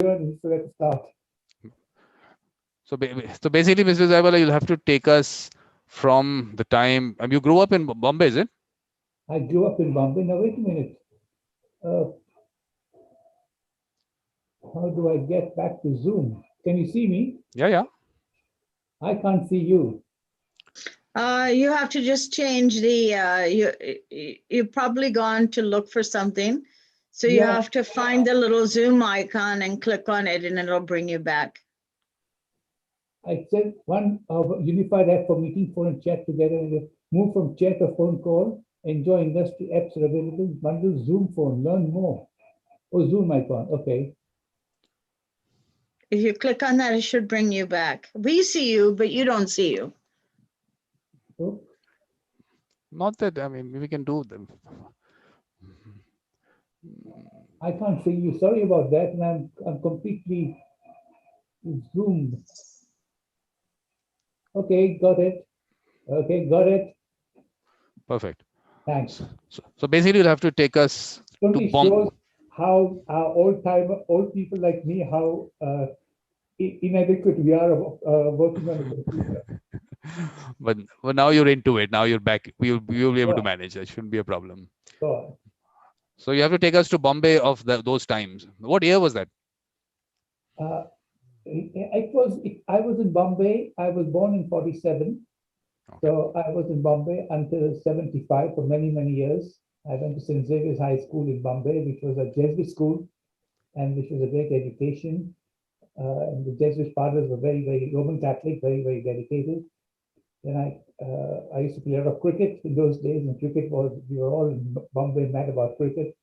journey, so let's start. So basically, Mr. Zaiwalla, you'll have to take us from the time. You grew up in Bombay, is it? I grew up in Bombay. Now, wait a minute. How do I get back to Zoom? Can you see me? Yeah. I can't see you. You have to just change the, you've probably gone to look for something. So you have to find the little Zoom icon and click on it and it'll bring you back. I said one unified app for meeting, phone and chat together. Move from chat or phone call. Enjoy industry apps are available. Bundle Zoom phone. Learn more. Oh, Zoom icon. Okay. If you click on that, it should bring you back. We see you, but you don't see you. Oh. Not that, we can do them. I can't see you. Sorry about that. And I'm completely zoomed. Okay, got it. Okay, got it. Perfect. Thanks. So basically, you'll have to take us Only to Bombay. shows how old people like me, how inadequate we are working on the computer. But now you're into it. Now you're back. You'll be able to manage. It shouldn't be a problem. Sure. So you have to take us to Bombay of those times. What year was that? I was in Bombay. I was born in 47. Okay. So I was in Bombay until 75 for many, many years. I went to St. Xavier's High School in Bombay, which was a Jesuit school, and which was a great education. And the Jesuit fathers were very, very Roman Catholic, very, very dedicated. Then I used to play a lot of cricket in those days, and we were all in Bombay mad about cricket.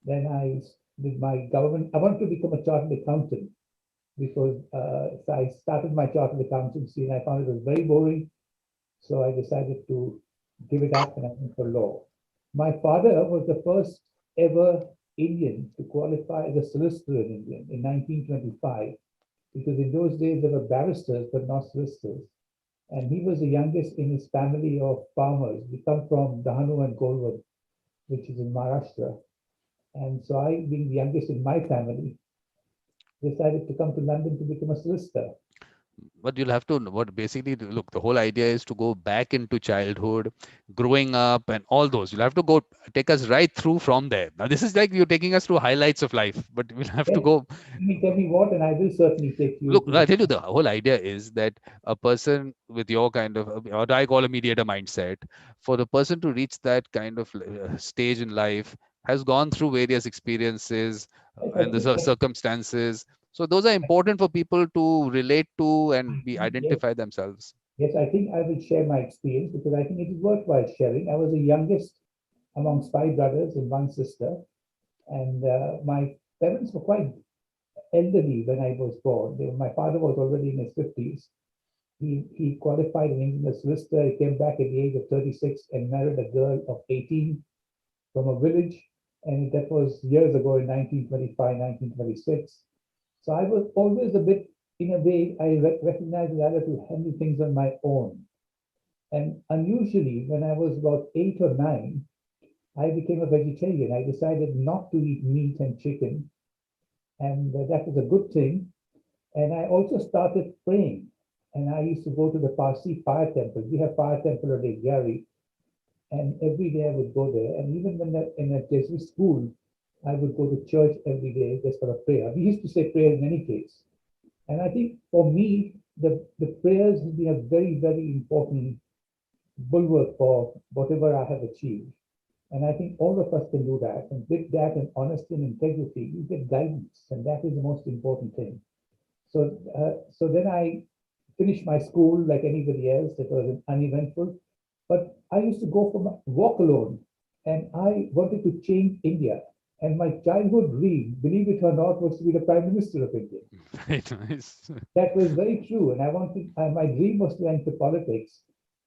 Then I did my government. I wanted to become a chartered accountant because so I started my chartered accountancy, and I found it was very boring. So I decided to give it up, and I went for law. My father was the first ever Indian to qualify as a solicitor in England in 1925, because in those days there were barristers but not solicitors. And he was the youngest in his family of farmers. We come from Dahanu and Kolwad, which is in Maharashtra. And so I, being the youngest in my family, decided to come to London to become a solicitor. But you'll have to, look, the whole idea is to go back into childhood, growing up and all those. You'll have to go take us right through from there. Now, this is like you're taking us through highlights of life, but we'll have to go. Tell me what, and I will certainly take you. Look, I tell you, the whole idea is that a person with your kind of, what I call a mediator mindset, for the person to reach that kind of stage in life, has gone through various experiences and the circumstances. So those are important for people to relate to and identify themselves. Yes, I think I will share my experience because I think it is worthwhile sharing. I was the youngest amongst 5 brothers and 1 sister. And my parents were quite elderly when I was born. My father was already in his 50s. He qualified in England as solicitor. He came back at the age of 36 and married a girl of 18 from a village. And that was years ago in 1925, 1926. So I was always a bit, in a way, I recognized that I had to handle things on my own. And unusually, when I was about 8 or 9, I became a vegetarian. I decided not to eat meat and chicken. And that was a good thing. And I also started praying. And I used to go to the Parsi fire temple. We have fire temple at Gary. And every day I would go there. And even when in a Jesuit school, I would go to church every day just for a prayer. We used to say prayers in any case. And I think for me, the prayers have been a very, very important bulwark for whatever I have achieved. And I think all of us can do that. And with that and honesty and integrity, you get guidance. And that is the most important thing. So, so then I finished my school like anybody else. It was uneventful. But I used to go for my walk alone. And I wanted to change India. And my childhood dream, believe it or not, was to be the Prime Minister of India. Very nice. That was very true. And I wanted, my dream was to enter politics.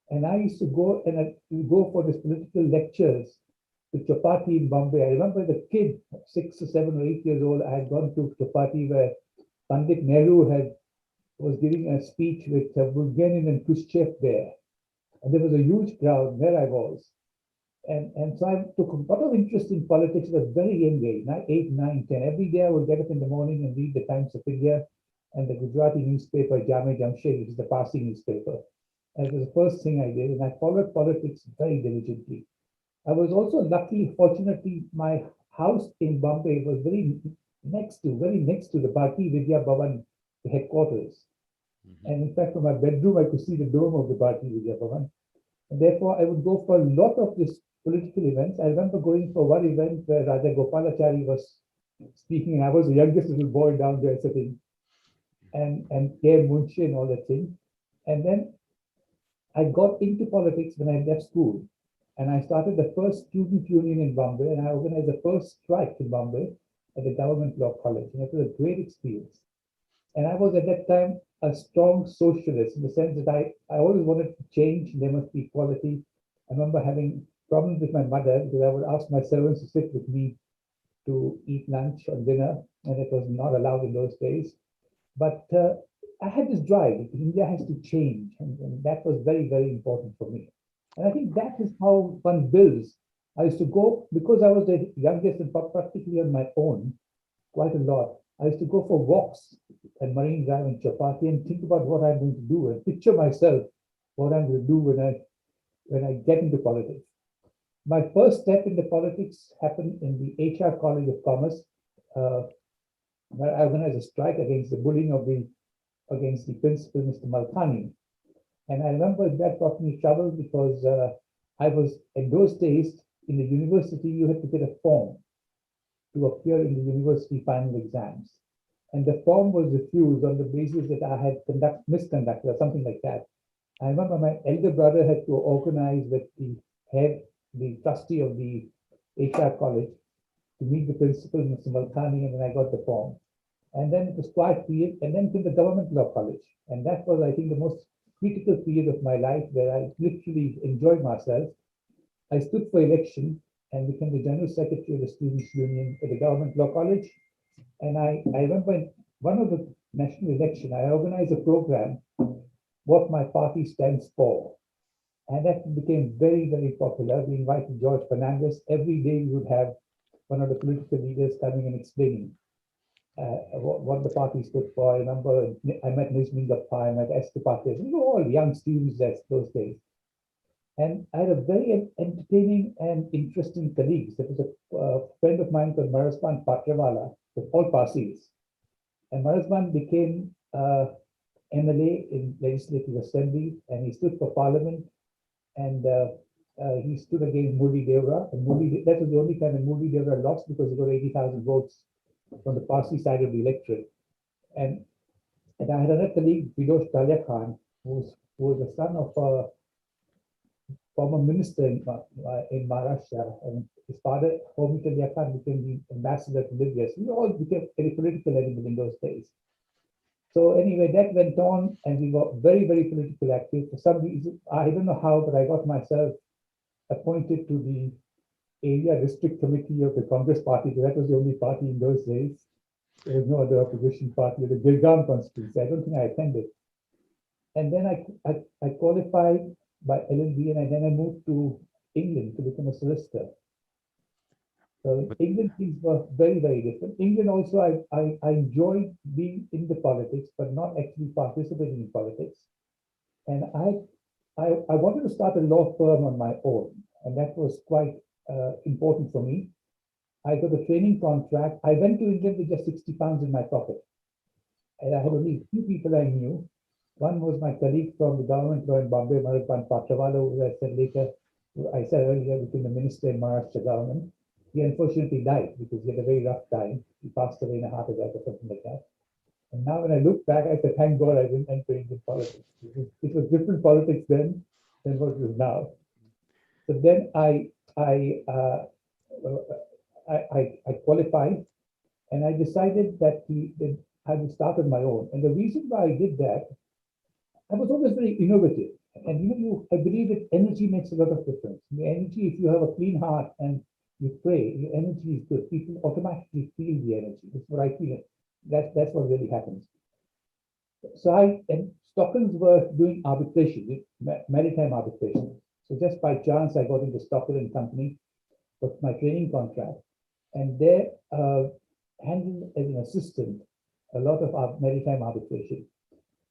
And I used to go for these political lectures to Chapati in Bombay. I remember the kid, 6 or 7 or 8 years old, I had gone to Chapati where Pandit Nehru was giving a speech with Bulganin and Khrushchev there. And there was a huge crowd where I was. And so I took a lot of interest in politics at a very young age, 8, 9, 10. Every day I would get up in the morning and read the Times of India and the Gujarati newspaper, Jame Jamshed, which is the Parsi newspaper. And it was the first thing I did, and I followed politics very diligently. I was also luckily, fortunately, my house in Bombay was very next to the Bharati Vidya Bhavan, the headquarters. And in fact, from my bedroom, I could see the dome of the Bharati Vidya Bhavan. And therefore, I would go for a lot of these political events. I remember going for one event where Raja Gopalachari was speaking, and I was the youngest little boy down there sitting, and K. Munshi and all that thing. And then I got into politics when I left school. And I started the first student union in Bombay, and I organized the first strike in Bombay at the Government Law College. And it was a great experience. And I was at that time a strong socialist in the sense that I always wanted to change. There must be equality. I remember having problems with my mother because I would ask my servants to sit with me to eat lunch or dinner, and it was not allowed in those days. But I had this drive that India has to change, and that was very, very important for me. And I think that is how one builds. I used to go, because I was the youngest and practically on my own, quite a lot. I used to go for walks at Marine Drive in Chapati and think about what I'm going to do and picture myself what I'm going to do when I get into politics. My first step into politics happened in the HR College of Commerce, where I organized a strike against the bullying against the principal, Mr. Malkhani. And I remember that got me trouble because I was, in those days, in the university, you had to get a form to appear in the university final exams. And the form was refused on the basis that I had misconducted or something like that. I remember my elder brother had to organize with the trustee of the HR college to meet the principal, Mr. Malkhani, and then I got the form. And then it was quiet period, and then came the Government Law College. And that was, I think, the most critical period of my life where I literally enjoyed myself. I stood for election and became the General Secretary of the Students' Union at the Government Law College. And I remember in one of the national election, I organized a program, what my party stands for. And that became very, very popular. We invited George Fernandez. Every day we would have one of the political leaders coming and explaining what the party stood for. I remember I met Nizmi Gappa, I met Esther Patel. We were all young students those days. And I had a very entertaining and interesting colleagues. There was a friend of mine called Marasban Patrawala, with all Parsis. And Marasban became MLA in Legislative Assembly, and he stood for Parliament. And he stood against Murli Devra. And that was the only time when Murli Devra lost because he got 80,000 votes from the Parsi side of the electorate. And I had another colleague, Vidosh Dalia Khan, who was the son of a former minister in Maharashtra. And his father, Homi Dalia Khan, became the ambassador to Libya. So we all became a political animal in those days. So anyway, that went on, and we were very, very politically active. For some reason, I don't know how, but I got myself appointed to the area district committee of the Congress party. That was the only party in those days. There was no other opposition party. The Gilgam constituency. I don't think I attended. And then I qualified by LLB, and then I moved to England to become a solicitor. So in England, things were very, very different. England also, I enjoyed being in the politics, but not actually participating in politics. And I wanted to start a law firm on my own, and that was quite important for me. I got a training contract. I went to England with just 60 pounds in my pocket. And I had only two people I knew. One was my colleague from the government law in Bombay, Marasban Patrawala, who I said earlier, became the minister in Maharashtra government. He unfortunately died because he had a very rough time. He passed away in a heart attack or something like that. And now when I look back, I said, thank God I didn't enter Indian politics. It was different politics then than what it is now. So then I qualified, and I decided that I would start on my own. And the reason why I did that, I was always very innovative. And I believe that energy makes a lot of difference. The energy, if you have a clean heart and you pray, your energy is good. People automatically feel the energy. That's what I feel. That's what really happens. So and Stockholms were doing arbitration, maritime arbitration. So just by chance, I got into Stockton and Company for my training contract, and there handled as an assistant a lot of maritime arbitration.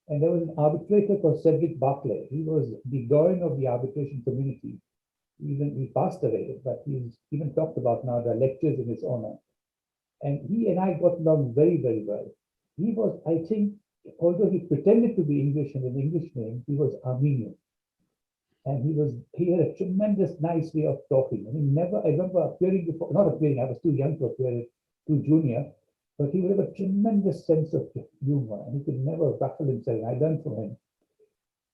And there was an arbitrator called Cedric Barclay. He was the doyen of the arbitration community. Even he passed away, but he's even talked about now the lectures in his honor. And he and I got along very, very well. He was, I think, although he pretended to be English and an English name, he was Armenian. And he had a tremendous nice way of talking. I mean, I remember appearing before, not appearing, I was too young to appear, too junior, but he would have a tremendous sense of humor, and he could never ruffle himself. I learned from him.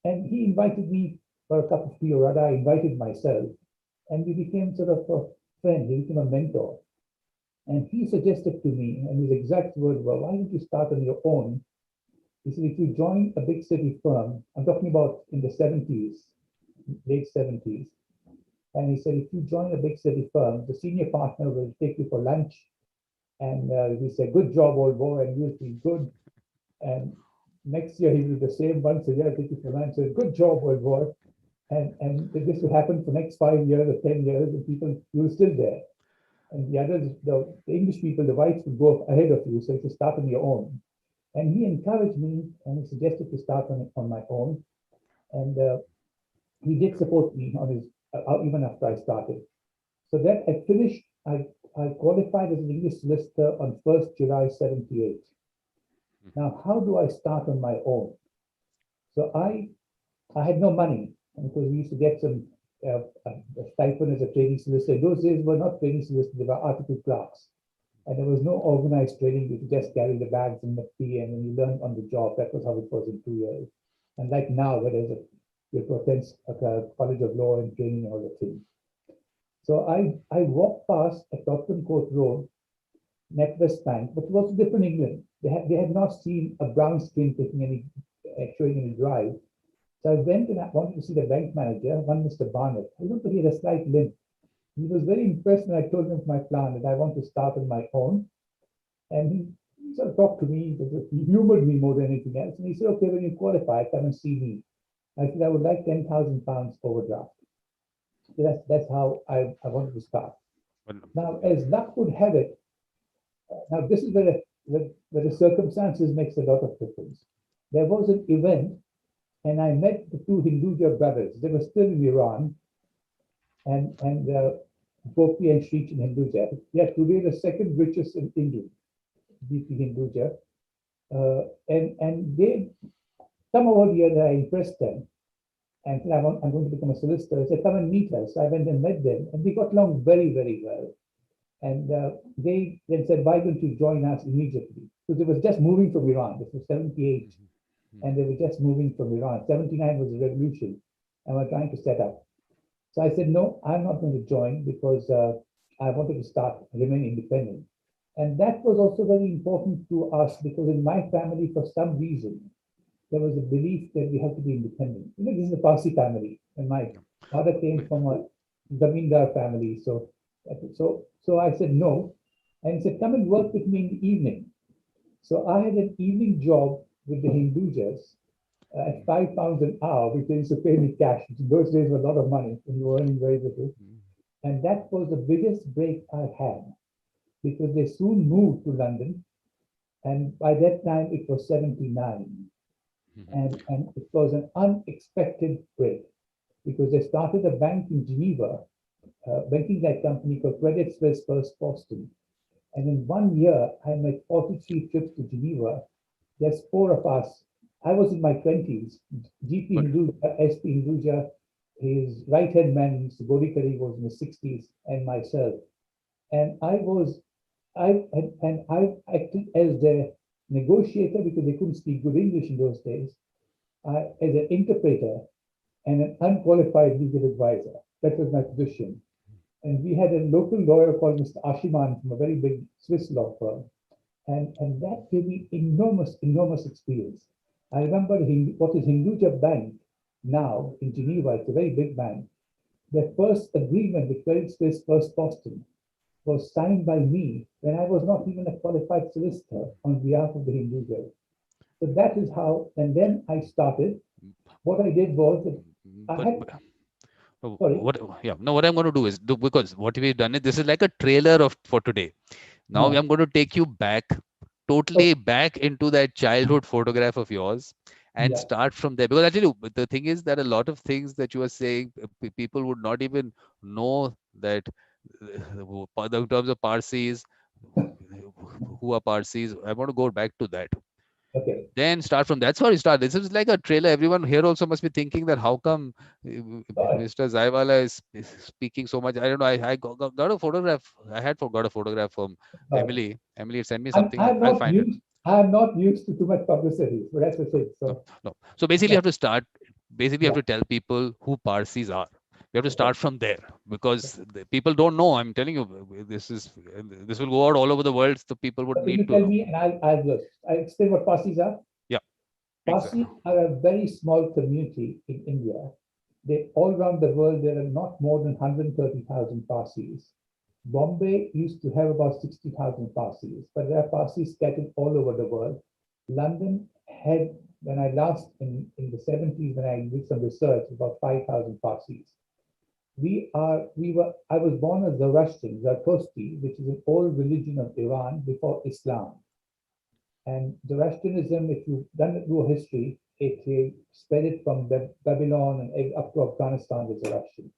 And he invited me for a cup of tea, or rather, I invited myself, and we became sort of a friend. He became a mentor. And he suggested to me, and his exact words were, why don't you start on your own? He said, if you join a big city firm, I'm talking about in the 70s, late 70s. And he said, if you join a big city firm, the senior partner will take you for lunch. And he said, good job, old boy, and you'll feel good. And next year, he will do the same once a year, take you for lunch. So good job, old boy. And this will happen for the next 5 years or 10 years, and people, you're still there. And the others, the English people, the whites would go ahead of you, so you should start on your own. And he encouraged me, and he suggested to start on my own. And he did support me on his, even after I started. So that I finished, I qualified as an English solicitor on 1st July 78. Now, how do I start on my own? So I had no money, because we used to get some a stipend as a training solicitor. Those days were not training solicitors, they were article clerks. And there was no organized training. You could just carry the bags and the fee, and then you learn on the job. That was how it was in 2 years. And like now, where there's a college of law and training and all the things. So I walked past at Tottenham Court Road, NatWest Bank, but it was different England. They had not seen a brown skin taking showing any drive. So I went and I wanted to see the bank manager, one Mr. Barnett. I remember he had a slight limp. He was very impressed when I told him my plan, that I want to start on my own. And he sort of talked to me, he humored me more than anything else. And he said, okay, when you qualify, come and see me. I said, I would like £10,000 overdraft. So that's how I wanted to start. Now, as luck would have it, now this is where the circumstances makes a lot of difference. There was an event, and I met the two Hinduja brothers. They were still in Iran, and Gopi and Shrich in Hinduja. They are today the second richest in England, BP Hinduja. And they, somehow or the other, I impressed them. And said, I'm going to become a solicitor. I said, come and meet us. So I went and met them, and we got along very, very well. And they then said, why don't you join us immediately? Because they were just moving from Iran. This was 78. And they were just moving from Iran. 79 was the revolution, and we're trying to set up. So I said, no, I'm not going to join, because I wanted to remain independent. And that was also very important to us, because in my family, for some reason, there was a belief that we had to be independent. You know, this is a Parsi family, and my father came from a Zamindar family. So I said no, and he said, come and work with me in the evening. So I had an evening job with the Hindujas at £5 an hour, which they used to pay me cash. In those days were a lot of money, and you were earning very little. And that was the biggest break I had, because they soon moved to London. And by that time, it was 79. And it was an unexpected break, because they started a bank in Geneva, banking-like company called Credit Suisse First Boston. And in 1 year, I made 43 trips to Geneva. There's 4 of us. I was in my 20s. GP Hinduja, SP Hinduja, his right-hand man, Mr. Godikari, was in his 60s, and myself. And I acted as the negotiator, because they couldn't speak good English in those days, as an interpreter and an unqualified legal advisor. That was my position. And we had a local lawyer called Mr. Ashiman from a very big Swiss law firm. And that gave me enormous experience. I remember what is Hinduja Bank now in Geneva. It's a very big bank. The first agreement with Credit Suisse First Boston was signed by me when I was not even a qualified solicitor on behalf of the Hinduja. So that is how, and then I started. What I did was that Sorry. What? Yeah. No. What I'm going to do is because what we've done is this is like a trailer of for today. Now Yeah. I'm going to take you back, totally back into that childhood photograph of yours, and Yeah. start from there. Because actually, the thing is that a lot of things that you are saying, people would not even know that in terms of Parsis, who are Parsis. I want to go back to that. Okay. Then start from that's how you start. This is like a trailer. Everyone here also must be thinking that how come Mr. Zaiwalla is speaking so much. I don't know. I got a photograph. I had got a photograph from Emily. Emily had sent me something. I'll find it. I'm not used to too much publicity, so that's the thing. No, So no. So basically, you yeah, have to start. Basically, you yeah. have to tell people who Parsis are. You have to Okay. start from there because the people don't know. I'm telling you, this will go out all over the world. So people would So need you tell to. me, and I'll explain what Parsis are. Yeah, Parsis exactly. are a very small community in India. They all around the world, there are not more than 130,000 Parsis. Bombay used to have about 60,000 Parsis, but there are Parsis scattered all over the world. London had, when I last in the 70s, when I did some research, about 5,000 Parsis. I was born as Zoroastrian, Zarathostri, which is an old religion of Iran before Islam. And Zoroastrianism, if you've done it through history, it spread it from Babylon and up to Afghanistan with Zoroastrian.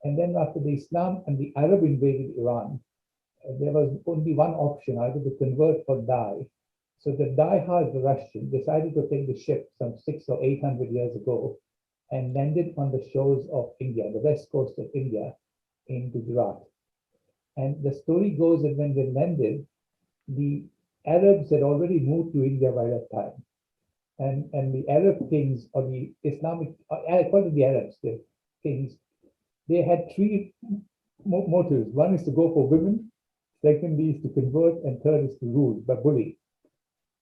And then after the Islam and the Arab invaded Iran, there was only one option, either to convert or die. So the die-hard Zoroastrian decided to take the ship some 600 or 800 years ago and landed on the shores of India, the west coast of India, in Gujarat. And the story goes that when they landed, the Arabs had already moved to India by that time. And the Arab kings, or the Islamic, I call it the Arabs, the kings, they had three motives. One is to go for women, secondly is to convert, and third is to rule by bully.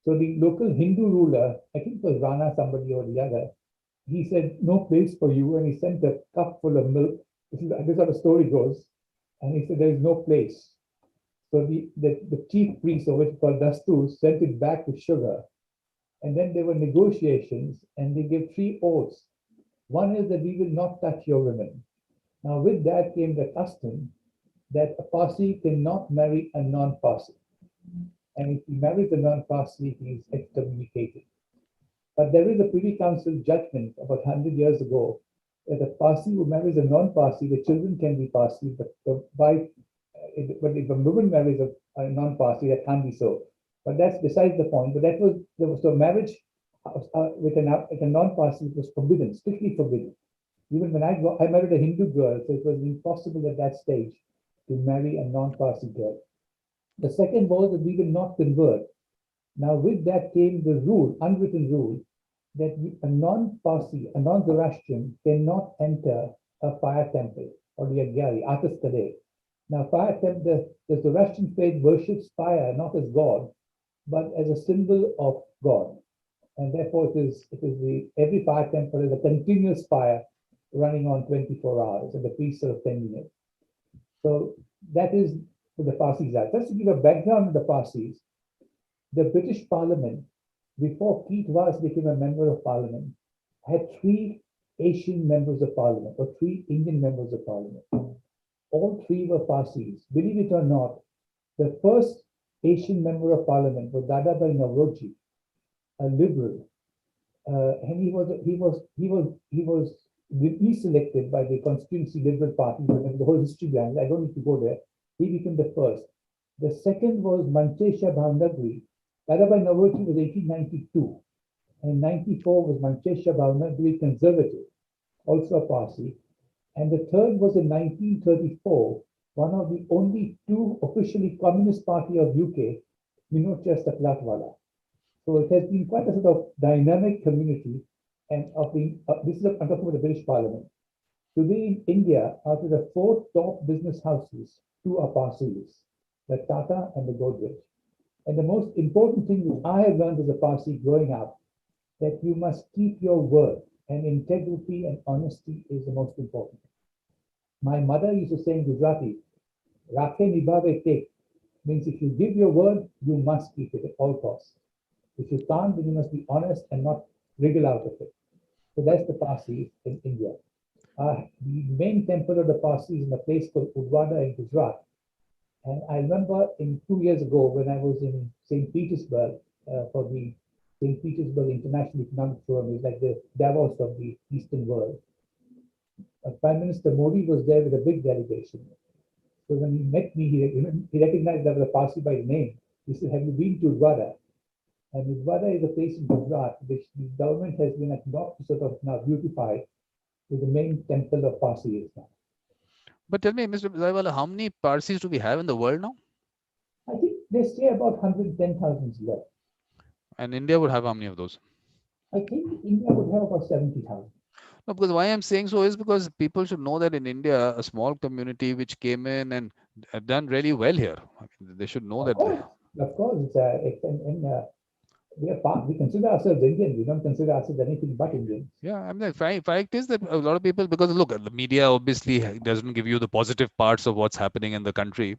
So the local Hindu ruler, I think it was Rana somebody or the other, he said, no place for you, and he sent a cup full of milk. This is how the story goes. And he said, there is no place. So the chief priest, or what you call Dastur, sent it back with sugar. And then there were negotiations, and they gave three oaths. One is that we will not touch your women. Now, with that came the custom that a Parsi cannot marry a non-Parsi. And if he marries a non-Parsi, he is excommunicated. But there is a Privy Council judgment about 100 years ago that a Parsi who marries a non-Parsi, the children can be Parsi, but the wife, but if a woman marries a non-Parsi, that can't be so. But that's besides the point. But there was a marriage with a non-Parsi was forbidden, strictly forbidden. Even when I married a Hindu girl, so it was impossible at that stage to marry a non-Parsi girl. The second was that we will not convert. Now, with that came the rule, unwritten rule, that a non-Parsi, a non-Zoroastrian cannot enter a fire temple or the Agyari, Atas. Now, fire temple, the Zoroastrian faith worships fire not as God, but as a symbol of God. And therefore, every fire temple is a continuous fire running on 24 hours, and the priests are attending it. So that is what the Parsis are. Just to give a background of the Parsis, the British Parliament, before Keith Vaz became a member of Parliament, had three Asian members of Parliament or three Indian members of Parliament. All three were Parsis. Believe it or not, the first Asian member of Parliament was Dadabhai Naoroji, a liberal, and he was deselected by the Constituency Liberal Party. The whole history behind it, I don't need to go there. He became the first. The second was Manchesha Bhavnagri. Dadabhai Naoroji was 1892, and 94 was Manchesha Bhavnagri, conservative, also a Parsi. And the third was in 1934, one of the only two officially Communist Party of UK, Vinod Chestaplatwala. So it has been quite a sort of dynamic community, and this is I'm talking about the British Parliament. Today in India, out of the four top business houses, two are Parsis, the Tata and the Godrej. And the most important thing which I have learned as a Parsi growing up, that you must keep your word, and integrity and honesty is the most important. My mother used to say in Gujarati, Rakhe nibhave tek, means if you give your word, you must keep it at all costs. If you can't, then you must be honest and not wriggle out of it. So that's the Parsis in India. The main temple of the Parsis is in a place called Udwada in Gujarat. And I remember 2 years ago when I was in St. Petersburg for the St. Petersburg International Economic Forum, it's like the Davos of the Eastern world. Prime Minister Modi was there with a big delegation. So when he met me, he recognized that I was a Parsi by name. He said, "Have you been to Udwada?" And Zaiwalla is a place in Gujarat which the government has been not sort of now beautified with the main temple of Parsi is now. But tell me, Mr. Zaiwalla, how many Parsis do we have in the world now? I think they say about 110,000 left. And India would have how many of those? I think India would have about 70,000. No, because why I'm saying so is because people should know that in India, a small community which came in and done really well here. I mean, they should know Of that. course, we consider ourselves Indian. We don't consider ourselves anything but Indian. Yeah, I mean, the fact is that a lot of people, because look, the media obviously doesn't give you the positive parts of what's happening in the country.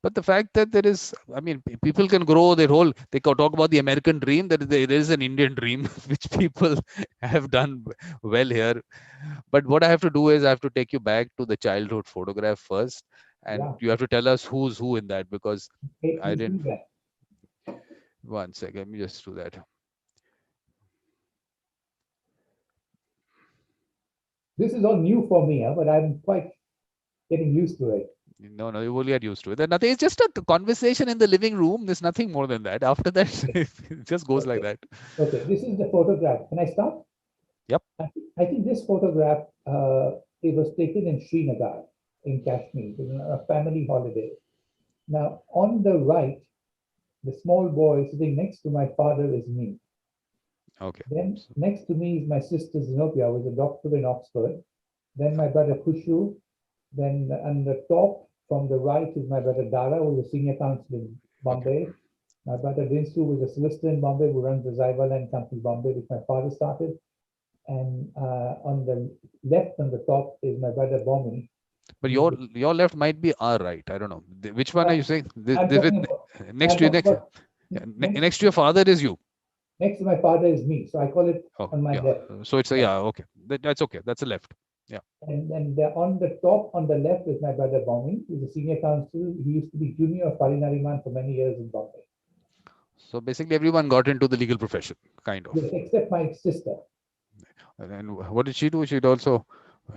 But the fact that there is, I mean, people can grow their whole, they talk about the American dream, that there is an Indian dream, which people have done well here. But what I have to do is I have to take you back to the childhood photograph first. And you have to tell us who's who in that, because I didn't. One second, let me just do that. This is all new for me, but I'm quite getting used to it. No, you will get used to it. There's nothing. It's just a conversation in the living room. There's nothing more than that. After that, it just goes like that. Okay, this is the photograph. Can I start? Yep. I think this photograph, it was taken in Srinagar, in Kashmir, a family holiday. Now, on the right, the small boy sitting next to my father is me. Okay. Then next to me is my sister Zenobia, who is a doctor in Oxford. Then my brother Kushu. Then on the top from the right is my brother Dara, who is a senior counsel in Bombay. Okay. My brother Dinsu, who is a solicitor in Bombay, who runs the Zaiwalla Company Bombay, which my father started. And on the left, on the top, is my brother Bommy. But your left might be our right. I don't know. Which one are you saying? Next to your father is you. Next to my father is me. So I call it on my left. So it's a, okay. That's okay. That's a left. Yeah. And then on the top, on the left, is my brother Bommy. He's a senior counsel. He used to be junior of Parinariman for many years in Bombay. So basically, everyone got into the legal profession, kind of. Yes, except my sister. And what did she do? She'd also.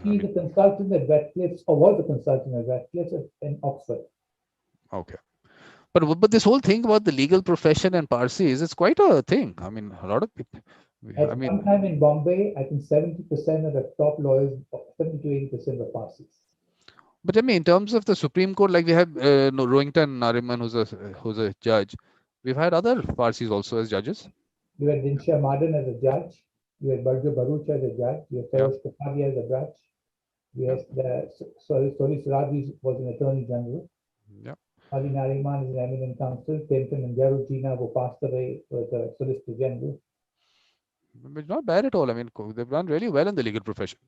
She's a consultant at Radcliffe, or was a consultant at Radcliffe in Oxford. Okay. But this whole thing about the legal profession and Parsis, it's quite a thing. I mean, a lot of people. At one time in Bombay, I think 70% of the top lawyers, 70 to 80% were Parsis. But I mean, in terms of the Supreme Court, like we have Rohington Nariman, who's a judge. We've had other Parsis also as judges. You had Dinsha Madan as a judge. You had Barjo Baruch as a judge. You had Sarosh Zaiwalla as a judge. Yes, Solicitors was an attorney general. Yeah. Ali Nariman is an eminent counsel. Kenton and Jarujina, who passed away, was a solicitor general. It's not bad at all. I mean, they've done really well in the legal profession.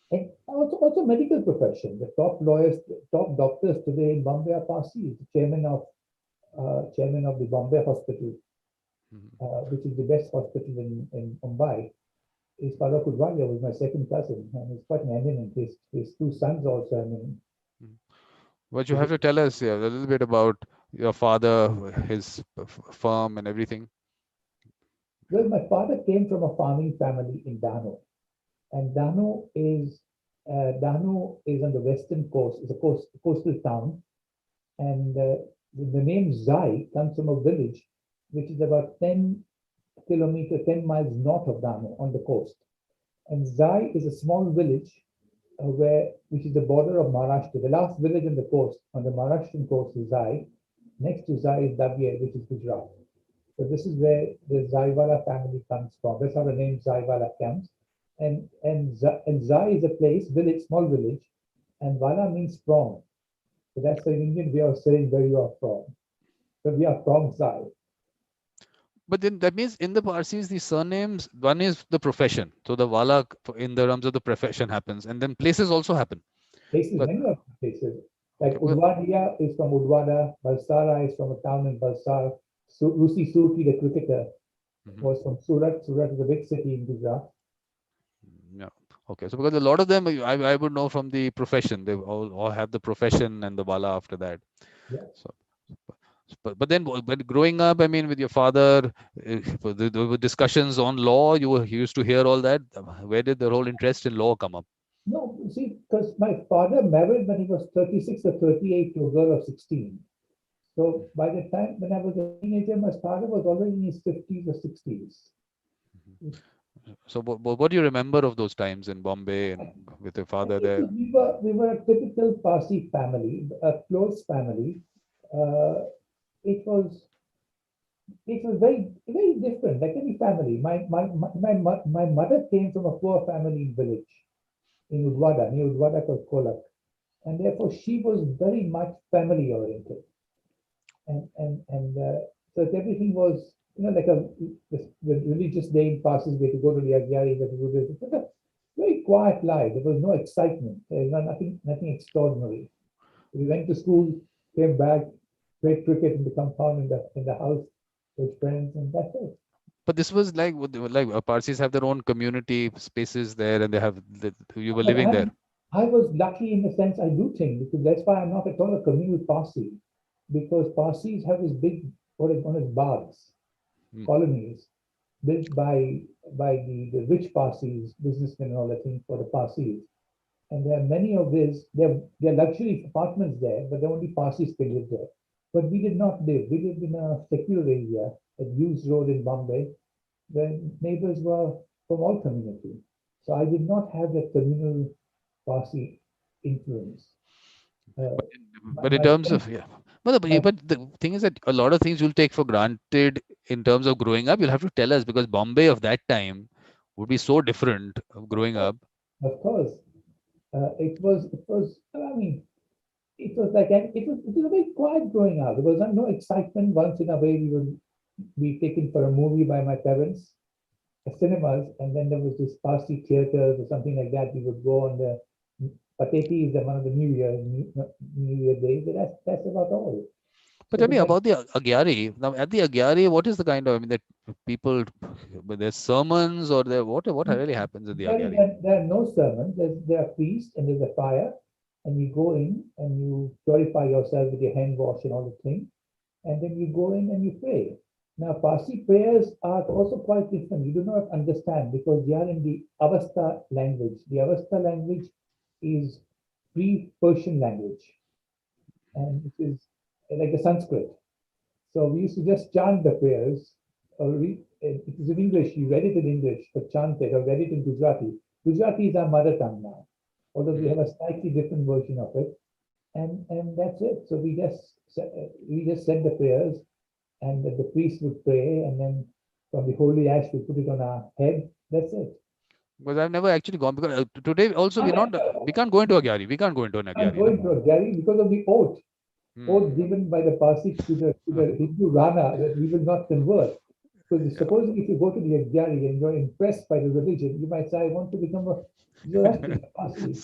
And also medical profession. The top lawyers, top doctors today in Bombay are Parsis. The chairman of the Bombay Hospital, which is the best hospital in Mumbai, is Sarosh Zaiwalla, who is my second cousin, and he's quite an eminent. His two sons also eminent. But you have to tell us a little bit about your father, his firm, and everything. Well, my father came from a farming family in Dano, and Dano is on the western coast. It's a coastal town, and the name Zai comes from a village which is about 10 miles north of Dano on the coast. And Zai is a small village which is the border of Maharashtra. The last village on the coast, on the Maharashtrian coast, is Zai. Next to Zai is Dabye, which is Gujarat. So this is where the Zaiwalla family comes from. That's how the name Zaiwalla comes. And Zai is a village, small village, and Walla means from. So that's an Indian way of saying where you are from. So we are from Zai. But then that means in the Parsis, the surnames, one is the profession. So the Wala in the terms of the profession happens, and then places also happen. Many of places. Like Udwadia is from Udwada, Balsara is from a town in Balsar. Rusi Surti, the cricketer, was from Surat. Surat is a big city in Gujarat. Yeah. Okay, so because a lot of them, I would know from the profession, they all have the profession and the wala after that. Yeah. So, but then when growing up, I mean, with your father, there were discussions on law. You used to hear all that. Where did the whole interest in law come up? No, see, because my father married when he was 36 or 38 to a girl of 16. So by the time when I was a teenager, my father was already in his 50s or 60s. So what do you remember of those times in Bombay and with your I father think there? we were a typical Parsi family, a close family. Uh, it was very different, like any family. My mother came from a poor family village in Udwada, near Udwada called Kolak, and therefore she was very much family oriented, and so everything was like the religious day passes, we had to go to the Agyari, we had to do this. It was a very quiet life. There was no excitement. There was nothing extraordinary. We went to school, came back, played cricket in the compound in the house with friends, and that's it. But this was like Parsis have their own community spaces there, and they have you were But living there. I was lucky in the sense I do think, because that's why I'm not at all a communal Parsi, because Parsis have this big, what is known as bags, Hmm. colonies, built by the rich Parsis, businessmen and all that thing for the Parsis. And there are many of these, there are luxury apartments there, but the only Parsis can live there. But we did not live. We lived in a secular area at Hughes Road in Bombay, where neighbors were from all community. So I did not have that communal Parsi influence. Uh, But my, but in my terms friends, of but the thing is that a lot of things you'll take for granted in terms of growing up. You'll have to tell us because Bombay of that time would be so different of growing up. of course, it was. I mean, it was like it was a very quiet growing up. There was no excitement. Once in a way, we would be taken for a movie by my parents, cinemas, and then there was this Parsi theaters or something like that. We would go on the Pateti is one of the New Year days, but that's about all. But So tell the me next about the Agyari. Now, at the Agyari, what is the kind of, I mean, that people, but there's sermons or there, what really happens at the Agyari? there are no sermons. There are priests and there's a fire, and you go in and you purify yourself with your hand wash and all the thing, and then you go in and you pray. Now, Parsi prayers are also quite different. You do not understand because they are in the Avesta language. The Avesta language is pre-Persian language, and it is like the Sanskrit. So we used to just chant the prayers, or read. It is in English. You read it in English, but chant it, or read it in Gujarati. Gujarati is our mother tongue now, although we Hmm. have a slightly different version of it, and that's it. So we just said the prayers, and the priest would pray, and then from the holy ash we put it on our head. That's it. Because I've never actually gone because today also I'm we can't go into Agyari. We can't go into an Agyari, no? going to a Gary because of the oath Hmm. given by the Parsi to the Hindu Rana that we will not convert. Because Yeah. supposing if you go to the Agyari and you're impressed by the religion, you might say, I want to become a Zoroastrian Parsi. And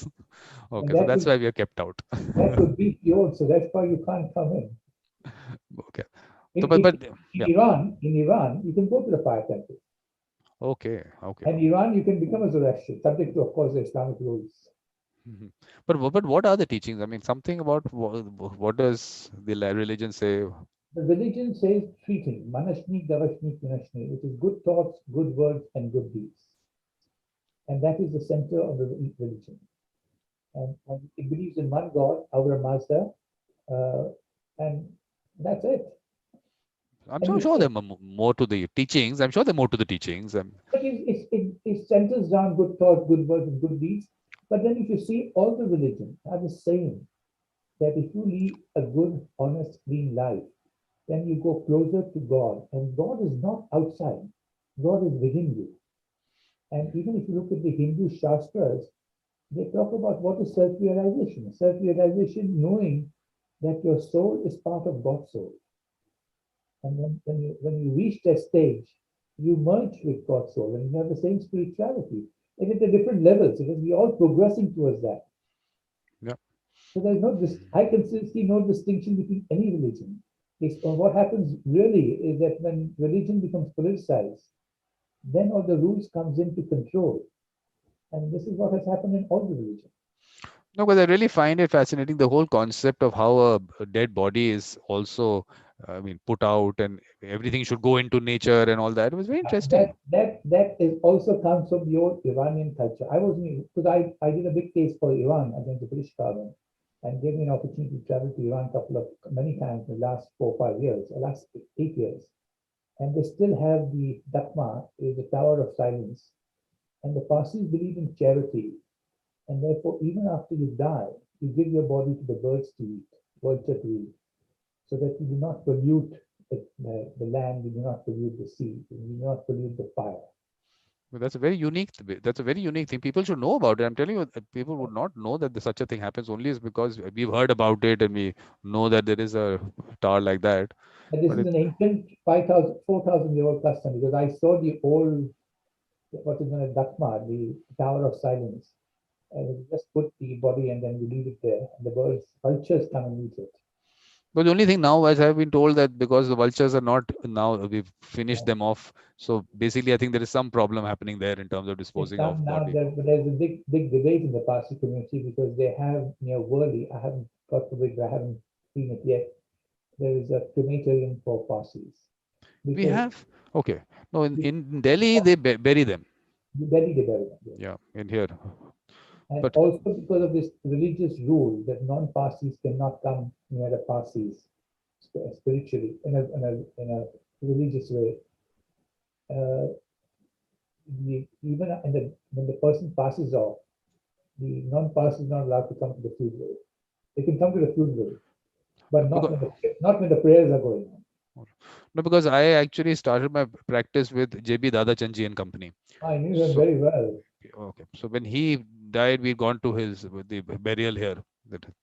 Okay, so that that's would why we are kept out. that would beat the oath, so that's why you can't come in. Okay. So, In, but in, but in yeah. Iran, in Iran, you can go to the fire temple. Okay. Okay. And Iran, you can become a Zoroastrian, subject to, of course, the Islamic rules. Mhm. But what are the teachings? I mean, something about what does the religion say? The religion says three things: Manashni, Davashni, Punashni, which is good thoughts, good words, and good deeds. And that is the center of the religion. And it believes in one God, our master, uh, and that's it. I'm And so you sure know, there are more to the teachings. I'm sure there are more to the teachings. but it centers down good thoughts, good words, and good deeds. But then if you see all the religions are the same, that if you lead a good, honest, clean life, then you go closer to God. And God is not outside, God is within you. And even if you look at the Hindu Shastras, they talk about what is self-realization. Self-realization, knowing that your soul is part of God's soul. And when you reach that stage, you merge with God's soul and you have the same spirituality. And at the different levels, because we're all progressing towards that. Yeah. So there's no this I can see no distinction between any religion. What happens really is that when religion becomes politicized, then all the rules comes into control. And this is what has happened in all the religions. No, because I really find it fascinating, the whole concept of how a dead body is also, I mean, put out and everything should go into nature and all that. It was very interesting. That is also comes from the old Iranian culture. I was because I did a big case for Iran against the British government, and gave me an opportunity to travel to Iran many times in the last 4 or 5 years, the last 8 years, and they still have the Dakma, the Tower of Silence, and the Parsis believe in charity, and therefore even after you die, you give your body to the birds to eat, vulture to eat, so that you do not pollute the land, you do not pollute the sea, you do not pollute the fire. But that's a very unique. That's a very unique thing. People should know about it. I'm telling you, people would not know that such a thing happens. Only is because we've heard about it and we know that there is a tower like that. And this But is it, an ancient 5,000, 4,000-year-old custom, because I saw the old, what is known as Dakma, the Tower of Silence. And you just put the body and then you leave it there. And the birds, vultures come and eat it. but the only thing now, as I've been told, that because the vultures are not now, we've finished Yeah. them off. So basically, I think there is some problem happening there in terms of It's disposing come of now, body. there's a big debate in the Parsi community because they have near Worli, I haven't got to it, I haven't seen it yet. There is a crematorium for Parsis. We Because have, okay. No, in Delhi, they bury them. the Delhi they bury them. Yes. Yeah, in here. And But also because of this religious rule that non-Parsis cannot come near the Parsis spiritually in a religious way. Even when the person passes off, the non-Parsi is not allowed to come to the funeral. They can come to the funeral, but because, not when the prayers are going on. no, because I actually started my practice with JB Dada Chanji and Company. I knew them So very well. okay, so when he died, we'd gone to his the burial here.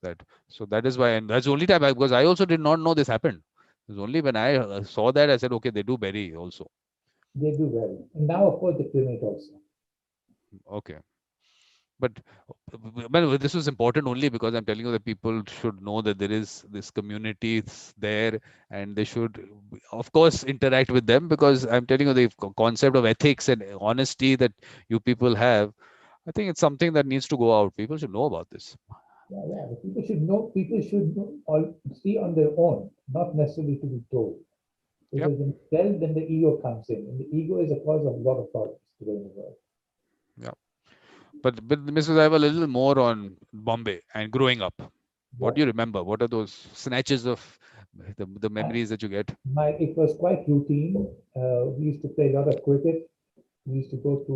That so that is why, and that's the only time because I also did not know this happened. It was only when I saw that I said, okay, they do bury also. They do well. And now, of course, they cremate also. Okay, but well, this was important only because I'm telling you that people should know that there is this community there, and they should, of course, interact with them because I'm telling you the concept of ethics and honesty that you people have. I think it's something that needs to go out. People should know about this. Yeah, yeah. The people should know. People should know, all see on their own, not necessarily to be told. Yep. Because when you tell, then the ego comes in, and the ego is a cause of a lot of problems today in the world. Yeah. But Mrs. I have a little more on Bombay and growing up. What do Yeah. you remember? What are those snatches of the I- memories that you get? it was quite routine. We used to play a lot of cricket. We used to go to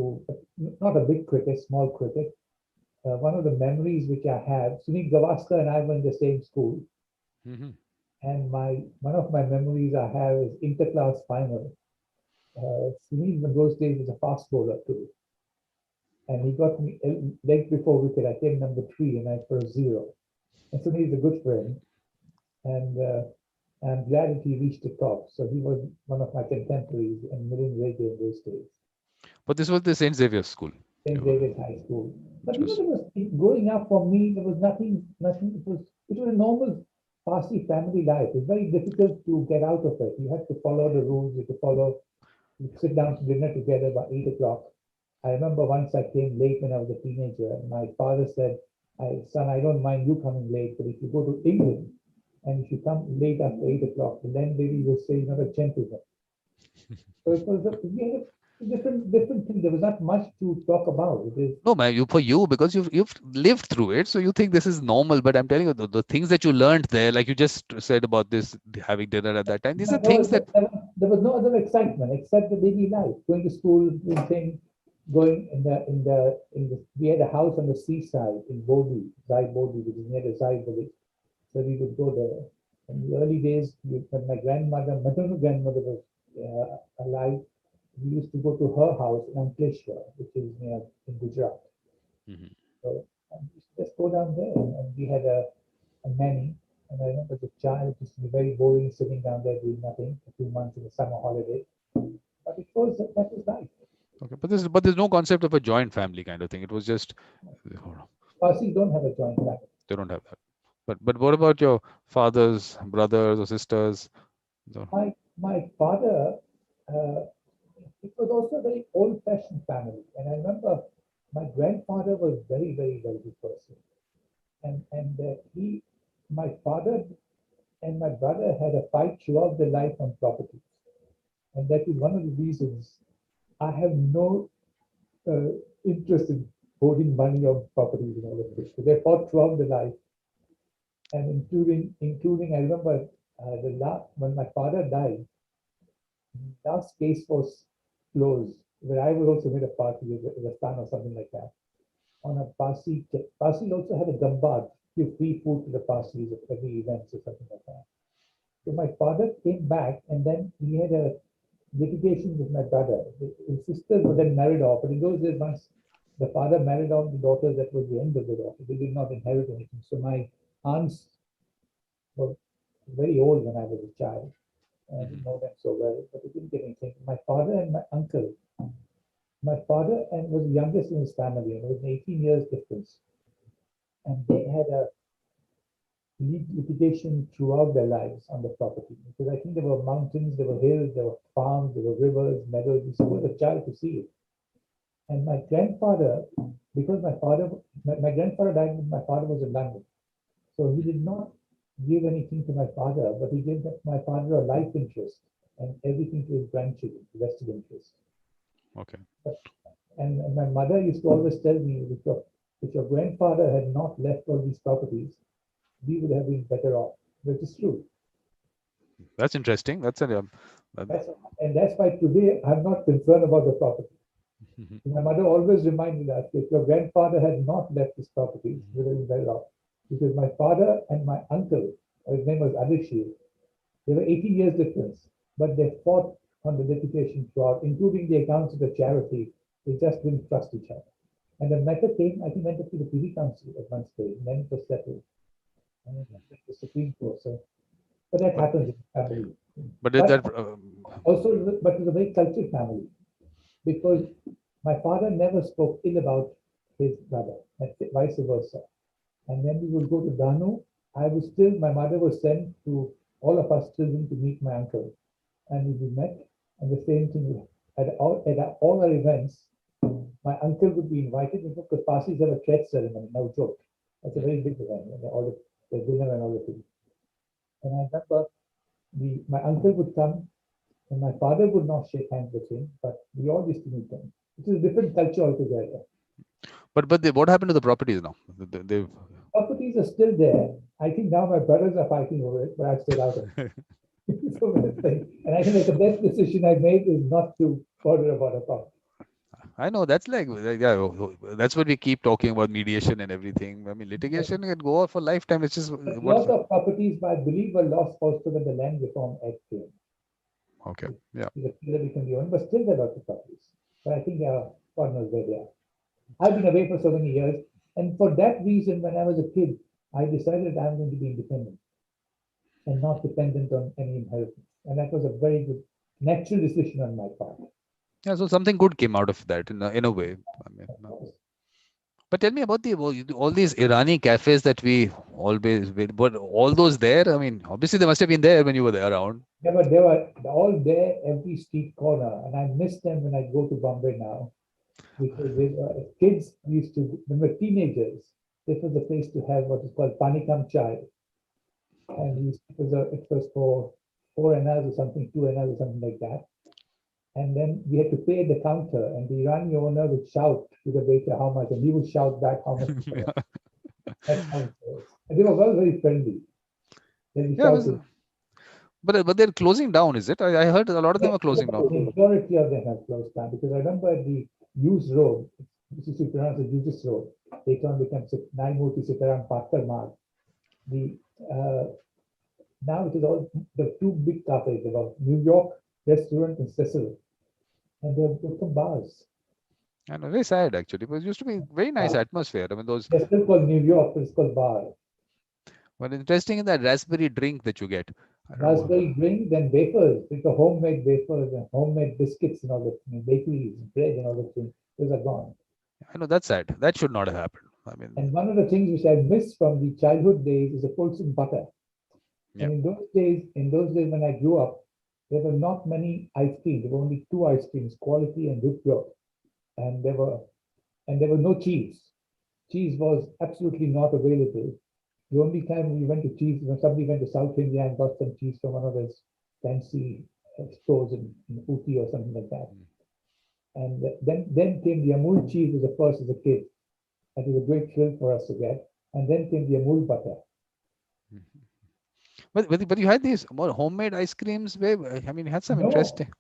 not a big cricket, small cricket. One of the memories which I have, Sunil Gavaskar and I were in the same school, Hmm. and one of my memories I have is interclass final. Sunil in those days was a fast bowler too, and he got me leg before wicket. I came number 3, and I put a 0. And Sunil is a good friend, and I'm glad that he reached the top. So he was one of my contemporaries in Millen Radio in those days. But this was the St. Xavier's School. St. David's High School. But Which was there was growing up for me, there was nothing. It was a normal Parsi family life. It's very difficult to get out of it. You have to follow the rules. You sit down to dinner together by 8 o'clock. I remember once I came late when I was a teenager. My father said, "Son, I don't mind you coming late, but if you go to England and if you come late after 8 o'clock, the landlady will say you're not a gentleman." So it was we had a different thing. There was not much to talk about. It is no, man, for you because you've lived through it, so you think this is normal. But I'm telling you, the things that you learned there, like you just said about this having dinner at that time, these are But there things was, that there was no other excitement except the daily life, going to school, doing things, going we had a house on the seaside in Bodhi, which is near the Zai village. So we would go there. In the early days, when my maternal grandmother was alive, we used to go to her house in Ankleshwar, which is near in Gujarat. Mhm. So we used to just go down there, and we had a nanny. And I remember the child used to be very boring, sitting down there doing nothing for 2 months in the summer holiday. But that was life. Okay, but there's no concept of a joint family kind of thing. It was just Parsis don't have a joint family. they don't have that. But what about your fathers, brothers or sisters? No. My father, it was also a very old-fashioned family. And I remember my grandfather was very, very wealthy person. And my father and my brother had a fight throughout their life on property. And that is one of the reasons I have no interest in holding money on properties and all of this. So they fought throughout the life, and including I remember when my father died, last case was closed, where I was also made a party with a son or something like that. On a Parsi, Parsi also had a gambad, give free food to the Parsis at every event or something like that. So my father came back, and then he had a litigation with my brother. His sisters were then married off, but in those days, once the father married off the daughters, that was the end of the daughter. They did not inherit anything. So my aunts were very old when I was a child. I didn't know them so well, but they didn't get anything. My father and my uncle, my father and was the youngest in his family, and it was 18 years difference. And they had a litigation throughout their lives on the property, because I think there were mountains, there were hills, there were farms, there were rivers, meadows. You was a child to see it. And my grandfather, because my grandfather died when my father was in London, so he did not give anything to my father, but he gave my father a life interest and everything to his grandchildren, vested interest. Okay. And my mother used to always tell me, if your grandfather had not left all these properties, we would have been better off, which is true. That's interesting. That's that's why today I'm not concerned about the property. My mother always reminded us, if your grandfather had not left his properties, we would have been better off. Because my father and my uncle, his name was Abhishek, they were 18 years difference, but they fought on the litigation throughout, including the accounts of the charity. They just didn't trust each other. And the matter came, I think, went up to the Privy Council at one stage, and then it was settled. And it went to the Supreme Court. So, but that happens in the family. But but it's a very cultured family, because my father never spoke ill about his brother, and vice versa. And when we would go to Danu, my mother was sent to all of us children to meet my uncle. And we met, and the same thing at all our events, my uncle would be invited, because Parsis have a church ceremony, no joke. That's a very big event, and all the dinner and all the things. And I remember my uncle would come, and my father would not shake hands with him, but we all used to meet them. It is a different culture altogether. But what happened to the properties now? Properties are still there. I think now my brothers are fighting over it, but I've stayed out of it. And I think the best decision I made is not to bother about a property. I know that's that's what we keep talking about, mediation and everything. I mean, litigation can go on for lifetime. It's just a lot of properties, I believe, were lost also when the Land Reform Act came. Okay, yeah. Become the owner, but still there are lots of properties. But I think God knows where they are. I've been away for so many years, and for that reason, when I was a kid, I decided I'm going to be independent and not dependent on any inheritance. And that was a very good natural decision on my part. Yeah, so something good came out of that in a way. I mean, but tell me about all these Irani cafes that we always, but all those there. I mean, obviously they must have been there when you were there around. Yeah, but they were all there, every street corner, and I miss them when I go to Bombay now, because they were kids used to, when we were teenagers, this was the place to have what is called panikam chai, and it was for 4 annas or something, 2 annas or something like that. And then we had to pay at the counter, and the Irani owner would shout to the waiter how much, and he would shout back how much. That's how it was. And they were all very friendly. But they're closing down, is it? I heard a lot of them are closing down. The majority of them have closed down, because I remember the Hughes Road, which is pronounced as Hughes Road, later on becomes Naimurti Sitaram Patkar Marg. Now it is all the two big cafes, about New York Restaurant and Cecil, and they've become bars. I know, very sad actually, because it used to be very nice atmosphere. I mean, those. They're still called New York, but it's called bar. But interesting in that raspberry drink that you get. Raspberry drink, then wafers, with the homemade wafers and homemade biscuits and all that, bakeries, bread and all that things. Those are gone. I know, that's sad. That should not have happened. I mean, and one of the things which I miss from the childhood days is the Folsom butter. Yeah. And in those days when I grew up, there were not many ice creams. There were only 2 ice creams, Quality and Whipped York. And there were and there was no cheese. Cheese was absolutely not available. The only time we went to cheese when somebody went to South India and got some cheese from one of those fancy stores in Ooty or something like that. And then came the Amul cheese was the first as a kid. That was a great thrill for us to get. And then came the Amul butter. But you had these more homemade ice creams, babe. I mean, you had some interesting.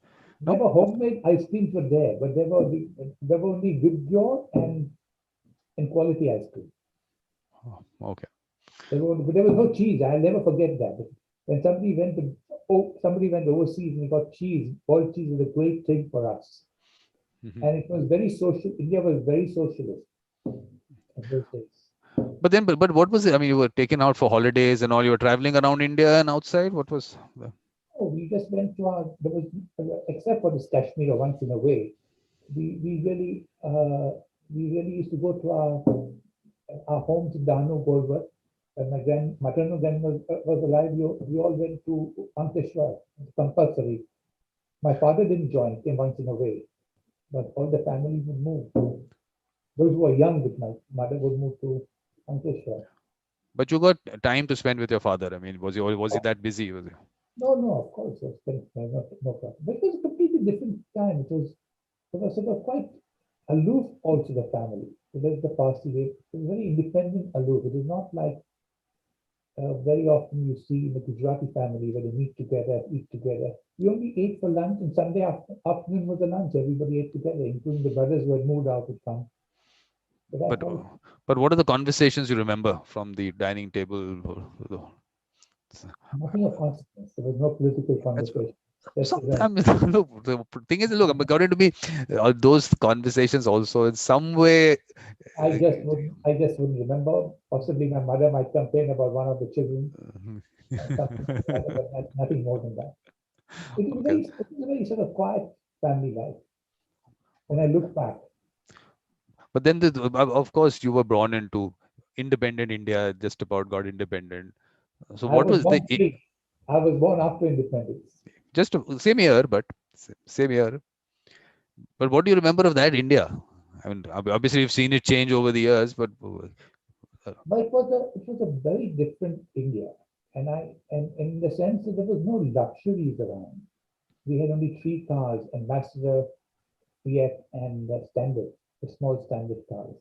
No? Never homemade ice creams were there, but there were only Vidgyor and quality ice cream. Oh, okay. There was no cheese. I'll never forget that. When somebody went overseas and got cheese, boiled cheese was a great thing for us. And it was very social. India was very socialist in those days. But what was it? I mean, you were taken out for holidays and all. You were traveling around India and outside. What was? Oh, we just went to except for this Kashmir once in a way, we really used to go to our homes in Dahanu, Golwar. When my maternal grandmother was alive, we all went to Ankeshwar. It's compulsory. My father didn't join, came once in a way, but all the family would move. Those who were young with my mother would move to Ankeshwar. But you got time to spend with your father. I mean, was he that busy? Was he? No, of course, I spent no problem. But it was a completely different time. It was sort of quite aloof also the family. So there's the Parsi way. It was very independent, aloof. It is not like very often you see in the Gujarati family where they meet together, eat together. We only ate for lunch, and Sunday afternoon was the lunch. Everybody ate together, including the brothers who had moved out would come. But what are the conversations you remember from the dining table? Nothing of consequence. There was no political conversation. I mean, look, the thing is, look, according to me, those conversations also in some way. I just wouldn't remember. Possibly my mother might complain about one of the children. Something like that, but nothing more than that. It was a very sort of quiet family life. When I look back. But then, of course, you were born into independent India, just about got independent. So what was the? I was born after independence. Just same year, but same year. But what do you remember of that India? I mean, obviously you've seen it change over the years, but it was a very different India, and in the sense that there was no luxuries around. We had only 3 cars: Ambassador, Fiat, and Standard, the small Standard cars.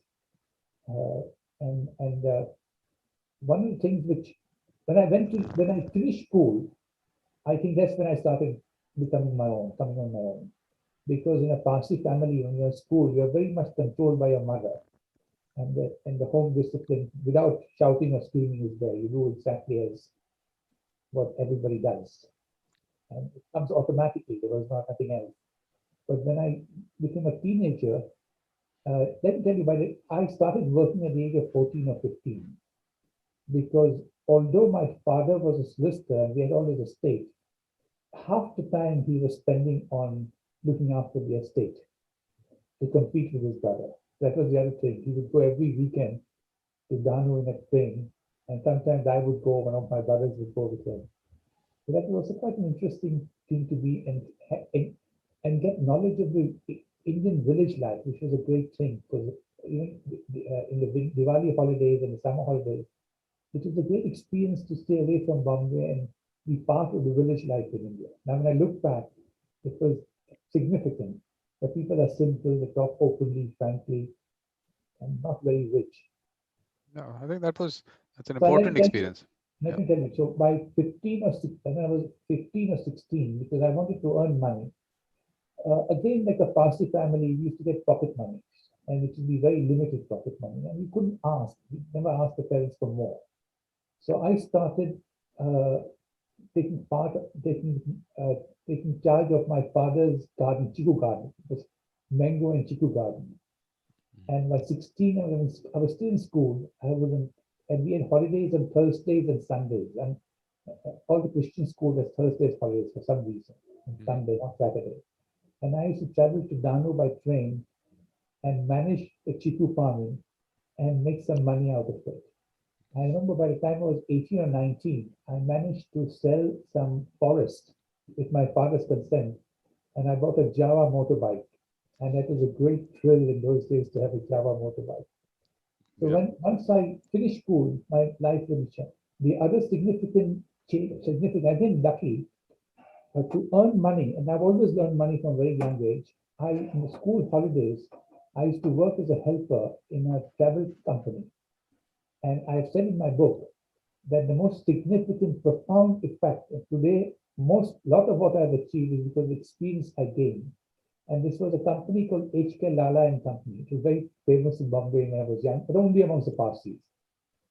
One of the things which, when I finished school, I think that's when I started coming on my own. Because in a Parsi family, when you're in school, you're very much controlled by your mother. And the home discipline, without shouting or screaming, is there. You do exactly as what everybody does. And it comes automatically. There was nothing else. But when I became a teenager, let me tell you, I started working at the age of 14 or 15. Because although my father was a solicitor and we had all his estate, half the time he was spending on looking after the estate to compete with his brother. That was the other thing. He would go every weekend to Dahanu in a train, and sometimes I would go, one of my brothers would go with him. So that was quite an interesting thing to be and get knowledge of the Indian village life, which was a great thing, because even in the Diwali holidays and the summer holidays, it was a great experience to stay away from Bombay and be part of the village life in India. Now, when I look back, it was significant. The people are simple, they talk openly, frankly, and not very rich. No, I think that's an important experience. Let me tell you, so by 15 or 16, when I was 15 or 16, because I wanted to earn money, again, like a Parsi family, we used to get pocket money, and it would be very limited pocket money, and we couldn't ask. We never asked the parents for more. So I started taking charge of my father's garden, chiku garden. It was mango and chiku garden. And by 16, I was still in school. And we had holidays on Thursdays and Sundays. And all the Christian schools had Thursdays holidays for some reason. And Sunday, not Saturday. And I used to travel to Dahanu by train and manage the chiku farming and make some money out of it. I remember by the time I was 18 or 19, I managed to sell some forest with my father's consent, and I bought a Java motorbike, And that was a great thrill in those days to have a Java motorbike. So Yeah. once I finished school, my life really changed. The other significant change, I think lucky, to earn money, and I've always earned money from a very young age. In the school holidays, I used to work as a helper in a travel company. And I've said in my book that the most significant, profound effect of today, lot of what I've achieved is because of the experience I gained. And this was a company called H.K. Lala and Company. It was very famous in Bombay when I was young, but only amongst the Parsis.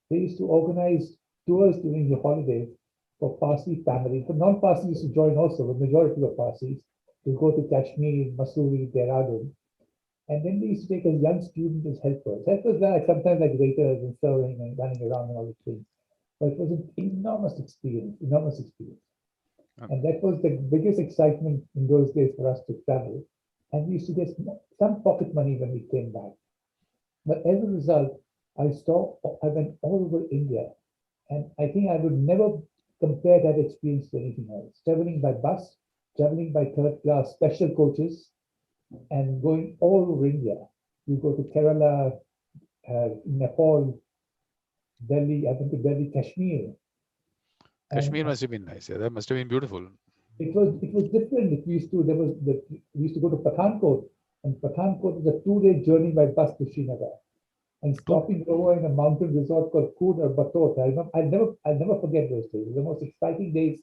They used to organize tours during the holidays for Parsi families. For non-Parsis used to join also, the majority of Parsis, to go to Kashmir, Mussoorie, Dehradun. And then they used to take a young student as helpers. Helpers were sometimes like waiters and serving and running around and all these things. But it was an enormous experience, enormous experience. And that was the biggest excitement in those days for us to travel. And we used to get some pocket money when we came back. But as a result, I went all over India. And I think I would never compare that experience to anything else. Traveling by bus, traveling by third class special coaches, and going all over India. You go to Kerala, Nepal, Delhi, I've been to Delhi, Kashmir. Kashmir must have been nice. Yeah, that must have been beautiful. It was different. We used to go to Pathankot, and Pathankot was a 2-day journey by bus to Srinagar, and stopping over in a mountain resort called Kood or Batot. I'll never forget those days. The most exciting days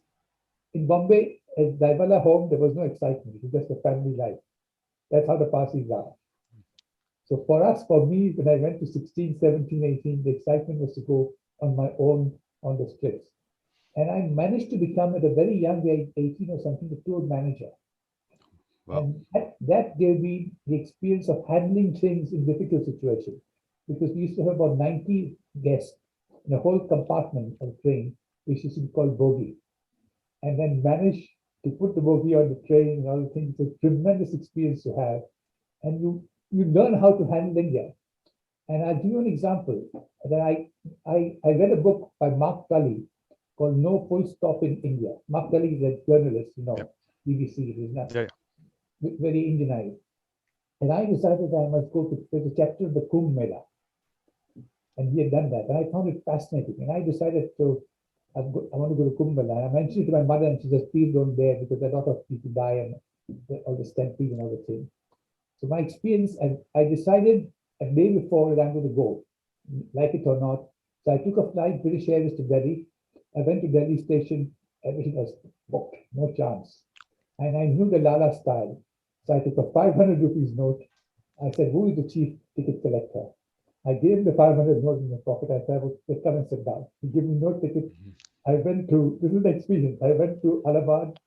in Bombay. At Zaiwalla home, there was no excitement. It was just a family life. That's how the Parsis are. So for me, when I went to 16, 17, 18, the excitement was to go on my own on the strips. And I managed to become at a very young age, 18 or something, the tour manager. Wow. And that gave me the experience of handling things in difficult situations. Because we used to have about 90 guests in a whole compartment of the train, which used to be called bogie. And then manage to put the bogie on the train and all the things. It's a tremendous experience to have. And you learn how to handle India. And I'll give you an example. That I read a book by Mark Tully called No Full Stop in India. Mark Tully is a journalist, BBC, he's not very Indianized. And I decided I must go to there's a chapter of the Kumbh Mela. And he had done that. And I found it fascinating. And I decided I want to go to Kumbh Mela. And I mentioned it to my mother, and she says, please don't dare, because a lot of people die and all the stampede and all the things. So my experience, I decided a day before that I'm going to go, like it or not. So I took a flight, British Airways to Delhi. I went to Delhi station, everything was booked, no chance. And I knew the Lala style. So I took a 500 rupees note. I said, who is the chief ticket collector? I gave him the 500 note in my pocket. I said, well, come and sit down. He gave me no ticket. I went to, this is the experience. I went to Allahabad.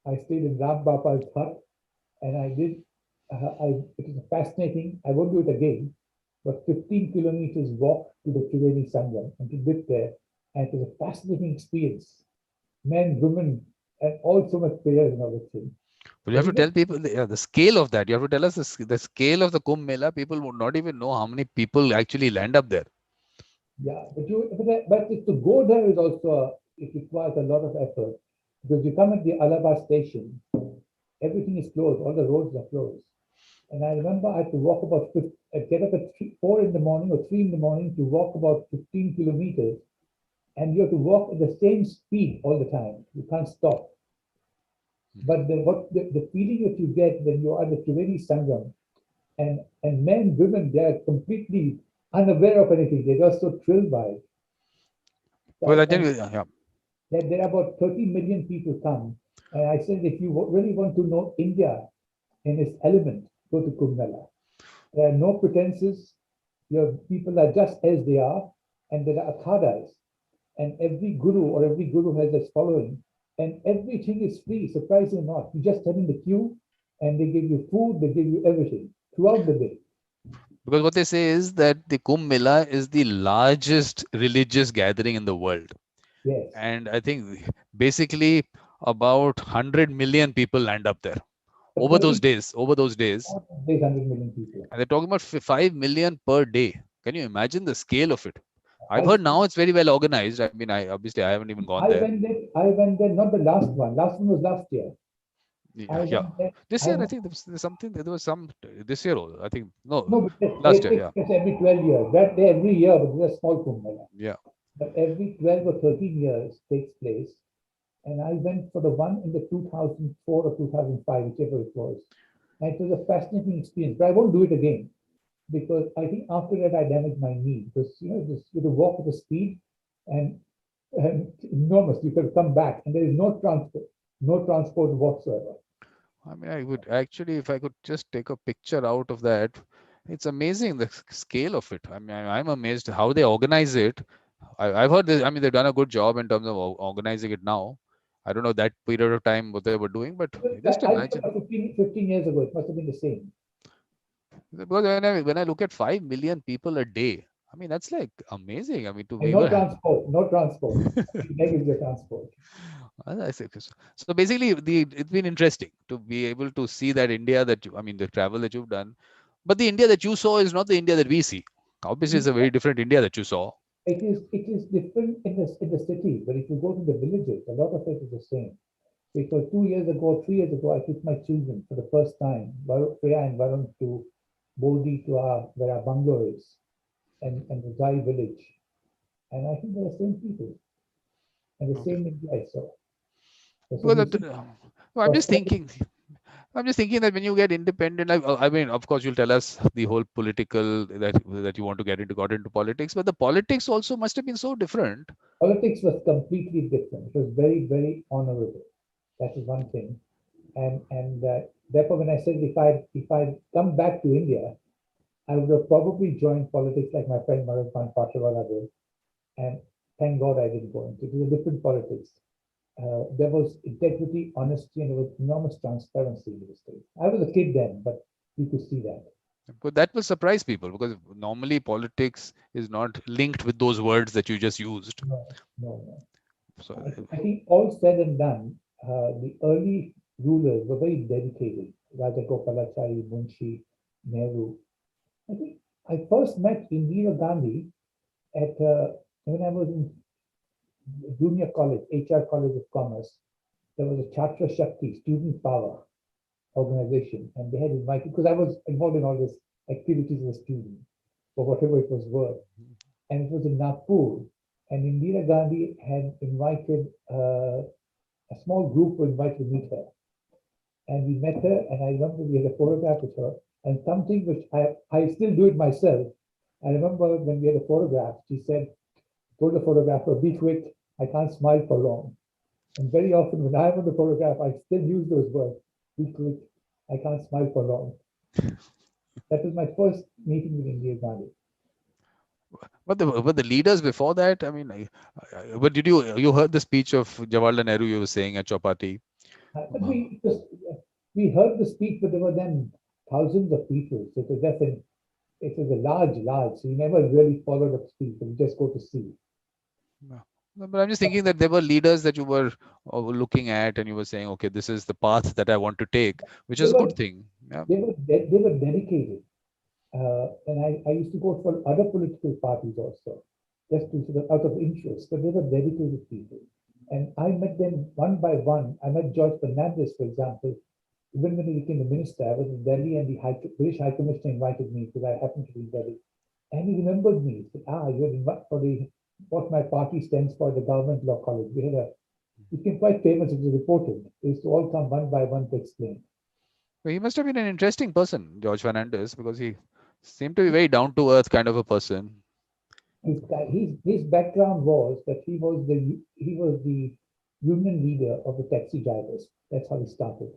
I stayed in Ram Bapa's hut, and I did, it was fascinating. I won't do it again, but 15 kilometers walk to the Triveni Sangam and to live there. And it was a fascinating experience. Men, women, and all so much prayers and everything. But you have to tell people the scale of that. You have to tell us the scale of the Kumbh Mela. People would not even know how many people actually land up there. Yeah, but to go there is also, it requires a lot of effort. Because you come at the Allahabad station, everything is closed, all the roads are closed. And I remember I had to walk get up at 4 in the morning or 3 in the morning to walk about 15 kilometers. And you have to walk at the same speed all the time. You can't stop. But the feeling that you get when you are at the Triveni Sangam, and men, women, they are completely unaware of anything. They're just so thrilled by it. Well, I tell you, yeah. There are about 30 million people come. And I said, if you really want to know India in its element, go to Kumbh Mela. There are no pretenses. Your people are just as they are. And there are akhadas. And every guru has a following. And everything is free, surprisingly not. You just stand in the queue and they give you food, they give you everything throughout the day. Because what they say is that the Kumbh Mela is the largest religious gathering in the world. Yes. And I think basically about 100 million people land up there over those days. 100 million people. And they're talking about 5 million per day. Can you imagine the scale of it? I've heard now it's very well organized. I mean, I haven't even gone there. I went there, not the last one. Last one was last year. Yeah, yeah. went there. This I year, I went, think there's something. There was some this year. I think no, no, but last year. Yeah, it's every 12 years. That day every year, but it's a small Kumbh Mela. yeah. But every 12 or 13 years takes place. And I went for the one in the 2004 or 2005, whichever it was. And it was a fascinating experience, but I won't do it again because I think after that I damaged my knee because just you have to walk at a speed and, and enormous. You can come back and there is no transport whatsoever. I mean, I would actually, if I could just take a picture out of that, it's amazing the scale of it. I mean, I'm amazed how they organize it. I've heard this, I mean, they've done a good job in terms of organizing it now. I don't know that period of time what they were doing, but just I imagine. 15 years ago, it must have been the same. Because when I look at 5 million people a day, I mean, that's like amazing. I mean, to And even no transport. Negligible transport. I see. So basically, it's been interesting to be able to see that India I mean, the travel that you've done, but the India that you saw is not the India that we see. Obviously, it's a very different India that you saw. It is different in the city, but if you go to the villages, a lot of it is the same. Because 2 years ago, 3 years ago, I took my children for the first time, Priya and Varun, to Bodhi, where our bungalow is, and the Zai village. And I think they're the same people and the Okay. same India I saw. So Well, you see, well, I'm just thinking that when you get independent, I mean, of course, you'll tell us the whole political that you want to got into politics, but the politics also must have been so different. politics was completely different. It was very, very honorable. That is one thing. And therefore, when I said if I come back to India, I would have probably joined politics like my friend Maran Patrawala did. And thank God I didn't go into it. It was a different politics. There was integrity, honesty, and there was enormous transparency in the state. I was a kid then, but you could see that. But that will surprise people because normally politics is not linked with those words that you just used. No, no, no. So, I think all said and done, the early rulers were very dedicated. Rajagopalachari, Munshi, Nehru. I think I first met Indira Gandhi at when I was in junior college, HR College of Commerce. There was a Chhatra Shakti, student power organization, and they had invited because I was involved in all this activities as a student for whatever it was worth, and it was in Nagpur, and Indira Gandhi had invited a small group were invited to meet her, and we met her, and I remember we had a photograph with her, and something which I still do it myself. I remember when we had a photograph, she said, told the photographer, "Be quick, I can't smile for long." And very often when I'm on the photograph, I still use those words, "Be quick, I can't smile for long." That was my first meeting with Indira Gandhi. but the leaders before that, I mean, but did you heard the speech of Jawaharlal Nehru you were saying at Chapati? But we heard the speech, but there were then thousands of people. So it was a large. So we never really followed up speech, but we just go to see. No, but I'm just thinking that there were leaders that you were looking at and you were saying, okay, this is the path that I want to take, which They is a were good thing. Yeah. they were dedicated. And I used to vote for other political parties also, just to sort of out of interest, but they were dedicated people. And I met them one by one. I met George Fernandez, for example, even when he became the minister. I was in Delhi and the British High Commissioner invited me because I happened to be in Delhi. And he remembered me. He said, you're invited for what my party stands for, the Government Law College. It became quite famous, it was reported. They used to all come one by one to explain. Well, he must have been an interesting person, George Fernandez, because he seemed to be very down to earth kind of a person. His background was that he was the union leader of the taxi drivers. That's how he started.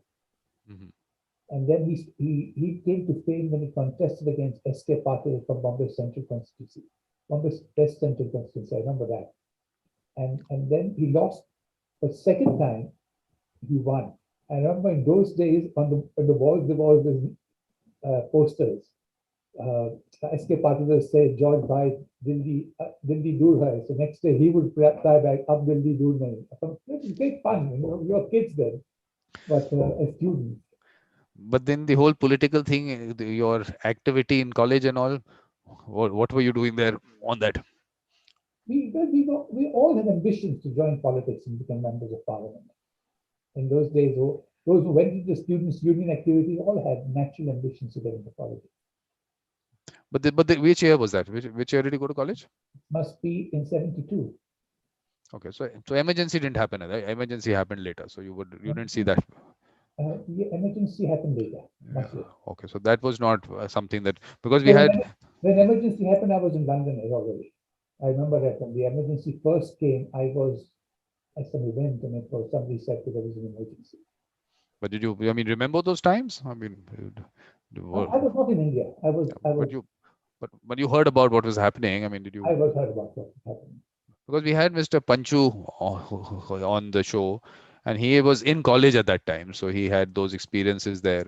Mhm. And then he came to fame when he contested against S.K. Patil from Bombay Central Constituency, Bombay West Central Constituency. I remember that. And then he lost. The second time he won. I remember in those days on the walls there was this posters. S.K. Patil would say, "George bhai, Dildi dur hai." So next day he would reply back, "Ab Dildi dur nahi." It was great fun. We were kids then, but as students. But then the whole political thing, your activity in college and all, what were you doing there on that? We all had ambitions to join politics and become members of parliament. In those days, Those who went into students' union activities all had natural ambitions to get into politics. But which year was that? Which year did you go to college? Must be in 72. Okay, so emergency didn't happen. Right? Emergency happened later, so you didn't see that. Yeah, emergency happened later, much Yeah. later. Okay, so that was not something that, because we So had. when emergency happened, I was in London already. I remember that when the emergency first came, I was at some event and it was somebody said that there was an emergency. But did you? I mean, remember those times? I mean, I was not in India. but you heard about what was happening. I mean, did you? I was heard about what was happening. Because we had Mr. Panchu on the show, and he was in college at that time, so he had those experiences there,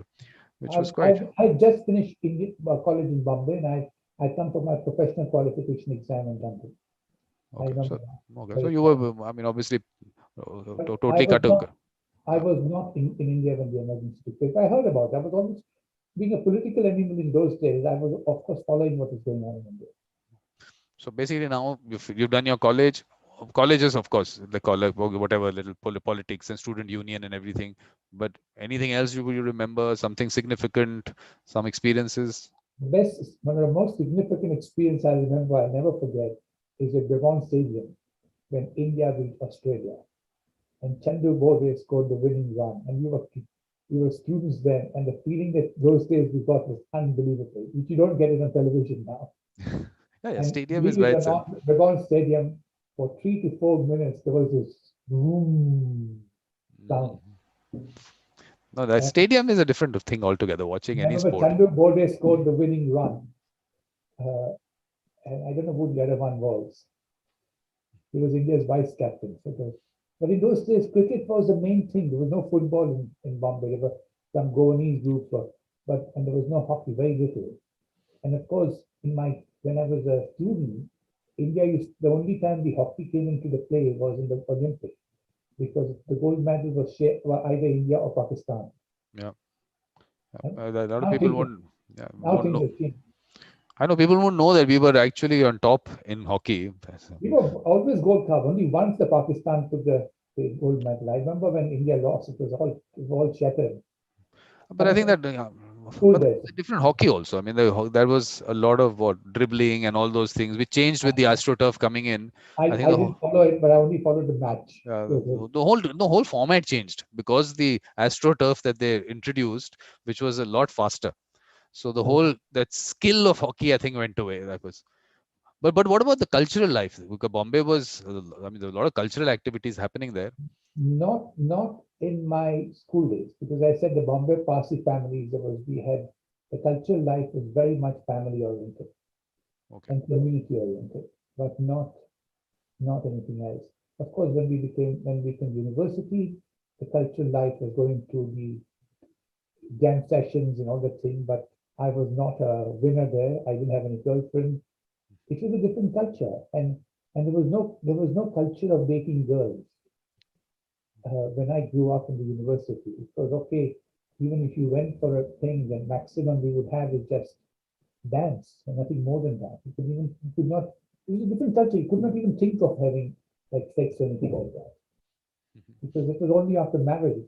which was quite. I just finished college in Bombay, and I come for my professional qualification exam in London. Okay, I so very you were, I mean, obviously, But totally cut. I was not in India when the emergency took place. I heard about it. I was always, being a political animal in those days, I was, of course, following what is going on in India. So basically, now you've done your college. Colleges, of course, the college, whatever, little politics and student union and everything. But anything else you remember, something significant, some experiences? One of the most significant experience I remember, I'll never forget, is at Devon Stadium when India beat Australia. And Chandu Borde scored the winning run. And we were students then, and the feeling that those days we got was unbelievable, which you don't get it on television now. Yeah, And stadium is where it's. Devon Stadium, for 3 to 4 minutes, there was this boom sound. No, that stadium is a different thing altogether. Watching any sport. Chandu Borde scored the winning run. And I don't know who the other one was. He was India's vice captain. But in those days, cricket was the main thing. There was no football in Bombay. There were some Goanese groups, and there was no hockey, very little. And of course, when I was a student, the only time the hockey came into the play was in the Olympics, because the gold medal was shared by either India or Pakistan. Yeah. A lot of people won't know. Changed. I know people won't know that we were actually on top in hockey. We were always gold club. Only once the Pakistan took the gold medal. I remember when India lost, it was all shattered. But I think that a different hockey also. I mean, there was a lot of dribbling and all those things. We changed with the AstroTurf coming in. I didn't follow it, but I only followed the match. The whole format changed because the AstroTurf that they introduced, which was a lot faster. So the whole that skill of hockey, I think, went away. That was. But what about the cultural life? Because Bombay was, I mean, there were a lot of cultural activities happening there. Not in my school days, because I said the Bombay Parsi families, the cultural life was very much family oriented and community oriented, but not anything else. Of course, when we became university, the cultural life was going to the jam sessions and all that thing, but I was not a winner there. I didn't have any girlfriend. It was a different culture, and there was no culture of dating girls. When I grew up in the university, it was okay. Even if you went for a thing, then maximum we would have is just dance and nothing more than that. It was a different culture. You could not even think of having like sex or anything like that. Because it was only after marriage.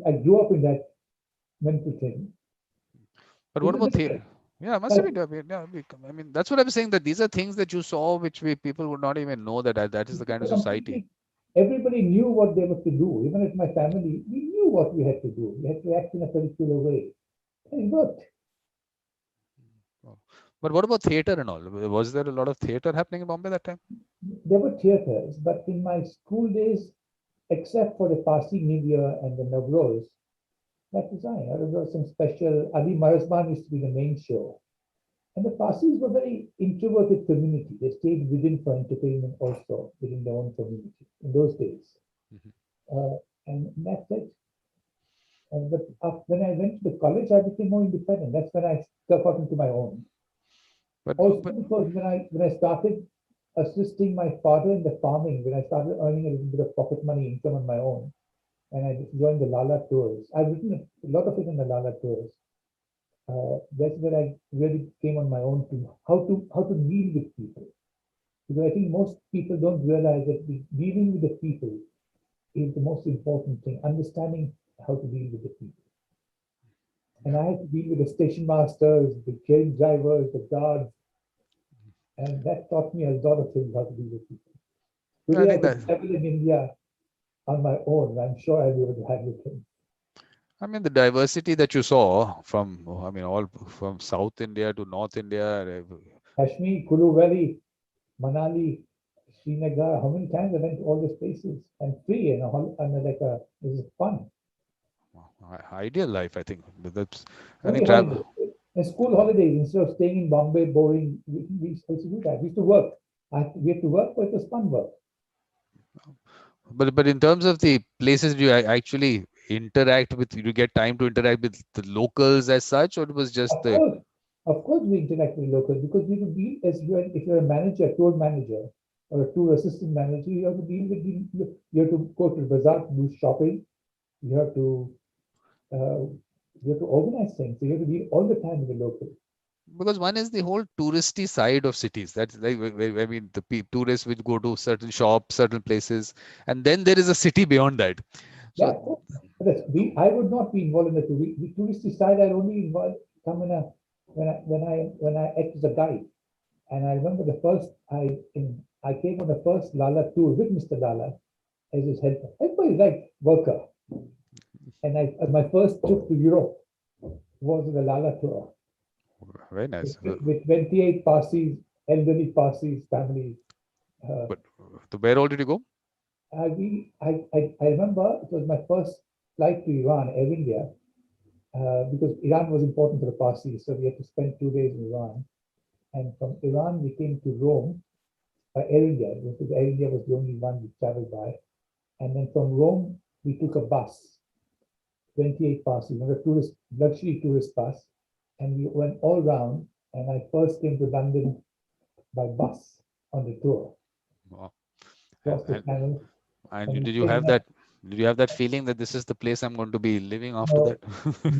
I grew up in that mental thing. But what about theatre? Yeah, must have been. Yeah, I mean, that's what I'm saying, that these are things that you saw, which people would not even know that is the kind of society. Everybody knew what they were to do. Even at my family, we knew what we had to do. We had to act in a particular way. And it worked. But what about theatre and all? Was there a lot of theatre happening in Bombay that time? There were theatres, but in my school days, except for the Parsi New Year and the Navroz, that was fine. There was some special. Adi Marasman used to be the main show. And the Parsis were very introverted community. They stayed within for entertainment also, within their own community in those days. And that's it. But when I went to the college, I became more independent. That's when I got into my own. Because when I started assisting my father in the farming, when I started earning a little bit of pocket money income on my own, and I joined the Lala tours. I've written a lot of it in the Lala tours. That's where I really came on my own to how to deal with people. Because I think most people don't realize that dealing with the people is the most important thing. Understanding how to deal with the people. And I had to deal with the station masters, the train drivers, the guards, and that taught me a lot of things how to deal with people. I Today I think that, could travel in India on my own. I'm sure I'll be able to handle things. I mean, the diversity that you saw from, I mean, all from South India to North India. Kashmir, Kulu Valley, Manali, Srinagar. How many times I went to all these places and free, and like this is fun. Ideal life, I think. That's, I Only think, holidays. In school holidays, instead of staying in Bombay, boring, we used to do that. We used to work. We had to work, but it was fun work. but in terms of the places you actually interact with, you get time to interact with the locals as such, or it was just Of the course, of course, we interact with locals because we would deal as if you're a manager, a tour manager, or a tour assistant manager, you have to deal with you have to go to the bazaar to do shopping. You have to uh, you have to organize things. So you have to deal all the time with the locals. because one is the whole touristy side of cities. That's like, I mean, the tourists will go to certain shops, certain places, and then there is a city beyond that. Yeah, So of course. But I would not be involved in the touristy side. I only come in a when I act as a guide. And I remember the first I came on the first Lala tour with Mr. Lala as his helper. Helper is like worker. And my first trip to Europe was the Lala tour very nice. with 28 Parsis, elderly Parsis, families. But to where all did you go? I remember it was my first flight to Iran, Air India, because Iran was important for the Parsis, so we had to spend 2 days in Iran. And from Iran, we came to Rome by Air India, because Air India was the only one we traveled by. And then from Rome, we took a bus, 28 Parsis, a luxury tourist bus, and we went all round. And I first came to London by bus on the tour, Wow. across the And, channel. and And did you have that? Did you have that feeling that this is the place I'm going to be living after no, that?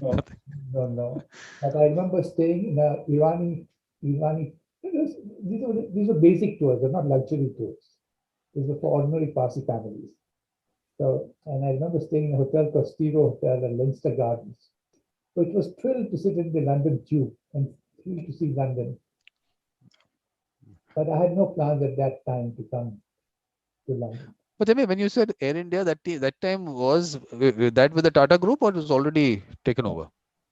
no, Nothing. no. But I remember staying in a Irani. These were basic tours, they're not luxury tours. These were for ordinary Parsi families. So, and I remember staying in a hotel called Stiro Hotel at Leinster Gardens. So it was thrilled to sit in the London Tube and thrilled to see London. But I had no plans at that time to come to London. But I mean, when you said Air India, that time was that with the Tata Group, or it was already taken over?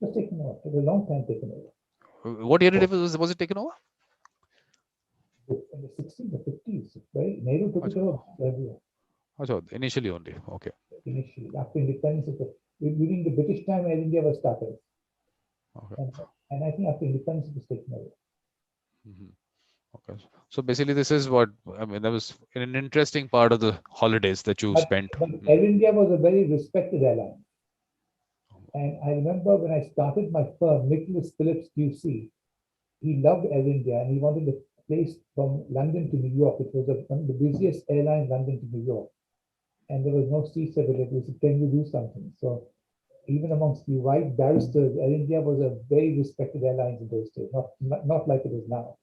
It was taken over. It was a long time taken over. What year was it taken over? In the 60s or 50s, right? Nehru took it over earlier. Oh, initially only. Okay. Initially, after independence, during the British time, Air India was started. Okay. And I think after independence, it was taken over. Okay. So basically, this is what I mean. That was an interesting part of the holidays that you spent. But Air India was a very respected airline. And I remember when I started my firm, Nicholas Phillips QC, he loved Air India and he wanted a place from London to New York. It was one of the busiest airlines, London to New York. And there was no seats available. He said, can you do something? So even amongst the white barristers, Air India was a very respected airline in those days, not like it is now.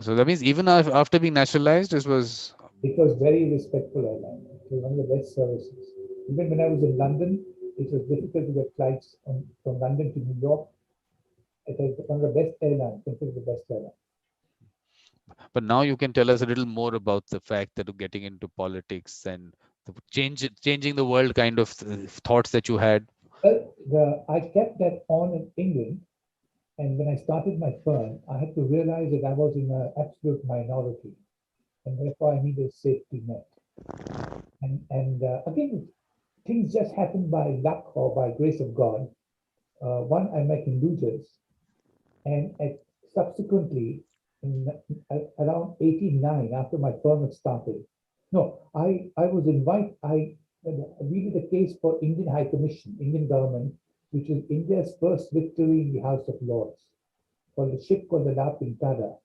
So that means even after being nationalized, it was Very respectful airline. It was one of the best services. Even when I was in London, it was difficult to get flights from London to New York. It was one of the best airlines, considered the best airline. But now you can tell us a little more about the fact that getting into politics and changing the world kind of thoughts that you had. Well, I kept that on in England, and when I started my firm, I had to realize that I was in an absolute minority, and therefore I needed a safety net. And again, things just happened by luck or by grace of God. One, I met Hindus, and subsequently, around 89, after my firm had started, no, I was invited. We did a case for Indian High Commission, Indian government, which was India's first victory in the House of Lords, for the ship called the La Pintada.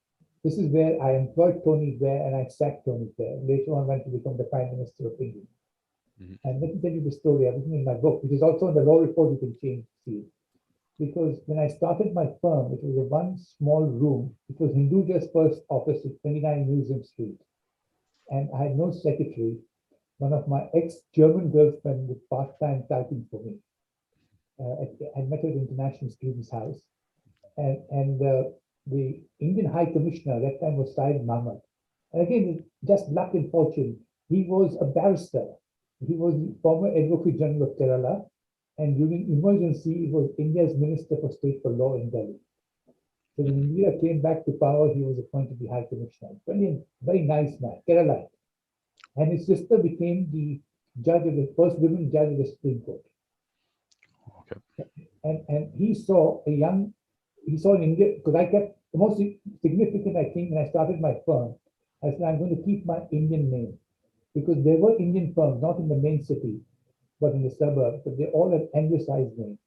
This is where I employed Tony Blair and I sacked Tony Blair. Later on, went to become the Prime Minister of India. And let me tell you the story. I've written in my book, which is also in the law report. You can see it. Because when I started my firm, it was a one small room. It was Hinduja's first office at 29 Museum Street. And I had no secretary. one of my ex-German girlfriend with part-time typing for me. I met her at international student's house, and the Indian High Commissioner at that time was Syed Mahmud. And again, just luck and fortune. He was a barrister. He was the former Advocate General of Kerala, and during emergency, he was India's Minister for State for Law in Delhi. So when India came back to power, he was appointed the High Commissioner. Brilliant, very nice man, Kerala. And his sister became the judge of the first women judge of the Supreme Court. Okay. And he saw an India, because I kept the most significant, I think, when I started my firm, I said, I'm going to keep my Indian name, because there were Indian firms, not in the main city, but in the suburbs, but they all had anglicized names.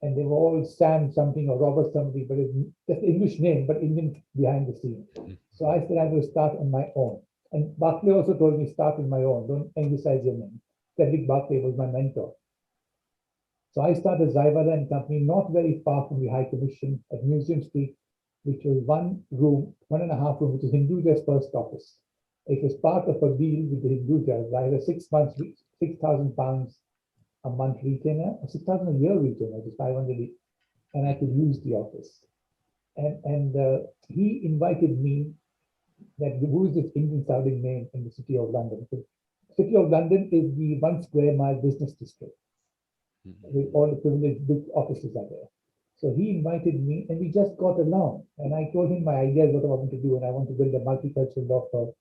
And they were all Sam something or Robert somebody, but it's just English name, but Indian behind the scene. So I said, I'm going to start on my own. And Barclay also told me, start on my own, don't anglicize your name. Cedric Barclay was my mentor. So I started Zaiwalla and Company, not very far from the High Commission at Museum Street, which was 1 room, 1.5 room, which is Hinduja's first office. It was part of a deal with the Hindujas. I had a 6 months, £6,000 a month retainer, 6,000 a year retainer, which is 500, and I could use the office. And he invited me, that who is this Indian sounding name in the city of London? The city of London is the 1 square mile business district, with all the privileged big offices are there. So he invited me, and we just got along. And I told him my ideas, what I want to do, and I want to build a multicultural law firm.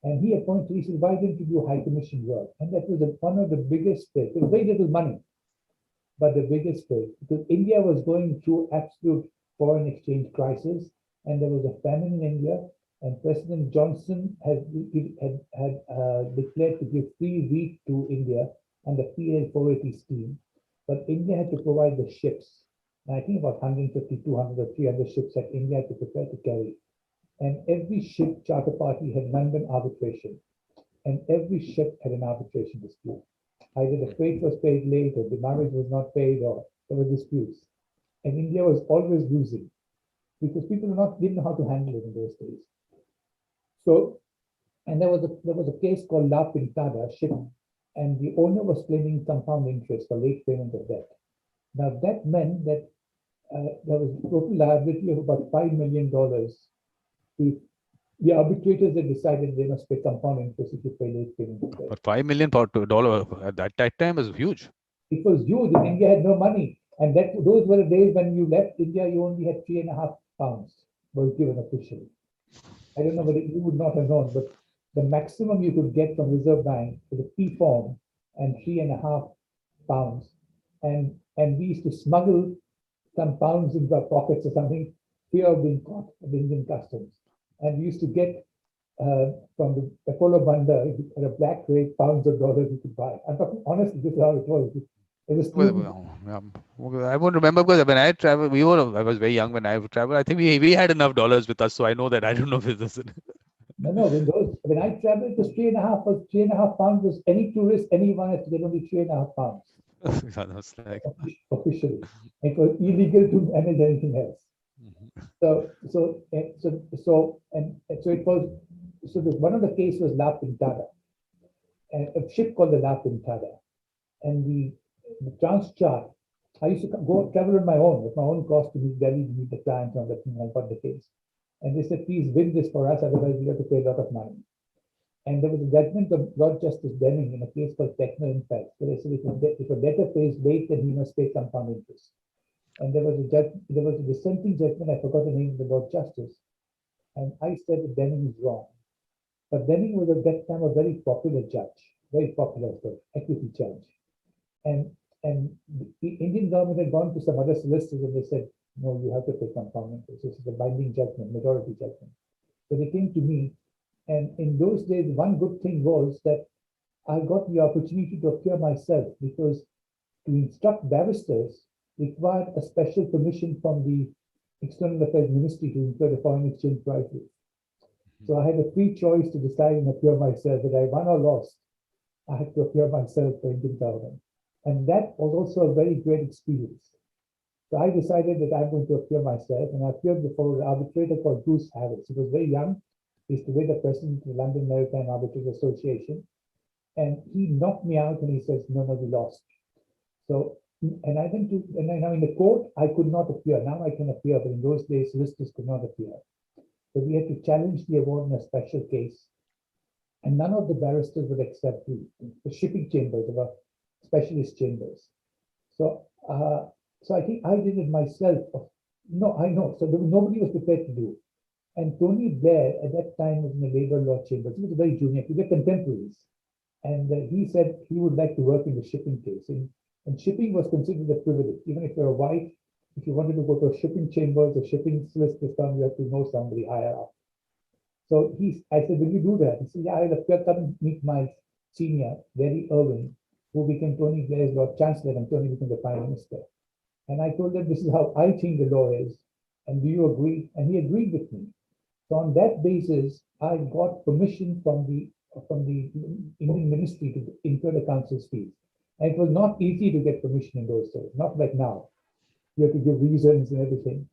And he said, why don't you do High Commission work? And that was one of the biggest things. It was very little money, but the biggest thing, because India was going through absolute foreign exchange crisis, and there was a famine in India, and President Johnson had declared to give free wheat to India under PL 480 scheme, but India had to provide the ships. And I think about 150, 200 or 300 ships that India had to prepare to carry. And every ship charter party had London arbitration, and every ship had an arbitration dispute. Either the freight was paid late, or the marriage was not paid, or there were disputes. And India was always losing, because people didn't know how to handle it in those days. So, and there was a case called La Pintada ship, and the owner was claiming compound interest for late payment of debt. Now that meant that there was total liability of about $5 million. The arbitrators had decided they must pay compound interest if you pay late payment of debt. But $5 million at that time is huge. It was huge, and India had no money. And those were the days when you left India, you only had £3.5 was given officially. I don't know whether you would not have known, but the maximum you could get from Reserve Bank was a P form and £3.5. And we used to smuggle some pounds into our pockets or something, fear of being caught at the Indian customs. And we used to get from the Apollo Bandar at a black rate pounds of dollars you could buy. I'm talking honestly, this is how it was. I won't remember, because when I traveled, I was very young when I traveled. I think we had enough dollars with us, so I know that. I don't know if it's No. When I traveled, it was £3.5 was any tourist, anyone has to get only £3.5. Officially, it was illegal to manage anything else. So one of the cases was La Pintada, and a ship called the La Pintada, and the Transchart. I used to go travel on my own at my own cost to meet Delhi, to meet the clients, and everything. I got the case, and they said, please win this for us, otherwise we have to pay a lot of money. And there was a judgment of Lord Justice Denning in a case called Techno Impact, where they said if a debtor pays late, then he must pay compound interest. And there was a dissenting judgment, I forgot the name of the Lord Justice, and I said that Denning is wrong. But Denning was at that time a very popular judge, very popular equity judge. And the Indian government had gone to some other solicitors and they said, no, you have to pay compound interest. This is a binding judgment, majority judgment. So they came to me, and in those days, one good thing was that I got the opportunity to appear myself, because to instruct barristers required a special permission from the External Affairs Ministry to incur the foreign exchange prices. So I had a free choice to decide and appear myself. Whether I won or lost, I had to appear myself for Indian government. And that was also a very great experience. So I decided that I'm going to appear myself, and I appeared before an arbitrator called Bruce Harris. He was very young. He was today the president of the London Maritime Arbitrators Association. And he knocked me out and he says, no, we lost. So, and I went to, and now in the court, I could not appear. Now I can appear, but in those days, solicitors could not appear. So we had to challenge the award in a special case. And none of the barristers would accept the shipping chambers, the specialist chambers. So, so I think I did it myself. No, I know. So nobody was prepared to do. And Tony Blair at that time was in the labor law chambers. He was very junior. He was contemporaries. And he said he would like to work in the shipping case. And shipping was considered a privilege. Even if you're a wife, if you wanted to go to a shipping chambers or shipping solicitor's firm, you have to know somebody higher up. So I said, will you do that? He said, yeah, I'll appear, come and meet my senior, Larry Irwin, who became Tony Blair's Lord Chancellor and Tony became the Prime Minister. And I told him, this is how I think the law is. And do you agree? And he agreed with me. So on that basis, I got permission from the Indian ministry to incur the council's fees. And it was not easy to get permission in those days, not like now. You have to give reasons and everything.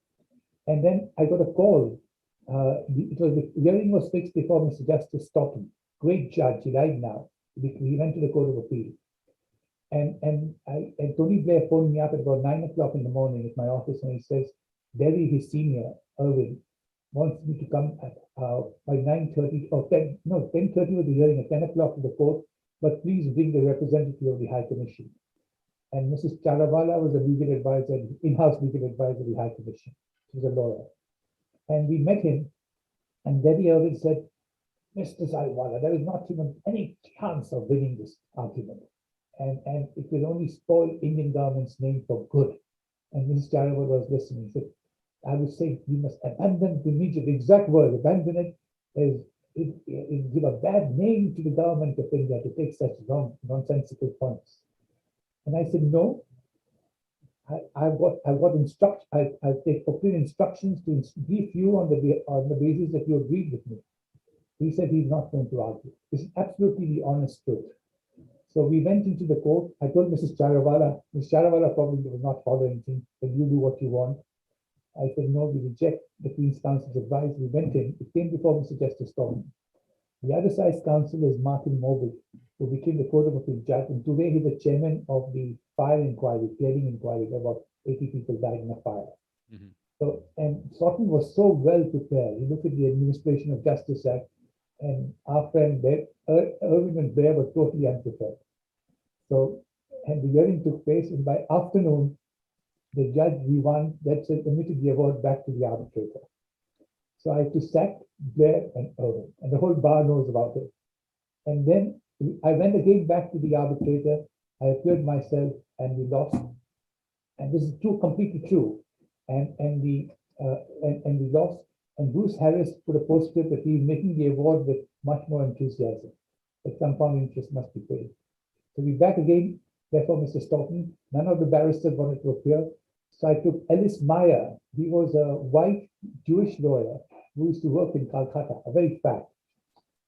And then I got a call. The hearing was fixed before Mr. Justice Stoughton, great judge. He died now. He went to the Court of Appeal. And Tony Blair phoned me up at about 9 o'clock in the morning at my office, and he says, Derry, his senior, Irwin, wants me to come at by 9:30 or 10. No, 10:30 was the hearing, at 10 o'clock to the court, but please bring the representative of the High Commission. And Mrs. Zaiwalla was a legal advisor, in-house legal advisor of the High Commission. She was a lawyer. And we met him, and Derry Irwin said, Mr. Zaiwalla, there is not even any chance of winning this argument. And it will only spoil Indian government's name for good. And Mrs. Zaiwalla was listening. He said, I would say we must abandon the immediate exact word, abandon it is give a bad name to the government of India to take such nonsensical points. And I said, no, I've got instructions to brief you on the basis that you agreed with me. He said he's not going to argue. This is absolutely the honest truth. So we went into the court. I told Mrs. Zaiwalla, Ms. Zaiwalla probably was not following anything, but you do what you want. I said, no, we reject the Queen's Counsel's advice. We went in. It came before Mr. Justice Stoughton. The other side's counsel is Martin Mobley, who became the Court of Appeal judge. And today he's the chairman of the fire inquiry, clearing inquiry, where about 80 people died in a fire. Mm-hmm. So, and Stoughton was so well prepared. He looked at the Administration of Justice Act, and our friend Irwin and Blair were totally unprepared. So, and the hearing took place, and by afternoon, the judge, we won, that said, committed the award back to the arbitrator. So I had to sack Blair and Irwin, and the whole bar knows about it. And then I went again back to the arbitrator. I appeared myself, and we lost. And this is true, completely true. And we lost. And Bruce Harris put a postscript that he's making the award with much more enthusiasm. That compound interest must be paid. So we're back again. Therefore, Mr. Stoughton, none of the barristers wanted to appear. So I took Ellis Meyer. He was a white Jewish lawyer who used to work in Calcutta, a very fat.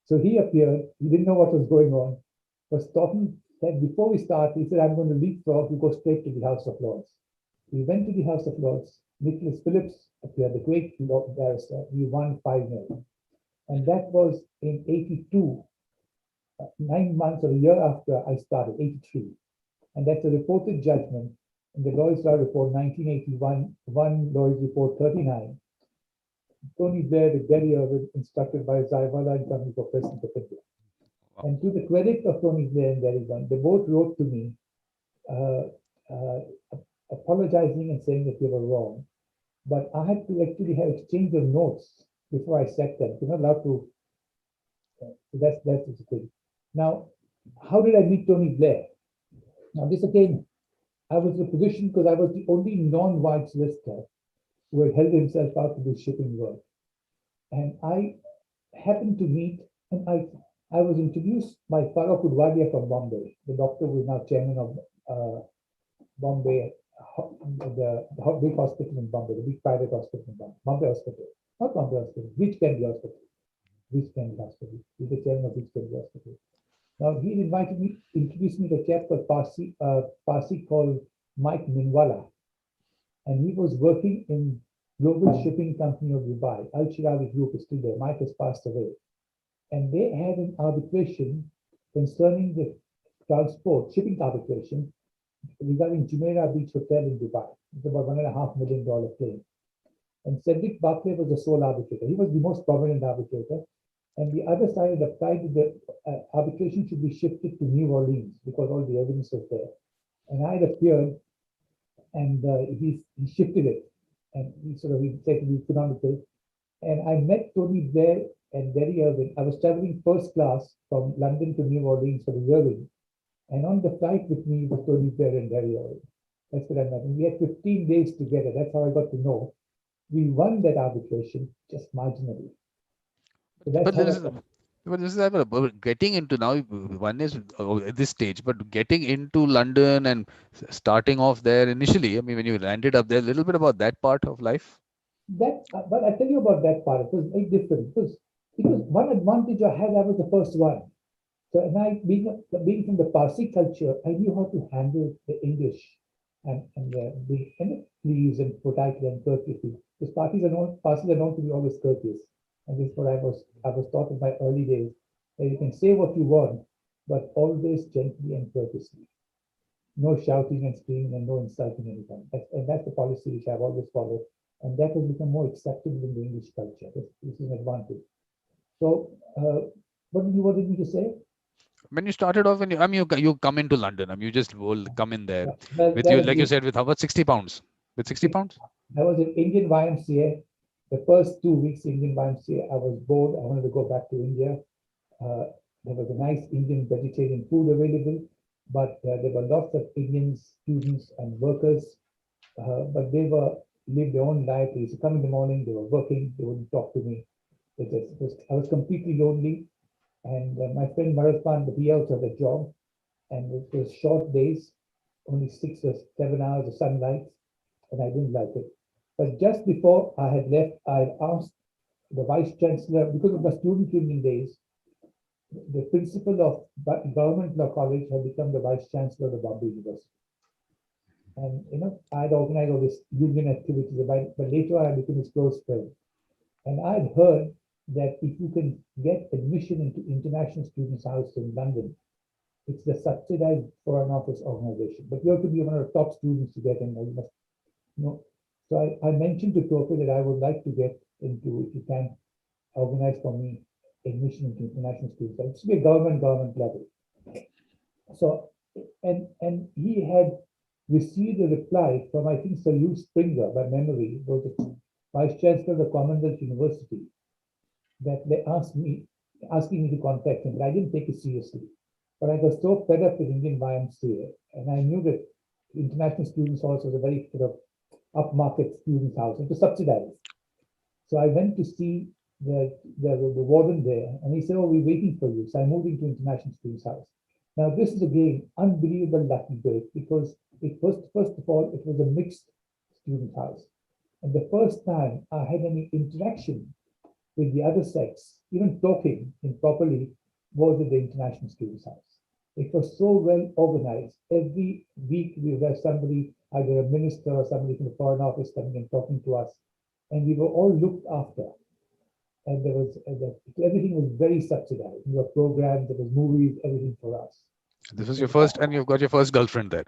So he appeared. He didn't know what was going on. But Stoughton said, before we start, he said, I'm going to leapfrog. We go straight to the House of Lords. We went to the House of Lords. Nicholas Phillips appeared, the great barrister. We won 5-0. And that was in 82, 9 months or a year after I started, 83. And that's a reported judgment in the Lloyd's Law Report 1981, Lloyd's Report 39. Tony Blair, the Derry Irwin, instructed by Zaiwalla and Company for President of India. Wow. And to the credit of Tony Blair and Derry Irwin, they both wrote to me apologizing and saying that they were wrong. But I had to actually have exchange of notes before I sacked them. You're not allowed to. That's the thing. Now, how did I meet Tony Blair? Now, this again, I was in a position because I was the only non-white solicitor who had held himself out to do shipping work. And I happened to meet, and I was introduced by Farooq Udwadia from Bombay, the doctor who is now chairman of Bombay, the big hospital in Bombay, the big private hospital in Bombay, Bombay Hospital, not Bombay Hospital, Beach Candy Hospital. Beach Candy Hospital. He's the chairman of Beach Candy Hospital. Now, he invited me, introduced me to a chap called Parsi called Mike Minwala. And he was working in Global Shipping Company of Dubai. Al Shirawi Group is still there. Mike has passed away. And they had an arbitration concerning the shipping arbitration regarding Jumeirah Beach Hotel in Dubai. It's about $1.5 million claim. And Cedric Barclay was the sole arbitrator. He was the most prominent arbitrator. And the other side applied that the arbitration should be shifted to New Orleans because all the evidence was there. And I had appeared, and he shifted it. And he said to be economical. And I met Tony Blair and Barry Irvin. I was traveling first class from London to New Orleans for the Irving. And on the flight with me was Tony Blair and Barry Irvin. That's what I met. And we had 15 days together. That's how I got to know. We won that arbitration just marginally. So that's but this is getting into now. One is at this stage, but getting into London and starting off there initially. I mean, when you landed up there, a little bit about that part of life. But I tell you about that part. It was very different because one advantage I had. I was the first one. So, and I being from the Parsi culture, I knew how to handle the English and the please and politely and courteously. Because Parsis are known to be always courteous. And this is what I was taught in my early days, that you can say what you want, but always gently and courteously. No shouting and screaming and no insulting anyone. That's the policy which I've always followed. And that has become more acceptable in the English culture. This is an advantage. So, what did you want me to say? When you started off, you come into London, you just will come in there with you said, with how much 60 pounds? With 60 pounds? I was in Indian YMCA. The first 2 weeks Indian YMCA, I was bored. I wanted to go back to India. There was a nice Indian vegetarian food available, but there were lots of Indian students and workers, but they lived their own life. They used to come in the morning, they were working, they wouldn't talk to me. I was completely lonely. And my friend Maraspan, he also had a job, and it was short days, only 6 or 7 hours of sunlight, and I didn't like it. But just before I had left, I had asked the vice chancellor, because of the student union days, the principal of Government Law College had become the vice chancellor of the Bombay University. And I had organized all this union activities, but later I became his close friend. And I had heard that if you can get admission into International Students' House in London, it's the subsidized Foreign Office organization. But you have to be one of the top students to get in. So I mentioned to Tope that I would like to get into, if you can organize for me, admission into International Students' House. It should be a government level. So, and he had received a reply from, I think, Sir Hugh Springer, by memory, was the Vice Chancellor of the Commonwealth University, that they asking me to contact him, but I didn't take it seriously. But I was so fed up with Indian YMCA, and I knew that International Students' House was a very sort of upmarket students' house. It was subsidized. So I went to see the warden there, and he said, "Oh, we're waiting for you." So I moved into International Students' House. Now this is again unbelievable lucky break, because first of all, it was a mixed student house, and the first time I had any interaction with the other sex, even talking improperly, was at the International Students' House. It was so well organized. Every week we would have somebody, either a minister or somebody from the Foreign Office, coming and talking to us, and we were all looked after. And there was everything was very subsidized. There were programs, there was movies, everything for us. This was your first, and you've got your first girlfriend there.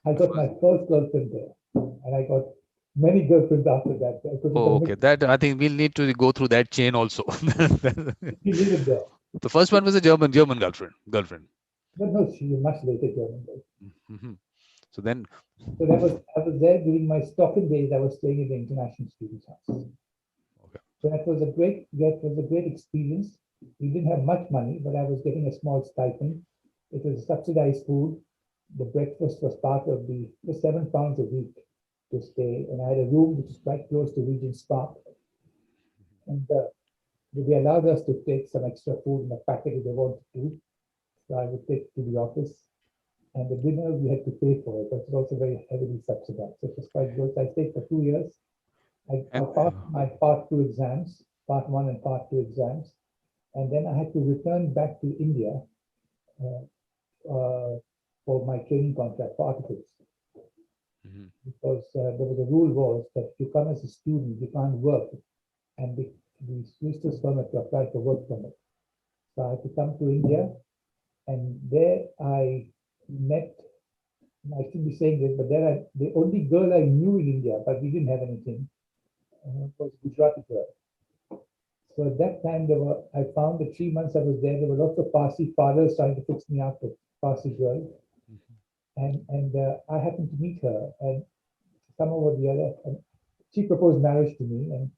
I got my first girlfriend there, and I got many girlfriends after that. Oh, okay. That I think we'll need to go through that chain also. She lived there. The first one was a German girlfriend. But no, she was much later German. Mm-hmm. So then, so I was there during my Stockholm days. I was staying in the International Students' House. Okay. So that was a great experience. We didn't have much money, but I was getting a small stipend. It was subsidized food. The breakfast was part of the £7 a week to stay, and I had a room which is quite close to Regent's Park. And they allowed us to take some extra food in a packet if they wanted to. So I would take to the office, and the dinner we had to pay for it, but it was also very heavily subsidized. So it was quite good. So I stayed for 2 years. I passed my part 1 and part 2 exams, and then I had to return back to India for my training contract for articles. Mm-hmm. Because there was a rule was that if you come as a student, you can't work, and the solicitors firm had to apply for work permit. So I had to come to India And there I met, I shouldn't be saying this, but the only girl I knew in India, but we didn't have anything, was Gujarati girl. So at that time, I found the 3 months I was there were lots of Parsi fathers trying to fix me up with Parsi girl. And I happened to meet her, and somehow or the other, and she proposed marriage to me, and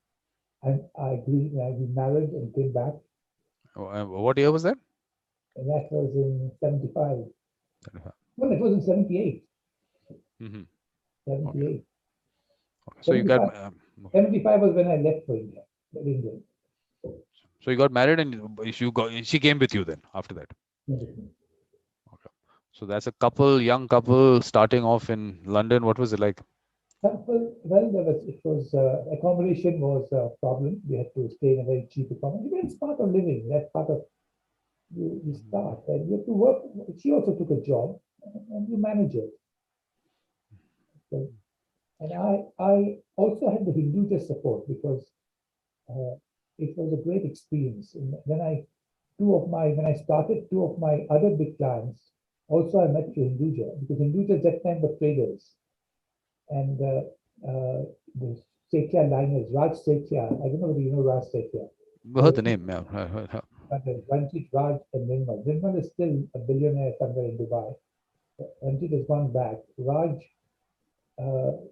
I agreed, and we married and came back. What year was that? And that was in 75. Well, it was in 78. 78. Okay. So you got 75 was when I left for India. England. So you got married, and she came with you then after that. Okay. So that's a young couple starting off in London. What was it like? Well, accommodation was a problem. We had to stay in a very cheap accommodation. It's part of living. That's part of you start, and you have to work. She also took a job, and you manage it. So, and I also had the Hindu support because it was a great experience. And when I started two of my other big clients, also I met through Hinduja, because Hinduja at that time were traders. And the Setia liners, Raj Setia, I don't know whether you know Raj Setia. We heard the name, yeah. Ranjit, Raj, and Nirmal. Nirmal is still a billionaire somewhere in Dubai. Ranjit has gone back. Raj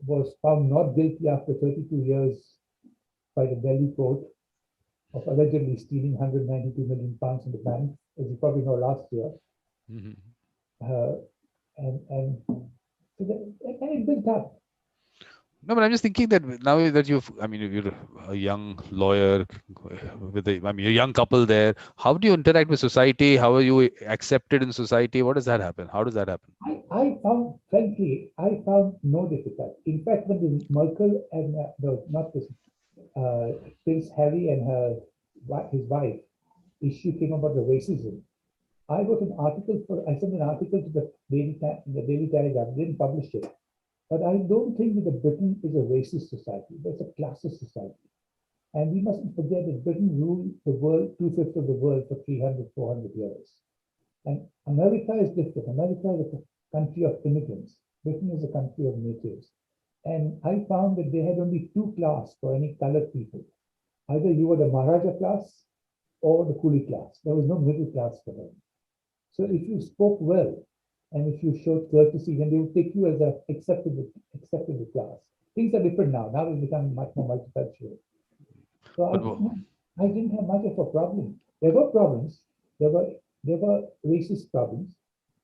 was found not guilty after 32 years by the Delhi court of allegedly stealing 192 million pounds in the bank, as you probably know, last year. And it built up. No, but I'm just thinking that now that you're a young lawyer a young couple there. How do you interact with society? How are you accepted in society? What does that happen? How does that happen? I found no difficulty. In fact, when Merkel and Prince Harry and his wife issue came about the racism, I sent an article to the Daily Telegraph. I didn't publish it. But I don't think that Britain is a racist society, but it's a classist society. And we mustn't forget that Britain ruled the world, 2/5 of the world for 300, 400 years. And America is different. America is a country of immigrants. Britain is a country of natives. And I found that they had only two classes for any colored people. Either you were the Maharaja class or the coolie class. There was no middle class for them. So if you spoke well, and if you showed courtesy, then they would take you as an acceptable class. Things are different now. Now it's become much more multicultural. So I didn't have much of a problem. There were problems. There were racist problems,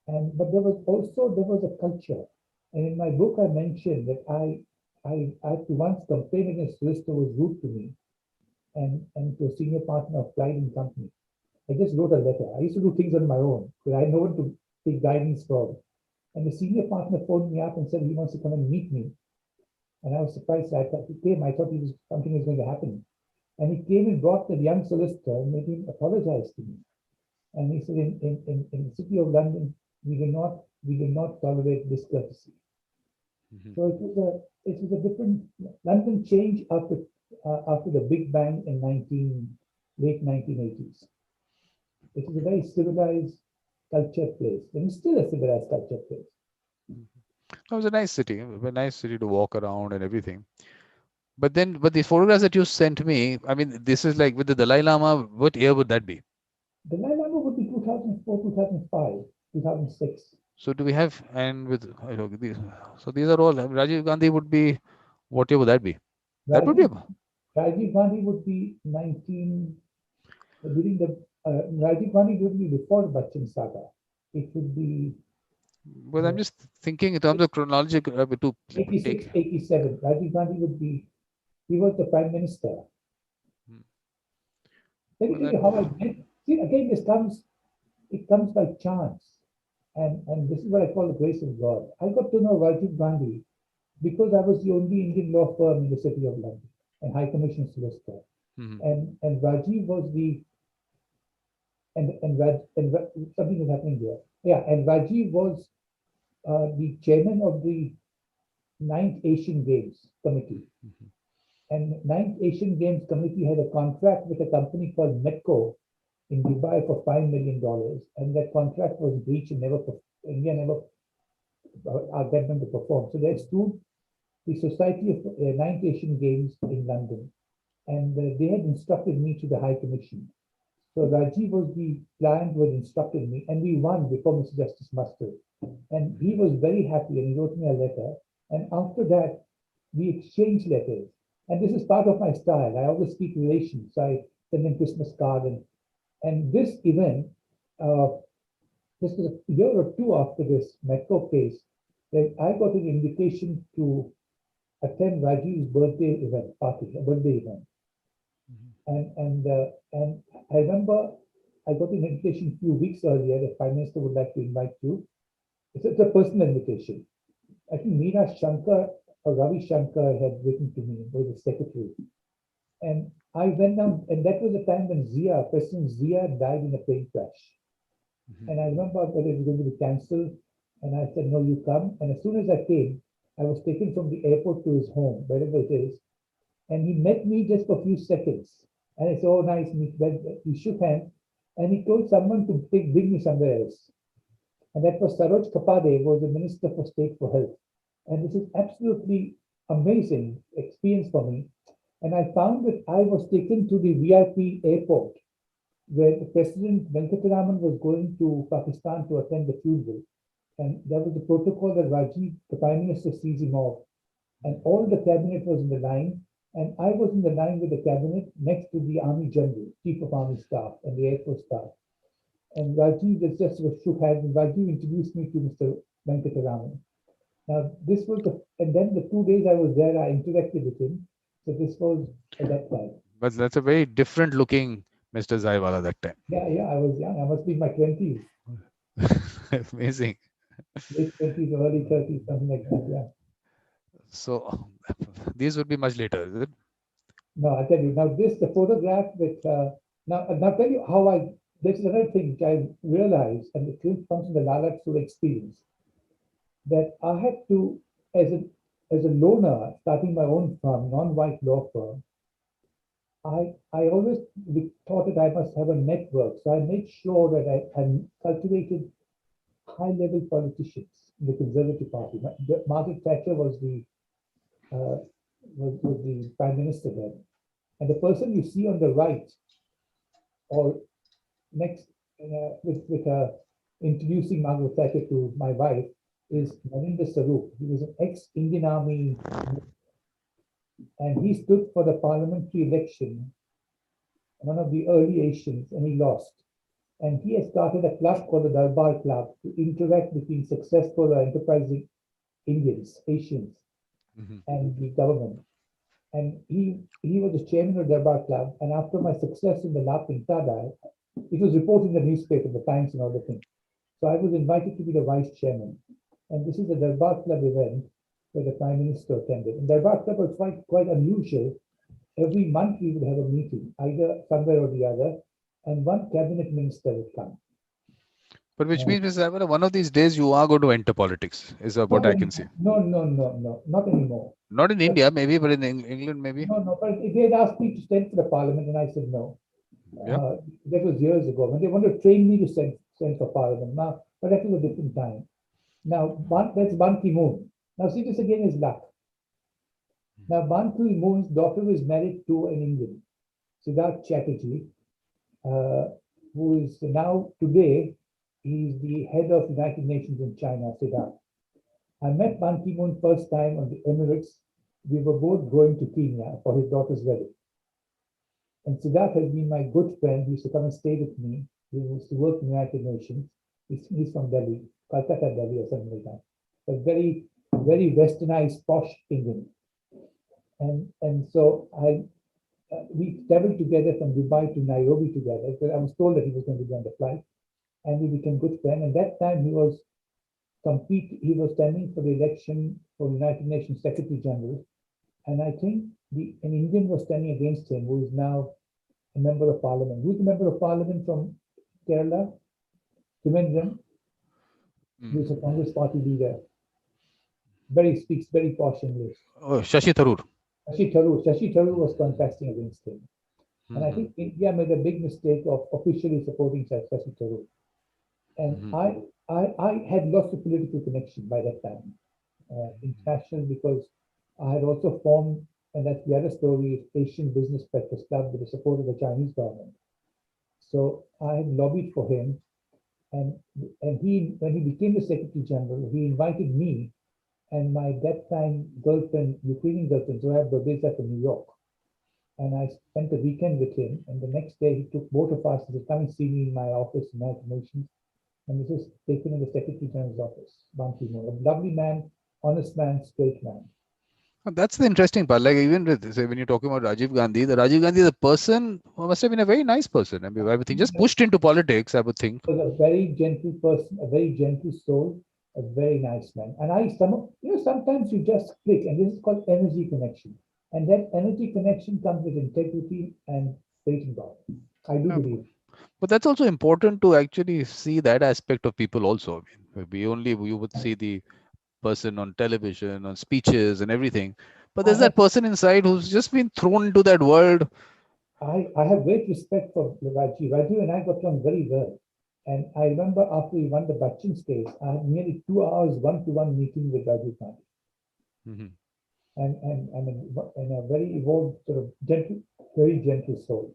but there was a culture. And in my book, I mentioned that I had to once complain against solicitor who was rude to me, and to a senior partner of Clyde & Company. I just wrote a letter. I used to do things on my own because I had no one to take guidance from. And the senior partner phoned me up and said he wants to come and meet me. And I was surprised. I thought something was going to happen. And he came and brought the young solicitor and made him apologize to me. And he said, in the city of London, we will not tolerate discourtesy. So it was a different. London changed after the Big Bang in late 1980s. It was a very civilized culture place, and it's still a civilized culture place. It was a nice city to walk around and everything. But the photographs that you sent me, this is like with the Dalai Lama. What year would that be? The Dalai Lama would be 2004, 2005, 2006. So do we have, so these are all, Rajiv Gandhi would be, what year would that be? Rajiv Gandhi would be Rajiv Gandhi would be before the Bachchan saga. It would be. Well, I'm just thinking in terms of chronology. 86, 87. Rajiv Gandhi he was the Prime Minister. Let me tell you how I met. See, again, it comes by chance. And this is what I call the grace of God. I got to know Rajiv Gandhi because I was the only Indian law firm in the city of London and High Commission solicitor. And Rajiv was something was happening there. Yeah, and Rajiv was the chairman of the 9th Asian Games Committee. And 9th Asian Games Committee had a contract with a company called Metco in Dubai for $5 million, and that contract was breached and India never got them to perform. So they sued the Society of Ninth Asian Games in London, and they had instructed me to the High Commission. So Rajiv was the client who had instructed me, and we won before Mr. Justice Mustard. And he was very happy, and he wrote me a letter. And after that, we exchanged letters. And this is part of my style. I always speak relations. I send them Christmas card. And this event, just a year or two after this Metco case, that I got an invitation to attend Rajiv's birthday event, a birthday event. And I remember I got an invitation a few weeks earlier. The Prime Minister would like to invite you. It's a personal invitation. I think Meera Shankar or Ravi Shankar had written to me, was the secretary. And I went down, and that was the time when President Zia died in a plane crash. And I remember that it was going to be cancelled. And I said, no, you come. And as soon as I came, I was taken from the airport to his home, wherever it is. And he met me just for a few seconds. And I said, oh, nice. We shook hands. And he told someone to bring me somewhere else. And that was Sarosh Kapade, who was the Minister for State for Health. And this is absolutely amazing experience for me. And I found that I was taken to the VIP airport where the President Venkataraman was going to Pakistan to attend the funeral. And there was a protocol that Rajiv, the Prime Minister, sees him off. And all the cabinet was in the line. And I was in the line with the cabinet next to the Army General, Chief of Army Staff, and the Air Force Staff. And Rajiv just shook hands, and Rajiv introduced me to Mr. Venkataraman. Now, this was and then the 2 days I was there, I interacted with him. So this was at that time. But that's a very different looking Mr. Zaiwalla that time. Yeah, I was young. I must be in my 20s. Amazing. Late 20s, early 30s, something like that, yeah. So these would be much later, is it? No, I tell you, now the photograph that, now I'll tell you how this is another thing which I realized, and it comes from the Lala experience, that I had to, as a loner, starting my own firm, non-white law firm, I always thought that I must have a network. So I made sure that I cultivated high-level politicians in the Conservative Party. Margaret Thatcher was the Prime Minister then. And the person you see on the right, or next, with introducing Margaret Thatcher to my wife, is Narinder Sarup. He was an ex-Indian Army, and he stood for the parliamentary election, one of the early Asians, and he lost. And he has started a club called the Darbar Club to interact between successful or enterprising Indians, Asians, and the government. And he was the chairman of the Darbar Club. And after my success in the La Pintada, it was reported in the newspaper, the Times and all the things. So I was invited to be the vice chairman. And this is a Darbar Club event where the Prime Minister attended. And Darbar Club was quite unusual. Every month we would have a meeting, either somewhere or the other, and one cabinet minister would come. But which means, Mr. Zaiwalla, one of these days you are going to enter politics, is what I can say. No, not anymore. Not in India, maybe, but in England, maybe. No, but they had asked me to stand for the parliament, and I said no. Yeah. That was years ago. When they wanted to train me to stand for parliament. Now, but that was a different time. Now, that's Ban Ki-moon. Now, see, this again is luck. Now, Ban Ki-moon's daughter is married to an Indian, Siddharth Chatterjee, who is now, today, he's the head of United Nations in China, Siddharth. I met Ban Ki-moon first time on the Emirates. We were both going to Kenya for his daughter's wedding. And Siddharth has been my good friend. He used to come and stay with me. He used to work in the United Nations. He's from Delhi, Calcutta, Delhi, or something like that. A very, very westernized, posh Indian. And so we traveled together from Dubai to Nairobi together. So I was told that he was going to be on the flight, and we became good friends. And that time he was standing for the election for the United Nations Secretary General. And I think an Indian was standing against him, who is now a member of parliament. Who's the member of parliament from Kerala? Trivandrum, who's a Congress party leader. Speaks very posh English. Oh, Shashi Tharoor. Shashi Tharoor was contesting against him. And I think India made a big mistake of officially supporting Shashi Tharoor. And I had lots of political connection by that time, international, because I had also formed, and that's the other story, Asian Business Breakfast Club with the support of the Chinese government. So I had lobbied for him, and he, when he became the Secretary General, he invited me and my that time girlfriend, Ukrainian girlfriend, Zoya Babeza from New York. And I spent a weekend with him. And the next day, he took both of us to come and see me in my office, United Nations. And this was taken in the Secretary General's office, Ban Ki-moon. A lovely man, honest man, straight man. That's the interesting part. Like even with, say, when you're talking about Rajiv Gandhi, the Rajiv Gandhi, the person must have been a very nice person. I mean, I would think just pushed into politics, I would think. He was a very gentle person, a very gentle soul, a very nice man. And sometimes you just click, and this is called energy connection. And that energy connection comes with integrity and faith in God. I do believe. But that's also important to actually see that aspect of people also. I mean, you would see the person on television, on speeches and everything. But there's that person inside who's just been thrown into that world. I have great respect for Rajiv. Rajiv and I got on very well. And I remember after we won the Bachchan's case, I had nearly 2 hours one-to-one meeting with Rajiv Gandhi. And a very evolved, sort of gentle, very gentle soul.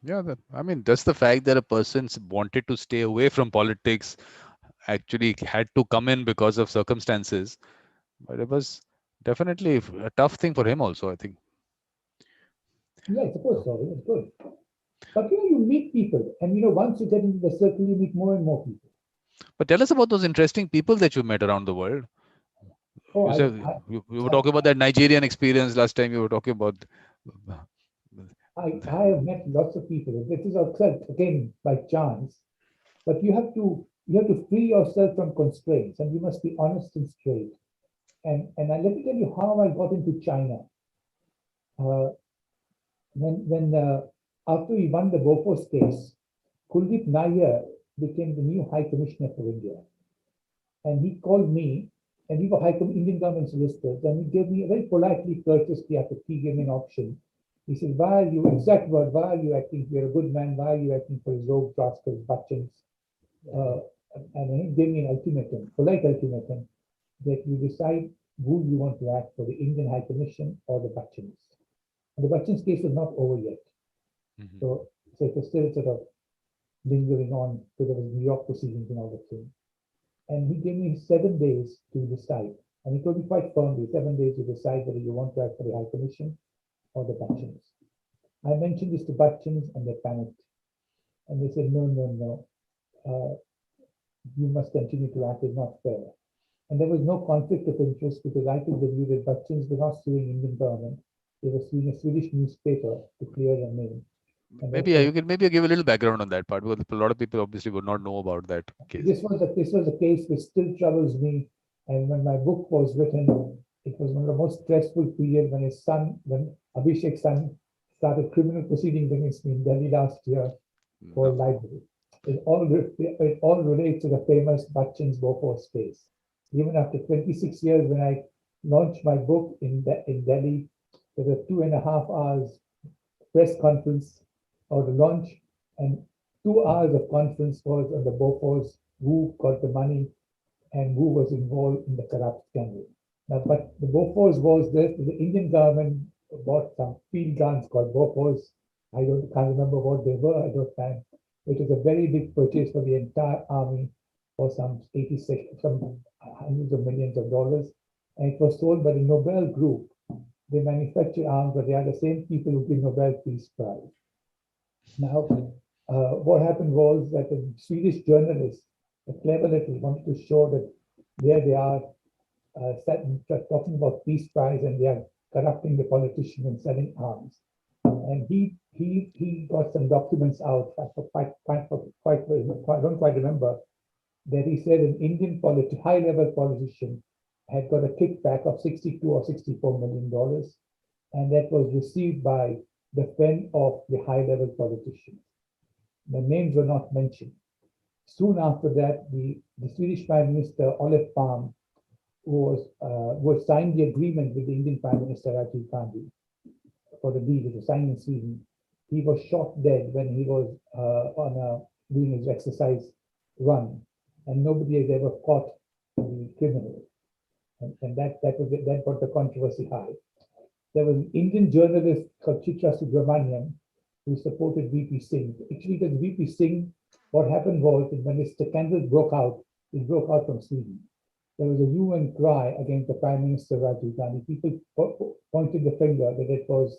Yeah, I mean, just the fact that a person wanted to stay away from politics, actually had to come in because of circumstances. But it was definitely a tough thing for him also, I think. Yeah, I suppose so. It was good. But you meet people, and once you get into the circle, you meet more and more people. But tell us about those interesting people that you met around the world. You were talking about that Nigerian experience last time. You were talking about. I have met lots of people. This is again by chance, but you have to free yourself from constraints, and you must be honest and straight. And let me tell you how I got into China. When after we won the Bofors case, Kuldeep Nair became the new High Commissioner for India, and he called me, and we were Indian government solicitors, and he gave me a very politely, courteously, after he gave me an option. He said, "Why are you, exact word, why are you acting? You're a good man. Why are you acting for his rogue rascals, Bachchans?" And he gave me an ultimatum, polite ultimatum, that you decide who you want to act for, the Indian High Commission or the Bachchans. And the Bachchan's case was not over yet. So it was still sort of lingering on, because there was New York proceedings and all that thing. And he gave me 7 days to decide. And he told me quite firmly, 7 days to decide whether you want to act for the High Commission or the Bachchans. I mentioned this to Bachchans, and they panicked. And they said, no. You must continue to act, it's not fair. And there was no conflict of interest, because I took the view that Bachchans were not suing Indian government. They were suing a Swedish newspaper to clear their name. Maybe you can give a little background on that part, because a lot of people obviously would not know about that case. This was a case which still troubles me. And when my book was written, it was one of the most stressful periods when Abhishek's son started criminal proceedings against me in Delhi last year for libel. It all relates to the famous Bachchan's Bofors case. Even after 26 years, when I launched my book in Delhi, there were 2.5 hours press conference or the launch, and 2 hours of conference was on the Bofors, who got the money and who was involved in the corrupt scandal. Now, but the Bofors was the Indian government bought some field guns called Bofors. I can't remember what they were at that time. It was a very big purchase for the entire army for some hundreds of millions of dollars. And it was sold by the Nobel Group. They manufacture arms, but they are the same people who give Nobel Peace Prize. Now, what happened was that a Swedish journalist, a clever little, wanted to show that there they are talking about peace prize, and they are corrupting the politicians and selling arms. And he got some documents out. I don't quite remember, that he said an Indian high-level politician had got a kickback of $62 or $64 million, and that was received by the friend of the high-level politician. The names were not mentioned. Soon after that, the Swedish Prime Minister, Olof Palme, who signed the agreement with the Indian Prime Minister Rajiv Gandhi for the deal, it was signed in Sweden. he was shot dead when he was doing his exercise run, and nobody has ever caught the criminal. And that got the controversy high. There was an Indian journalist called Chitra Subramaniam who supported VP Singh. Actually, because VP Singh, what happened was that when the scandal broke out, it broke out from Sweden. There was a hue and cry against the Prime Minister Rajiv Gandhi. People pointed the finger that it was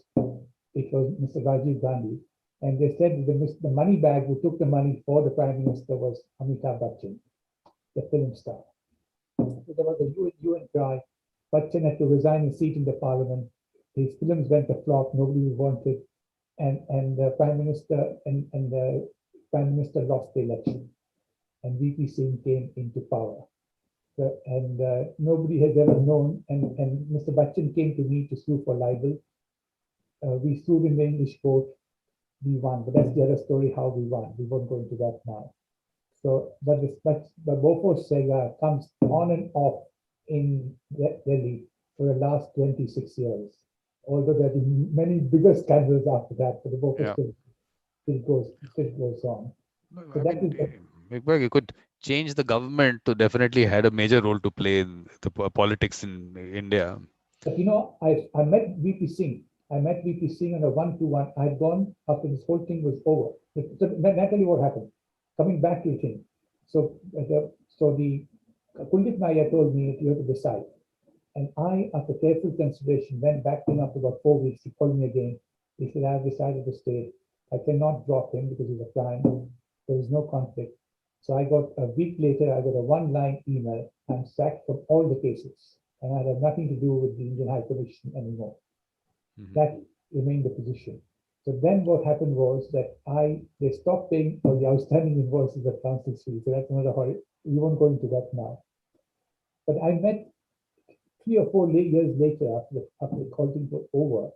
Mr. Rajiv Gandhi, and they said that the money bag who took the money for the Prime Minister was Amitabh Bachchan, the film star. So there was a hue and cry. Bachchan had to resign his seat in the parliament. His films went to flop. Nobody wanted, and the Prime Minister and the Prime Minister lost the election, and VP Singh came into power. And nobody has ever known. And Mr. Bachchan came to me to sue for libel. We sued in the English court. We won, but that's the other story how we won. We won't go into that now. So, but the Bofors saga comes on and off in Delhi for the last 26 years. Although there have been many bigger scandals after that, but the Bofors still goes on. So that is you could change the government to definitely had a major role to play in the politics in India. But I met VP Singh. I met VP Singh on a one-to-one. I'd gone after this whole thing was over. So let tell you what happened. Coming back to the thing. So the Kundit Naya told me that you have to decide. And I, after careful consideration, went back to him after about 4 weeks. He called me again. He said, I've decided to stay. I cannot drop him because he's a client. There is no conflict. So I got a week later, I got a one-line email. I'm sacked from all the cases. And I had nothing to do with the Indian High Commission anymore. That remained the position. So then what happened was that they stopped paying all the outstanding invoices of council fees. So that's another horror. We won't go into that now. But I met 3 or 4 years later, after the courting was over,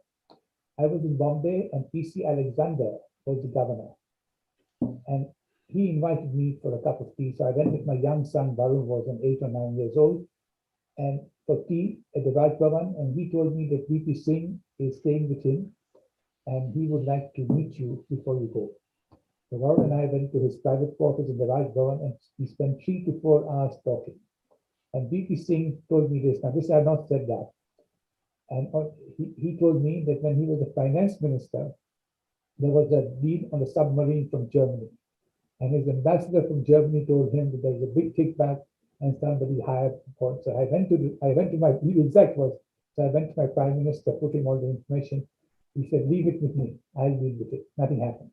I was in Bombay and PC Alexander was the governor. And he invited me for a cup of tea. So I went with my young son, Varun was 8 or 9 years old, and for tea at the Raj Bhavan. And he told me that VP Singh is staying with him and he would like to meet you before you go. So Varun and I went to his private quarters in the Raj Bhavan and we spent 3 to 4 hours talking. And VP Singh told me this. Now, this I have not said that. And he told me that when he was the finance minister, there was a deal on the submarine from Germany. And his ambassador from Germany told him that there's a big kickback and somebody hired for. So I went to my exact words. So I went to my prime minister, put him all the information. He said, leave it with me. I'll deal with it. Nothing happened.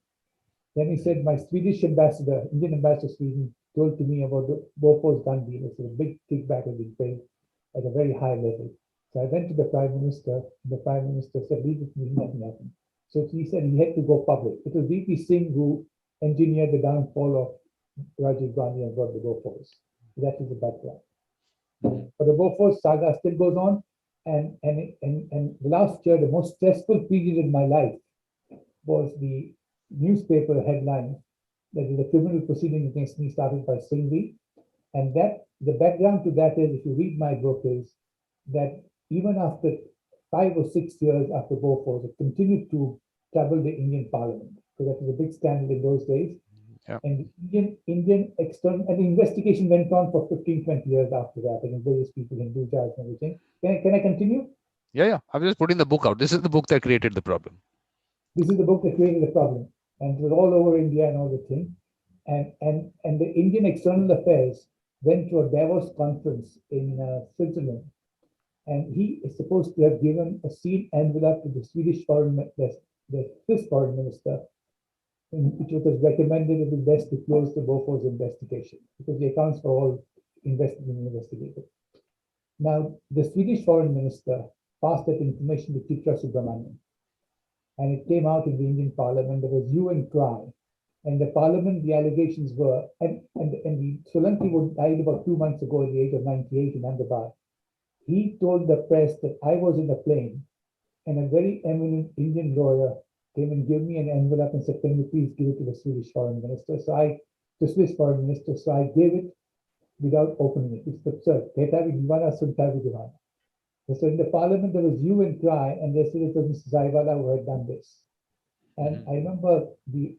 Then he said, my Swedish ambassador, Indian ambassador to Sweden, told to me about the Bofors gun deal. So a big kickback had been paid at a very high level. So I went to the prime minister. The prime minister said, leave it with me. Nothing happened. So he said he had to go public. It was VP Singh who engineered the downfall of Rajiv Gandhi and brought the Bofors. That is the background. But the Bofors saga still goes on. And last year, the most stressful period in my life was the newspaper headline that is a criminal proceeding against me started by Singhvi. And that the background to that is, if you read my book, is that even after 5 or 6 years after Bofors, it continued to trouble the Indian Parliament. So that was a big scandal in those days. Yeah. And the Indian external, and the investigation went on for 15, 20 years after that, and various people, Hindujas and everything. Can I continue? Yeah. I'm just putting the book out. This is the book that created the problem. This is the book that created the problem. And it was all over India and all the thing. And the Indian External Affairs went to a Davos conference in Switzerland. And he is supposed to have given a sealed envelope to the Swedish the Swiss foreign minister, in which it was recommended it was best to close the Bofors investigation because the accounts were all investigated. Now, the Swedish foreign minister passed that information to Chitra Subramaniam, and it came out in the Indian Parliament. There was hue and cry, and the Parliament, the allegations were, and the Solanki died about 2 months ago at the age of 98 in Ahmedabad. He told the press that I was in a plane, and a very eminent Indian lawyer came and gave me an envelope and said, can you please give it to the Swedish foreign minister? The Swiss foreign minister, so I gave it without opening it. It's absurd. So in the parliament, there was hue and cry, and they said it was Mr. Zaiwalla who had done this. And I remember the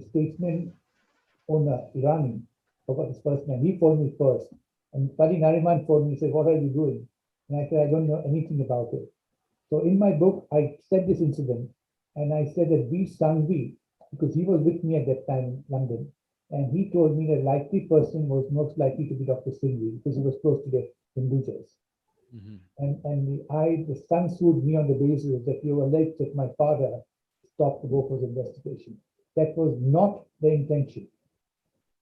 statesman owner, Irani, forgot his first name, he phoned me first. And Pali Nariman phoned me and said, what are you doing? And I said, I don't know anything about it. So in my book, I said this incident, and I said that V. Sangvi, because he was with me at that time in London, and he told me the likely person was most likely to be Dr. Singhi because he was close to the Hindujas. And the son sued me on the basis that you alleged that my father stopped the Bofors investigation. That was not the intention.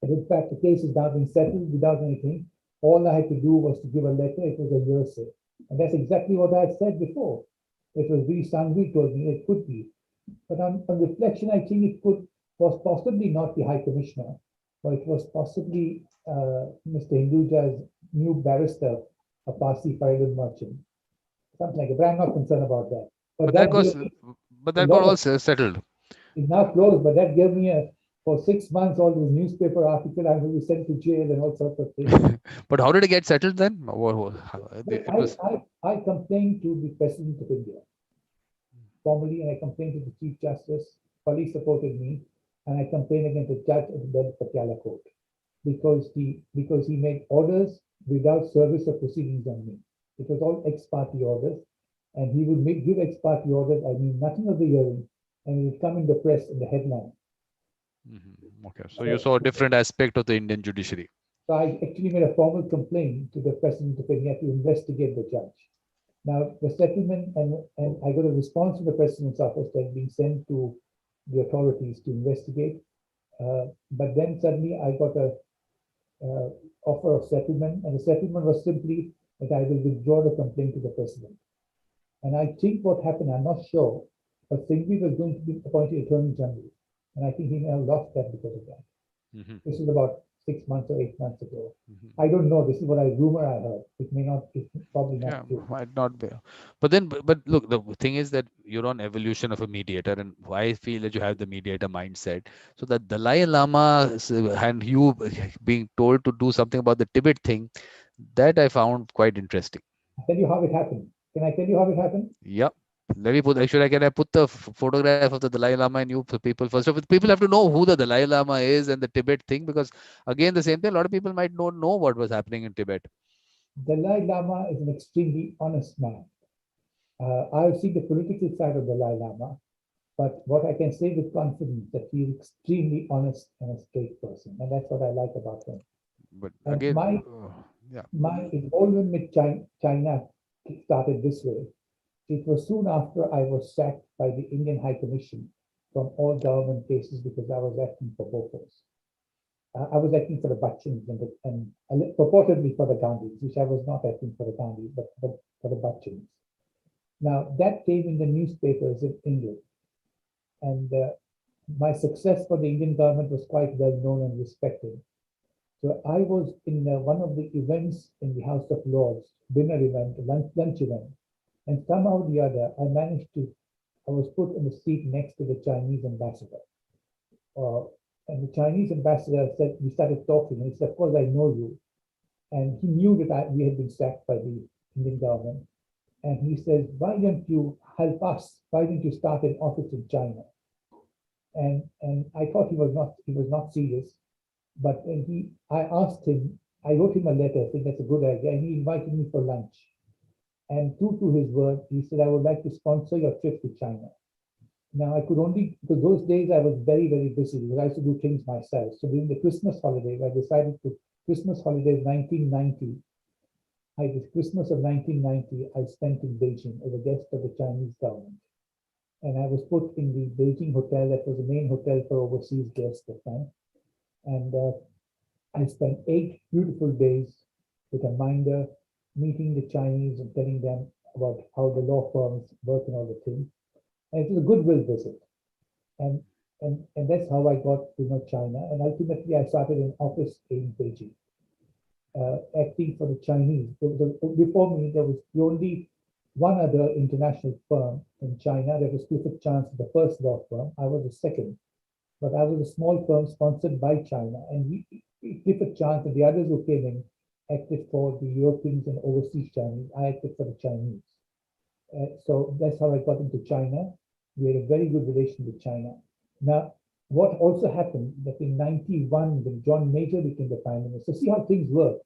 And in fact, the case is now been settled without anything. All I had to do was to give a letter. It was a hearsay. And that's exactly what I had said before. It was V. Sangvi told me it could be. But on reflection, I think it was possibly not the High Commissioner, or it was possibly Mr. Hinduja's new barrister, a Parsi Faridun merchant. Something like that. But I'm not concerned about that. But that got all settled. It's now closed, but that gave me for 6 months, all these newspaper articles, I will be sent to jail and all sorts of things. But how did it get settled then? I complained to the President of India formally, and I complained to the Chief Justice. Police supported me, and I complained against the judge of the Delhi Patiala court because he made orders without service of proceedings on me. It was all ex parte orders, and he would give ex parte orders. I mean nothing of the hearing, and it would come in the press in the headline. Okay, so you saw a different aspect of the Indian judiciary. So I actually made a formal complaint to the President of India to investigate the judge. Now the settlement, and I got a response from the President's office that had been sent to the authorities to investigate. But then suddenly I got a offer of settlement, and the settlement was simply that I will withdraw the complaint to the President. And I think what happened, I'm not sure, but Singhvi was going to be appointed Attorney General. And I think he may have lost that because of that. This is about 6 months or 8 months ago. I don't know. This is what I heard. It may not, it's probably not true. Might not be. But look, the thing is that you're on evolution of a mediator, and I feel that you have the mediator mindset. So that Dalai Lama and you being told to do something about the Tibet thing, that I found quite interesting. I'll tell you how it happened. Can I tell you how it happened? Yep. Let me put. Actually, can I put the photograph of the Dalai Lama and you people? First of all, people have to know who the Dalai Lama is and the Tibet thing, because again, the same thing. A lot of people might not know what was happening in Tibet. Dalai Lama is an extremely honest man. I've seen the political side of Dalai Lama, but what I can say with confidence that he's extremely honest and a straight person, and that's what I like about him. But and again, my involvement with China started this way. It was soon after I was sacked by the Indian High Commission from all government cases because I was acting for Bofors. I was acting for the Bachchans and purportedly for the Gandhis, which I was not acting for the Gandhis, but for the Bachchans. Now, that came in the newspapers in England. And my success for the Indian government was quite well known and respected. So I was in one of the events in the House of Lords, dinner event, lunch event. And somehow or the other, I was put in the seat next to the Chinese ambassador. And the Chinese ambassador said, we started talking, and he said, of course, I know you. And he knew that we had been sacked by the Indian government. And he says, why don't you help us? Why don't you start an office in China? And I thought he was not serious. But I asked him, I wrote him a letter saying that's a good idea, and he invited me for lunch. And true to his word, he said, I would like to sponsor your trip to China. Now, I could only, because those days I was very, very busy because I used to do things myself. So during the Christmas holidays, Christmas holidays 1990, Christmas of 1990, I spent in Beijing as a guest of the Chinese government. And I was put in the Beijing hotel that was the main hotel for overseas guests at the time. And I spent 8 beautiful days with a minder, meeting the Chinese and telling them about how the law firms work and all the things. And it was a goodwill visit. And that's how I got to know China. And ultimately, I started an office in Beijing, acting for the Chinese. Before me, there was only one other international firm in China. That was Clifford Chance, the first law firm. I was the second. But I was a small firm sponsored by China. And Clifford Chance and the others who came in acted for the Europeans and overseas Chinese. I acted for the Chinese. So that's how I got into China. We had a very good relation with China. Now, what also happened that in 91, when John Major became the Prime Minister, see how things work.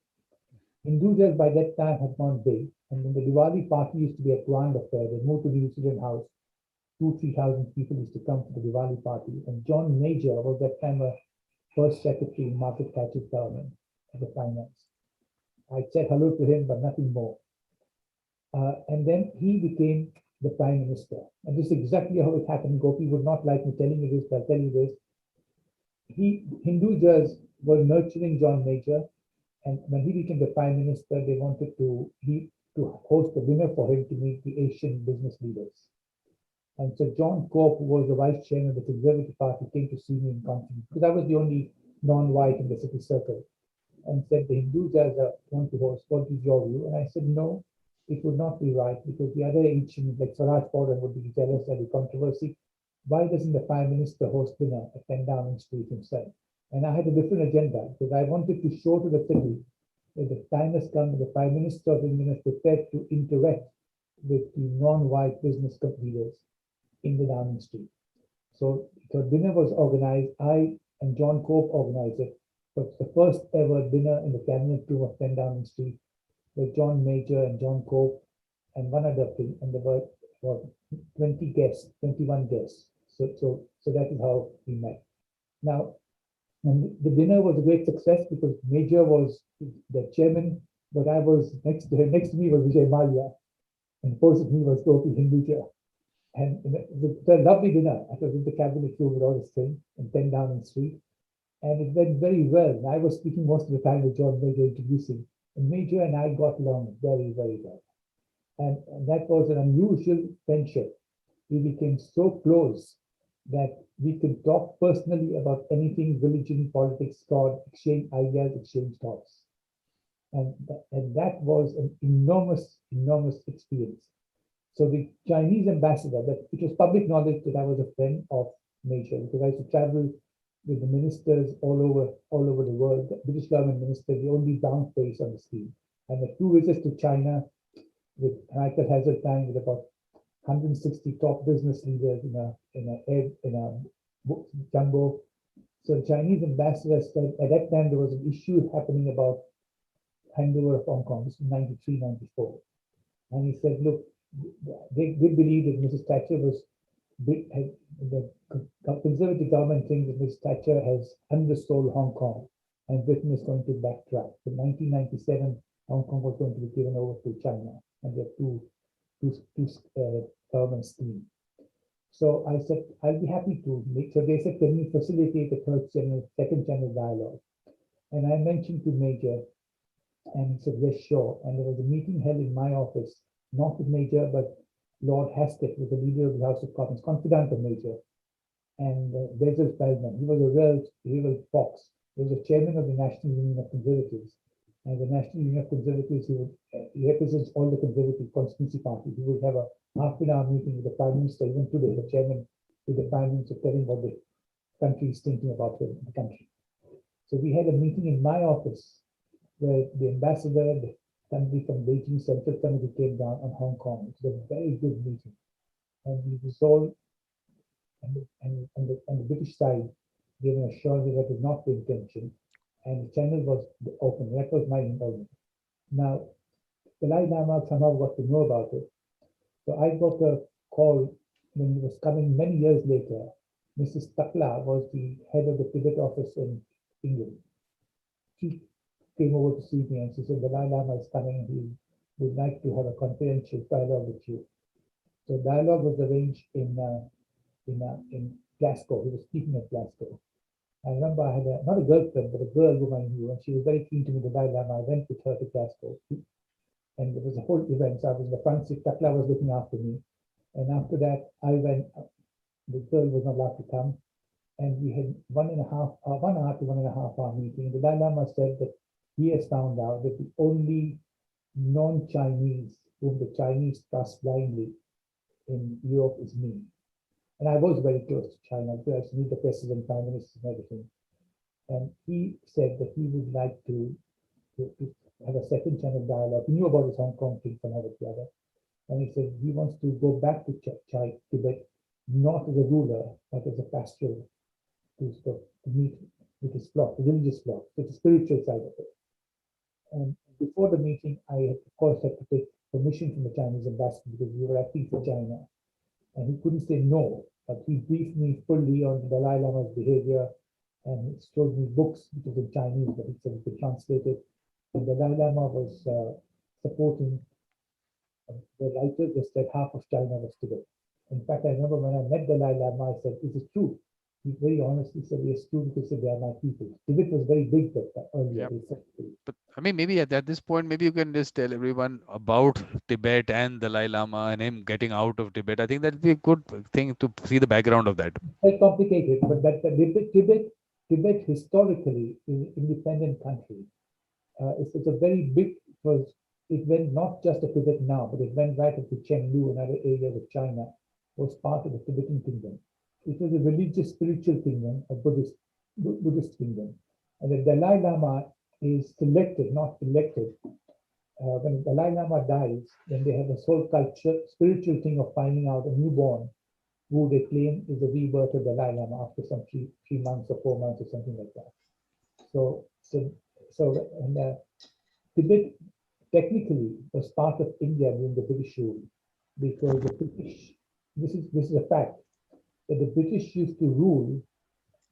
Hindujas by that time had gone big, and when the Diwali party used to be a grand affair, they moved to the Union House. 2,000-3,000 people used to come to the Diwali party, and John Major was that time a first secretary in Margaret Thatcher's government of the finance. I said hello to him, but nothing more. And then he became the Prime Minister. And this is exactly how it happened. Gopi would not like me telling you this, but I'll tell you this. Hindujas were nurturing John Major, and when he became the Prime Minister, they wanted to host a dinner for him to meet the Asian business leaders. And so John Cope, who was the vice chairman of the Conservative Party, came to see me in confidence, because I was the only non-white in the city circle, and said, the Hindujas want to host, what is your view? And I said, no, it would not be right, because the other Asians, like Sarosh Zaiwalla, would be jealous of the controversy. Why doesn't the Prime Minister host dinner at 10 Downing Street himself? And I had a different agenda, because I wanted to show to the city that the time has come, the Prime Minister of England is prepared to interact with the non-white business leaders in the Downing Street. So dinner was organized. I and John Cope organized it. But the first ever dinner in the cabinet room of 10 Downing Street with John Major and John Cope and one other thing, and there were 20 guests, 21 guests. So that is how we met. Now, and the dinner was a great success because Major was the chairman, but I was next to him. Next to me was Vijay Mallya, and opposite me was Gopi Hinduja. And it was a lovely dinner. I was in the cabinet room with all this thing in 10 Downing Street. And it went very well. And I was speaking most of the time with John Major introducing. And Major and I got along very, very well. And that was an unusual friendship. We became so close that we could talk personally about anything, religion, politics, God, exchange ideas, exchange thoughts. And that was an enormous, enormous experience. So the Chinese ambassador, it was public knowledge that I was a friend of Major, because I used to travel with the ministers all over the world. The British government minister, the only brown face on the screen. And the 2 visits to China with Michael Hazard time with about 160 top business leaders in a jumbo. So the Chinese ambassador said at that time there was an issue happening about handover of Hong Kong. This was 93, 94. And he said, look, they believe that Mrs. Thatcher the Conservative government thinks that Mrs. Thatcher has undersold Hong Kong, and Britain is going to backtrack. In 1997, Hong Kong was going to be given over to China, and there are two government schemes. So I said, I'll be happy to make. So they said, can you facilitate the second channel dialogue? And I mentioned to Major, and he said, yes, sure. And there was a meeting held in my office, not with Major, but Lord Haskett was the leader of the House of Commons, confidant of Major, and Basil Feldman. He was a real fox. He was the chairman of the National Union of Conservatives. And the National Union of Conservatives, he represents all the conservative constituency parties. He would have a half-an-hour meeting with the Prime Minister, even today, the chairman with the Prime Minister telling what the country is thinking about the country. So we had a meeting in my office where the ambassador, somebody from Beijing Central Committee came down on Hong Kong. It was a very good meeting. And we resolved, and the British side gave an assurance that was not the intention, and the channel was open. That was my involvement. Now, the Dalai Lama somehow got to know about it. So I got a call when he was coming many years later. Mrs. Takla was the head of the Tibet office in England. She came over to see me and she said, the Dalai Lama is coming. He would like to have a confidential dialogue with you. So dialogue was arranged in Glasgow. He was speaking at Glasgow. I remember I had not a girlfriend, but a girl whom I knew, and she was very keen to meet the Dalai Lama. I went with her to Glasgow, and there was a whole event. So I was in the front seat. Takla was looking after me, and after that, I went. The girl was not allowed to come, and we had 1.5 to 1.5 hour meeting. The Dalai Lama said that he has found out that the only non-Chinese whom the Chinese trust blindly in Europe is me. And I was very close to China. I used to meet the president, prime minister, and everything. And he said that he would like to have a second channel dialogue. He knew about his Hong Kong thing from over the other. And he said he wants to go back to Tibet not as a ruler, but as a pastoral to meet with his flock, the religious flock, so the spiritual side of it. And before the meeting, I of course had to take permission from the Chinese ambassador because we were acting for China, and he couldn't say no. But he briefed me fully on the Dalai Lama's behavior, and he showed me books which was in Chinese, but he said he could translate it. And the Dalai Lama was supporting the writers that said half of China was Tibet. In fact, I remember when I met Dalai Lama, I said, "Is it true?" He very honestly said, "Yes, true," because they are my people. Tibet was very big that earlier. Yep. But I mean, maybe at this point, maybe you can just tell everyone about Tibet and Dalai Lama and him getting out of Tibet. I think that'd be a good thing to see the background of that. Quite complicated, but that Tibet historically is an independent country. It's a very big, it went not just to Tibet now, but it went right up to Chengdu and other areas of China, was part of the Tibetan kingdom. It was a religious, spiritual kingdom, a Buddhist kingdom. And the Dalai Lama is selected, not elected. When the Dalai Lama dies, then they have this whole culture, spiritual thing of finding out a newborn who they claim is the rebirth of Dalai Lama after some 3 months or 4 months or something like that. And Tibet technically was part of India during the British rule, because the British, this is a fact, that the British used to rule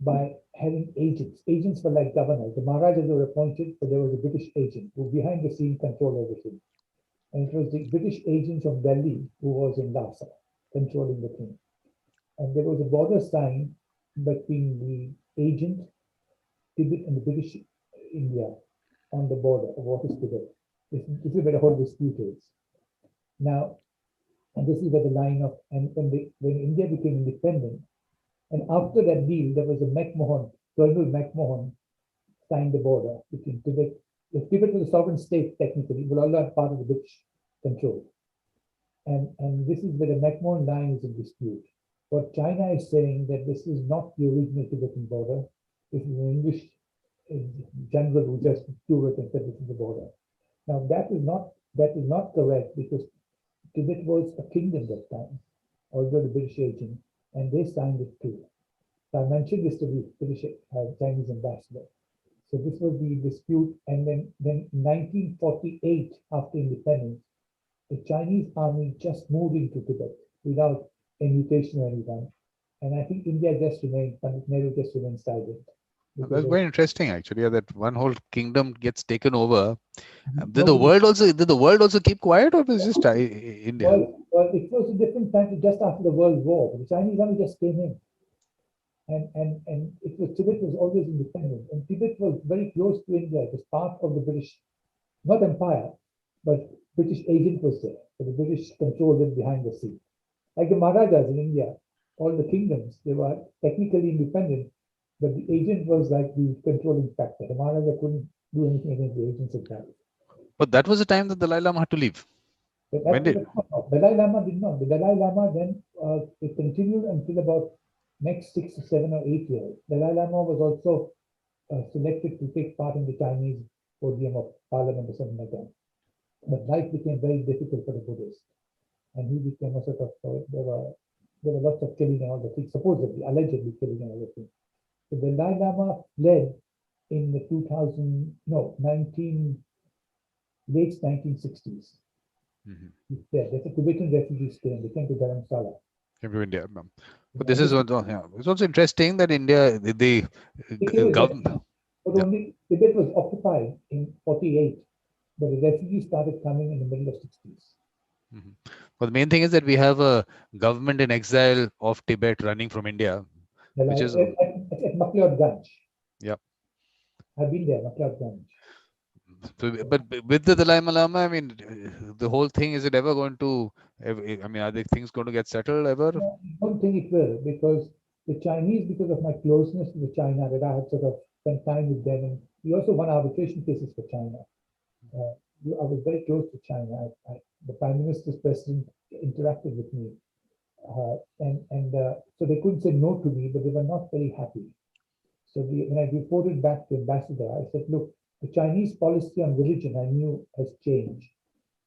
by having agents. Agents were like governors. The Maharajas were appointed, but there was a British agent who behind the scene controlled everything. And it was the British agent from Delhi who was in Lhasa controlling the thing. And there was a border sign between the agent, Tibet, and the British India on the border of what is Tibet. This is where the whole dispute is. Now, and this is where the line of, and when India became independent, and after that deal, there was a Colonel McMahon signed the border between Tibet. If Tibet was a sovereign state, technically, but all that part of the British control. And this is where the McMahon line is in dispute. What China is saying that this is not the original Tibetan border. This is an English general who just drew it and said this is the border. Now that is not correct, because Tibet was a kingdom that time, although the British agent, and they signed it too. So I mentioned this to the British Chinese ambassador. So this was the dispute, and then 1948, after independence, the Chinese army just moved into Tibet without invitation or anyone. And I think India just remained, Pandit Nehru just remained silent. That's very interesting, actually. That one whole kingdom gets taken over. Did Nobody- the world also keep quiet, or was it just India? Well, it was a different time, just after the World War. The Chinese army just came in. And Tibet was always independent. And Tibet was very close to India. It was part of the British, not empire, but British agent was there. So the British controlled it behind the scene. Like the Maharajas in India, all the kingdoms, they were technically independent, but the agent was like the controlling factor. The Maharaja couldn't do anything against the agents of that. But that was the time that the Dalai Lama had to leave. When did? Dalai Lama did not. The Dalai Lama then it continued until about next 6 or 7 or 8 years. Dalai Lama was also selected to take part in the Chinese podium of parliament or something like that. But life became very difficult for the Buddhists, and he became a sort of there were lots of killing and all the things, supposedly, allegedly killing and all the things. So the Dalai Lama fled in the late 1960s. There's a Tibetan refugees came. They came to Dharamsala. Came to India. But this is it's also interesting that India, the government. But only Tibet was occupied in 48, but the refugees started coming in the middle of 60s. But the main thing is that we have a government in exile of Tibet running from India, which is at McLeod-Ganj. Yeah. I've been there, McLeod-Ganj. So, but with the Dalai Lama, I mean, the whole thing, is it ever going to? I mean, are the things going to get settled ever? No, I don't think it will, because the Chinese, because of my closeness to China, that I had sort of spent time with them, and we also won arbitration cases for China. I was very close to China. The Prime Minister's president interacted with me, so they couldn't say no to me, but they were not very happy. So when I reported back to the ambassador, I said, look, the Chinese policy on religion I knew has changed.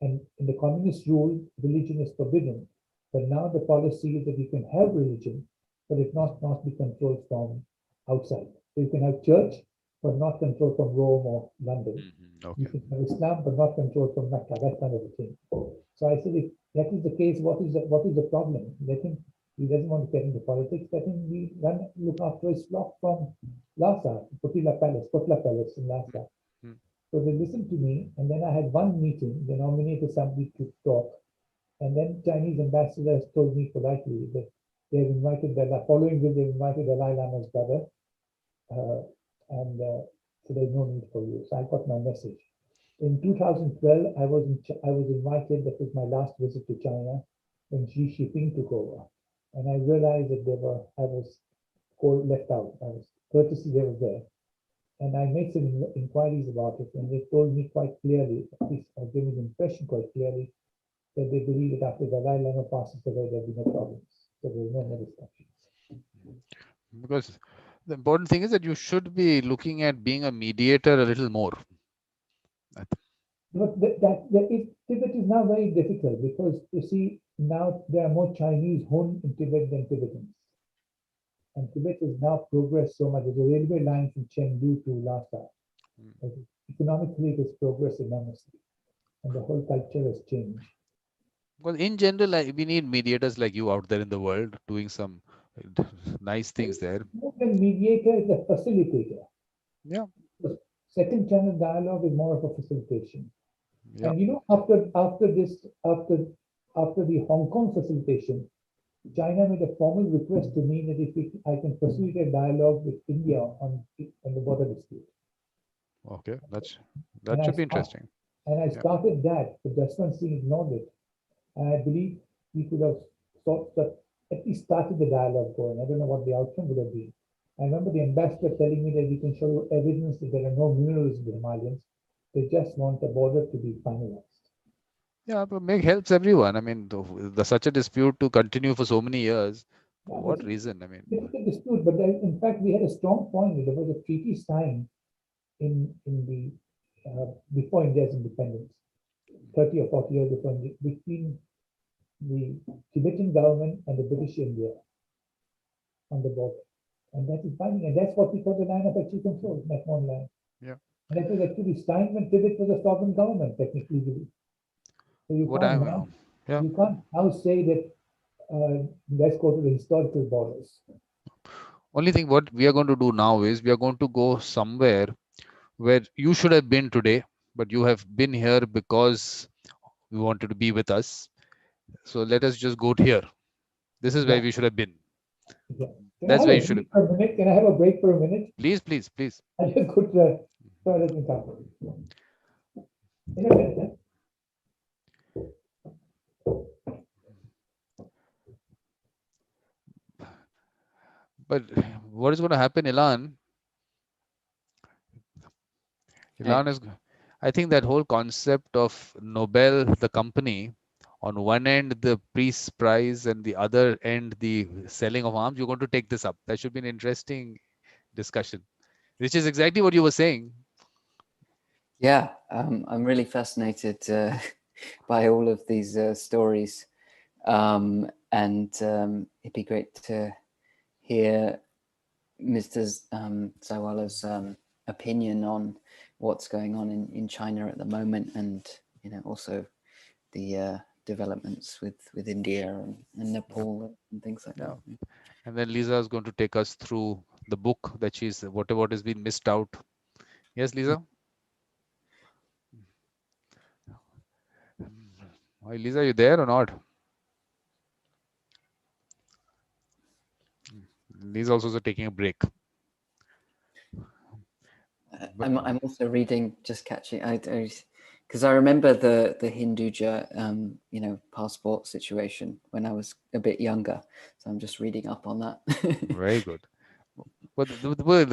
And in the communist rule, religion is forbidden. But now the policy is that you can have religion, but it not be controlled from outside. So you can have church, but not controlled from Rome or London. You Okay. can have Islam, but not controlled from Mecca, that kind of a thing. So I said, if that is the case, what is the problem? Let him, he doesn't want to get into politics, let him look after his flock from Lhasa, Kotla Palace in Lhasa. Mm. So they listened to me, and then I had one meeting, they nominated somebody to talk, and then Chinese ambassadors told me politely that they've invited following this, they've invited Dalai Lama's brother, and so there's no need for you. So I got my message. In 2012, I was invited. That was my last visit to China when Xi Jinping took over, and I realized that I was left out. I was courtesy they were there, and I made some inquiries about it, and they told me quite clearly, at least I gave me the impression quite clearly, that they believe that after Dalai Lama passes away, there'll be no problems. So there's no more discussions. Because the important thing is that you should be looking at being a mediator a little more. But Tibet is now very difficult because you see now there are more Chinese home in Tibet than Tibetans, and Tibet has now progressed so much. There's a railway line from Chengdu to Lhasa. Economically, it has progressed enormously, and the whole culture has changed. Because in general, we need mediators like you out there in the world doing some nice things there. More than mediator is a facilitator. Yeah. The second channel dialogue is more of a facilitation. Yeah. And you know, after the Hong Kong facilitation, China made a formal request to me that if I can facilitate dialogue with India on the border dispute. Okay, that should be interesting. And I started that, but Jaswant Singh ignored it. And I believe we could have at least started the dialogue going. I don't know what the outcome would have been. I remember the ambassador telling me that we can show you evidence that there are no minerals in the Himalayas. They just want the border to be finalized. Yeah, but helps everyone. I mean, such a dispute to continue for so many years. For what reason? I mean, it's a dispute, but in fact, we had a strong point. There was a treaty signed in the before India's independence, 30 or 40 years before, between the Tibetan government and the British India on the border. And that is binding, and that's what we call the line of actual control, that one line. Yeah. And that was actually signed when Tibet was a sovereign government, technically. So you can't now say that let's go to the historical borders. Only thing what we are going to do now is we are going to go somewhere where you should have been today, but you have been here because you wanted to be with us. So let us just go here. This is where we should have been. Yeah. That's where you should have. Can I have a break for a minute? Please, please, please. I just go to the toilet and come. In a minute. But what is going to happen, Ilan? Ilan is, I think that whole concept of Nobel, the company, on one end, the peace prize, and the other end, the selling of arms, you're going to take this up. That should be an interesting discussion, which is exactly what you were saying. Yeah, I'm really fascinated by all of these stories. And it'd be great to hear Mr. Zaiwalla's opinion on what's going on in China at the moment, and also the developments with India and Nepal and things like that. And then Lisa is going to take us through the book that what has been missed out. Yes, Lisa? Hi, Lisa, are you there or not? Lisa also taking a break. I'm also reading, just catching, because I remember the Hinduja, passport situation when I was a bit younger. So I'm just reading up on that. Very good. But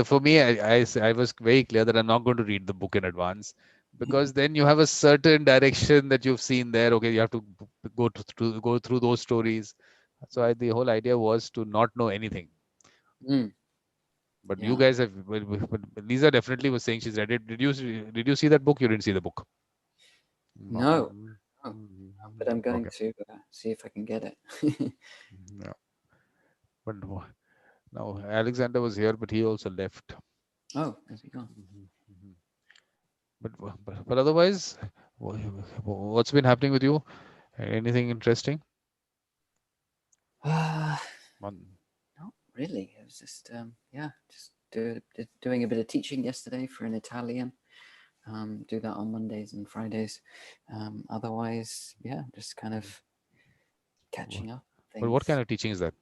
for me, I was very clear that I'm not going to read the book in advance, because then you have a certain direction that you've seen there. Okay, you have to go through those stories. So the whole idea was to not know anything. But you guys have. But Lisa definitely was saying she's read it. Did you see that book? You didn't see the book. No. but I'm going Okay. to see if I can get it. Yeah. But now Alexander was here, but he also left. Oh, has he gone? But otherwise, what's been happening with you? Anything interesting? Not really. It was just doing a bit of teaching yesterday for an Italian. Do that on Mondays and Fridays. Otherwise, just kind of catching up. But what kind Things. of teaching is that?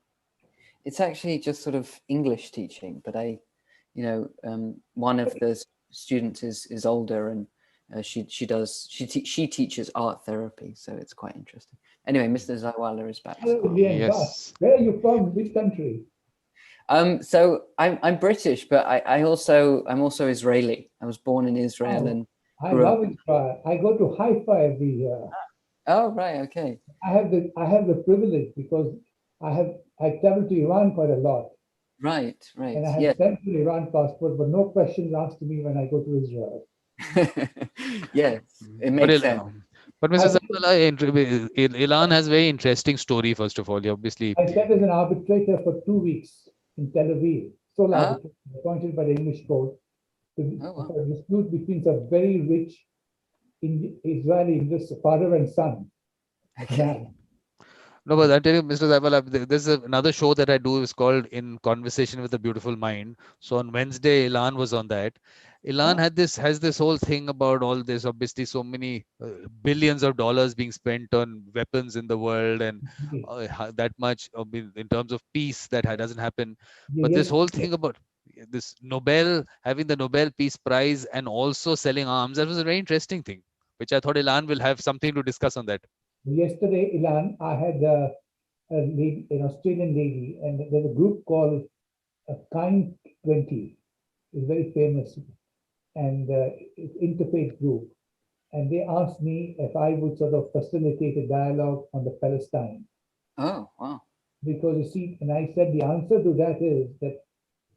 It's actually just sort of English teaching, but one of the students is older, and she teaches art therapy, so it's quite interesting. Anyway, Mr. Zaiwalla is back. Hello, Indian boss. Where are you from? Which country? So I'm British, but I'm also Israeli. I was born in Israel and I love Israel. I go to Haifa every year. Oh, right, okay. I have the privilege because I travel to Iran quite a lot. Right. And I have temporary Iran passport, but no questions asked to me when I go to Israel. Yes, it makes sense. But Mr. Zaiwalla, Iran has very interesting story. First of all, obviously. I sat as an arbitrator for 2 weeks in Tel Aviv, sole arbitrator, appointed by the English court, for a dispute between some very rich Israeli English father and son. Okay. No, but I tell you, Mr. Zaiwalla, there's another show that I do is called In Conversation with a Beautiful Mind. So on Wednesday, Ilan was on that. Ilan has this whole thing about all this, obviously so many billions of dollars being spent on weapons in the world, and that much in terms of peace that doesn't happen. But this whole thing about this having the Nobel Peace Prize and also selling arms, that was a very interesting thing, which I thought Ilan will have something to discuss on that. Yesterday, Ilan, I had a lady, an Australian lady, and there's a group called Kind 20. It's very famous, and it's interfaith group. And they asked me if I would sort of facilitate a dialogue on the Palestine. Oh, wow. Because you see, and I said the answer to that is that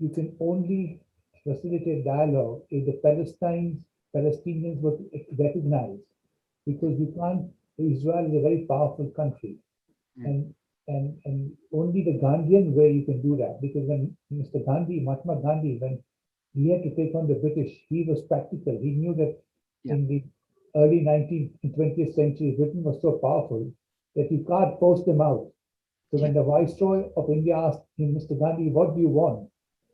you can only facilitate dialogue if the Palestinians were recognized, because you can't. Israel is a very powerful country, and only the Gandhian way you can do that. Because when Mahatma Gandhi, when he had to take on the British, he was practical. He knew that in the early 19th and 20th century, Britain was so powerful that you can't force them out. So when the Viceroy of India asked him, Mr. Gandhi, what do you want?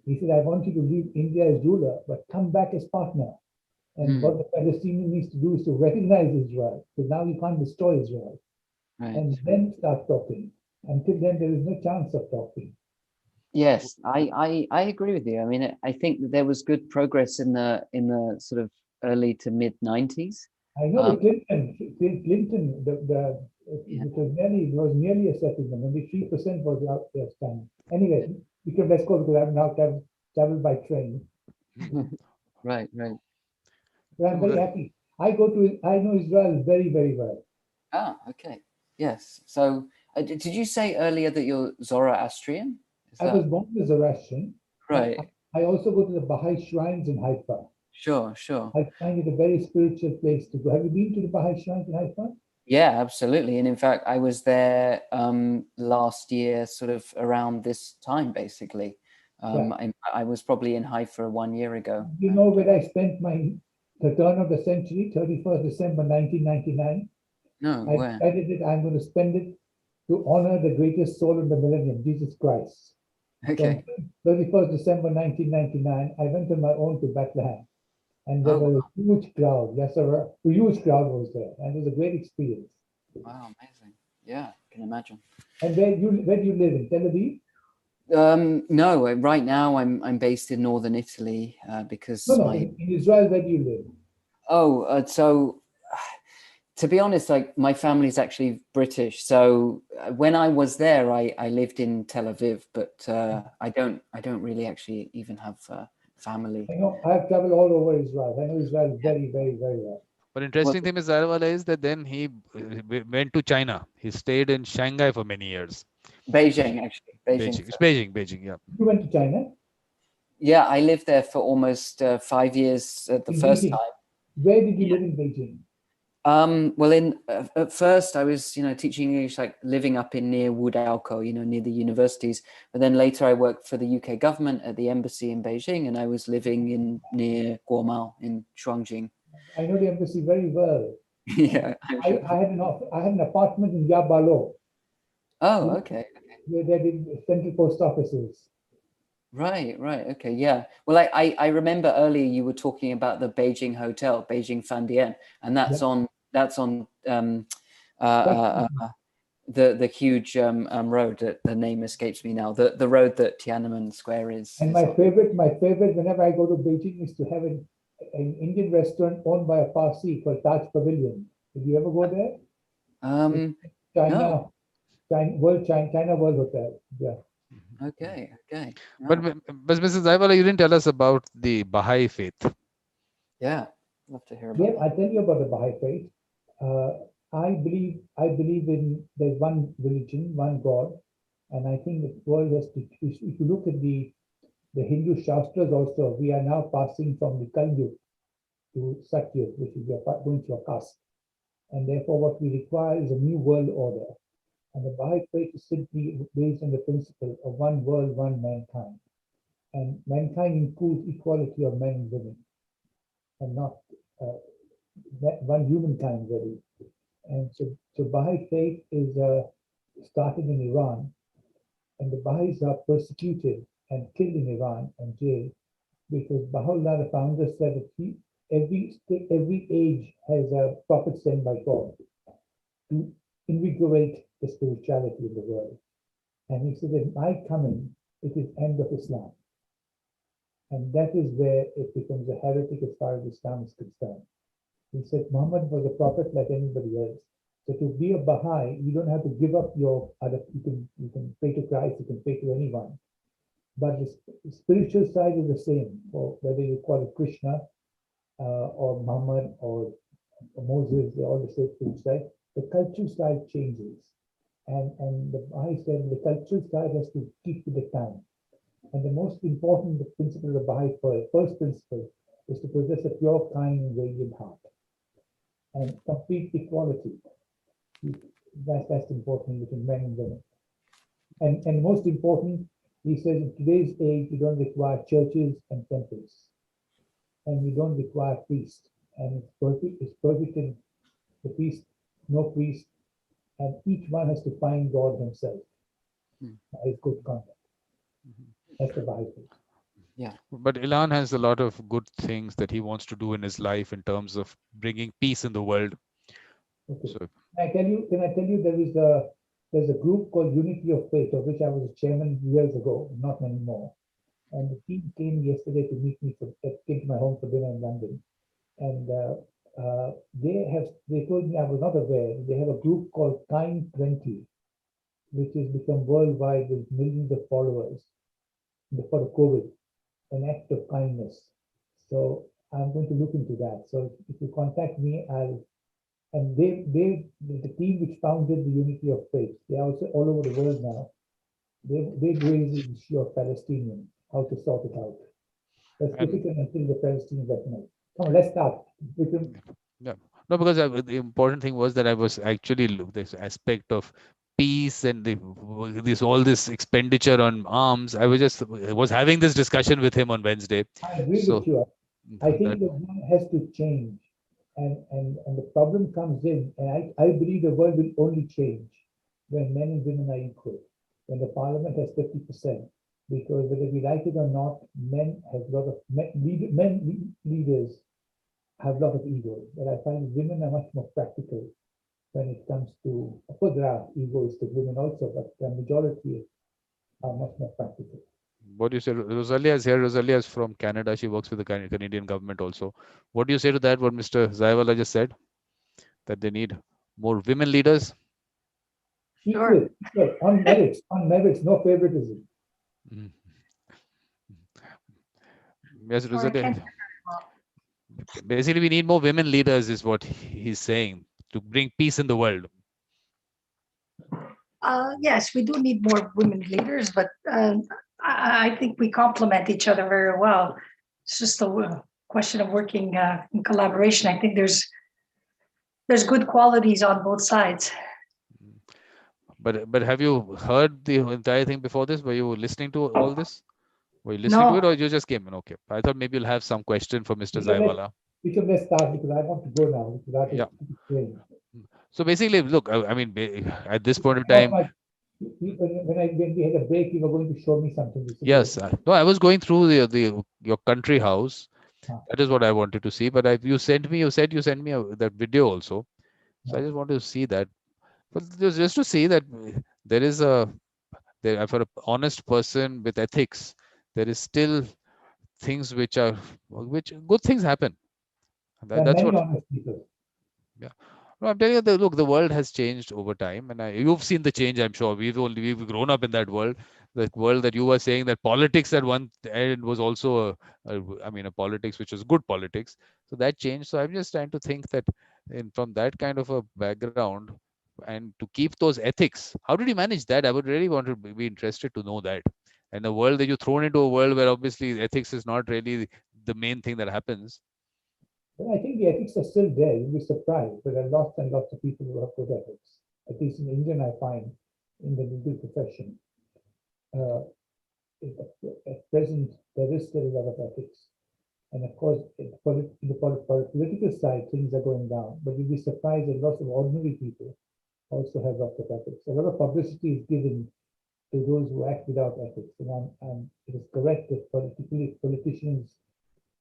He said, I want you to leave India as ruler, but come back as partner. And what the Palestinian needs to do is to recognize Israel, because now you can't destroy Israel. Right. And then start talking. Until then, there is no chance of talking. Yes, I agree with you. I mean, I think that there was good progress in the sort of early to mid 90s. I know Clinton, it was nearly a settlement. Only 3% was out there standing. Anyway, let's go, because I've now traveled by train. Right. But I'm very happy. I know Israel very, very well. Okay. Yes. So, did you say earlier that you're Zoroastrian? I was born as Zoroastrian. Right. I also go to the Baha'i shrines in Haifa. Sure. I find it a very spiritual place to go. Have you been to the Baha'i shrines in Haifa? Yeah, absolutely. And in fact, I was there last year, sort of around this time, basically. I was probably in Haifa 1 year ago. You know where I spent the turn of the century, 31st December 1999? No, where? I decided that I'm going to spend it to honor the greatest soul of the millennium, Jesus Christ. Okay. So 31st December 1999, I went on my own to Bethlehem. And there was a huge crowd. Yes, sir. A huge crowd was there. And it was a great experience. Wow, amazing. Yeah, I can imagine. And where do you live, in Tel Aviv? No, right now I'm based in northern Italy because in Israel, where do you live? So to be honest, like my family is actually British. So when I was there, I lived in Tel Aviv, but I don't really actually even have family. I know I've traveled all over Israel. I know Israel very, very, very well. But interesting thing is Zaiwalla is that then he went to China. He stayed in Shanghai for many years. Beijing, actually. Beijing, yeah. You went to China? Yeah, I lived there for almost 5 years the first time. Where did you live in Beijing? Well, at first I was, teaching English, like living up in near Wudao, near the universities. But then later I worked for the UK government at the embassy in Beijing, and I was living near Guomao in Shuangjing. I know the embassy very well. Yeah. I had an apartment in Yabalo. Oh, okay. Where they did central post offices. Right. Okay. Yeah. Well, I remember earlier you were talking about the Beijing hotel, Beijing Fandian, and that's on the huge road that the name escapes me now. The road that Tiananmen Square is. And my favorite, whenever I go to Beijing, is to have an Indian restaurant owned by a Parsi called Taj Pavilion. Did you ever go there? No. China World Hotel. Yeah. Okay. But Mrs. Zaiwalla, you didn't tell us about the Baha'i faith. Yeah, love to hear about Yeah, I'll tell you about the Baha'i faith. I believe in there's one religion, one God, and I think the world has to. If you look at the Hindu Shastras also, we are now passing from the Kali to Satya, which is going to a cusp. And therefore, what we require is a new world order. And the Baha'i faith is simply based on the principle of one world, one mankind. And mankind includes equality of men and women, and not one humankind, really. And so Baha'i faith is started in Iran, and the Baha'is are persecuted and killed in Iran and jailed because Baha'u'llah, the founder, said that every age has a prophet sent by God to invigorate the spirituality of the world. And he said that my coming, it is end of Islam. And that is where it becomes a heretic as far as Islam is concerned. He said Muhammad was a prophet like anybody else. So to be a Baha'i, you don't have to give up your other. You can pray to Christ, you can pray to anyone. But the spiritual side is the same, or whether you call it Krishna or Muhammad or Moses, they're all the same spiritual side. The cultural side changes. And the Baha'i said the cultural side has to keep with the time. And the most important principle of the Baha'i first principle is to possess a pure, kind, and radiant heart. And complete equality. That's important between men and women. And most important, he says in today's age, you don't require churches and temples. And you don't require priests. And it's prohibited the priest, no priest, and each one has to find God himself. By good conduct. That's the Baha'i faith. Yeah. But Ilan has a lot of good things that he wants to do in his life in terms of bringing peace in the world. Okay. So, Can I tell you there's a group called Unity of Faith, of which I was a chairman years ago, not anymore. And the team came yesterday to meet me came to my home for dinner in London. And they told me, I was not aware, they have a group called Kind 20, which has become worldwide with millions of followers for the COVID, an act of kindness. So I'm going to look into that. So if you contact me, and the team which founded the Unity of Faith, they're also all over the world now. They raise the issue of Palestinian, how to sort it out. That's difficult until the Palestinians recognize. Come on, let's start. yeah. No, because the important thing was that I was actually this aspect of peace and all this expenditure on arms. I was having this discussion with him on Wednesday. I agree with you. I think that one has to change. And the problem comes in, and I believe the world will only change when men and women are equal, when the parliament has 50%, because whether we like it or not, men have a lot of leaders have a lot of ego. But I find women are much more practical when it comes to, of course, there are egoistic women also, but the majority are much more practical. What do you say? Rosalia is here. Rosalia is from Canada. She works with the Canadian government also. What do you say to that? What Mr. Zaiwalla just said? That they need more women leaders? Sure. On merits, no favoritism. Mm. Yes, Rosalia. Basically, we need more women leaders, is what he's saying, to bring peace in the world. Yes, we do need more women leaders, but I think we complement each other very well. It's just a question of working in collaboration. I think there's there's good qualities on both sides. But have you heard the entire thing before this? Were you listening to all this? Were you listening to it, No, or you just came in? Okay. I thought maybe you'll have some question for Mr. We can let- Zaiwalla. let's start because I want to go now. Because that is Yeah. strange. So basically, look, I mean, at this point of Off time, my- when we had a break, you were going to show me something. You said, yes, no, I was going through your country house. Ah. That is what I wanted to see. But you sent me, you said you sent me that video also. So I Yeah. just want to see that. But just to see that there is for an honest person with ethics, there is still things which good things happen. There are That's many what. honest people. Yeah. No, I'm telling you that look, the world has changed over time, and you've seen the change. I'm sure we've grown up in that world. The world that you were saying that politics at one end was also a politics which was good politics. So that changed. So I'm just trying to think that from that kind of a background, and to keep those ethics, how did you manage that? I would really want to be interested to know that. And the world that you're thrown into a world where obviously ethics is not really the main thing that happens. But I think the ethics are still there. You'll be surprised. There are lots and lots of people who have good ethics. At least in India, I find in the legal profession. At present, there is still a lot of ethics. And of course, in the political side, things are going down. But you'll be surprised that lots of ordinary people also have lots of ethics. A lot of publicity is given to those who act without ethics. And it is correct that politicians,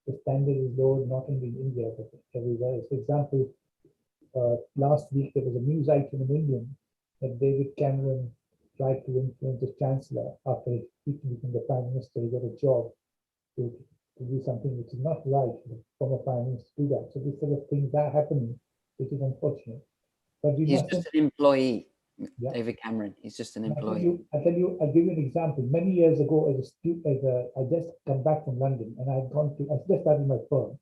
the standard is low, not only in India, but everywhere. For example, last week there was a news item in England that David Cameron tried to influence the Chancellor after he became the Prime Minister. He got a job to do something which is not right for the former Prime Minister to do that. So these sort of things are happening, which is unfortunate. But we He's must just an employee, Yeah. David Cameron. He's just an I'll employee. I'll give you an example. Many years ago, I just come back from London, and I just started my firm,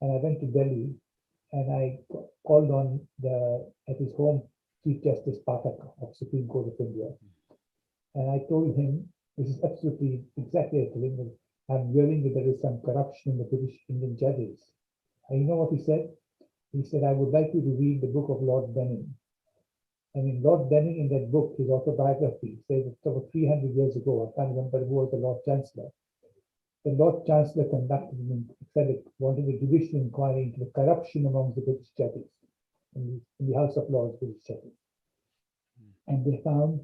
and I went to Delhi, and I called on at his home Chief Justice Pathak of Supreme Court of India, and I told him this is absolutely exactly what him. I'm hearing that there is some corruption in the British Indian judges, and you know what he said? He said, I would like you to read the book of Lord Denning. And in Lord Denning, in that book, his autobiography, says it's over 300 years ago, I can't remember who was the Lord Chancellor. The Lord Chancellor wanted a judicial inquiry into the corruption among the British judges in the House of Lords, British judges. And they found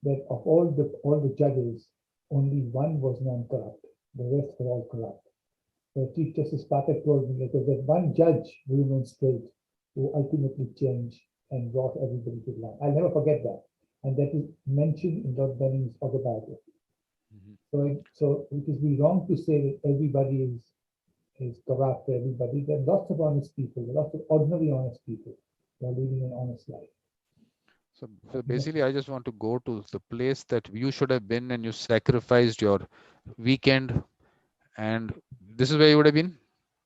that of all the judges, only one was non-corrupt. The rest were all corrupt. So Chief Justice Pathak told me it was that one judge, William Straight, who ultimately changed and brought everybody to line. I'll never forget that. And that is mentioned in Lord Denning's autobiography. So it is wrong to say that everybody is corrupt, everybody. There are lots of honest people, lots of ordinary honest people who are living an honest life. So basically, I just want to go to the place that you should have been, and you sacrificed your weekend, and this is where you would have been.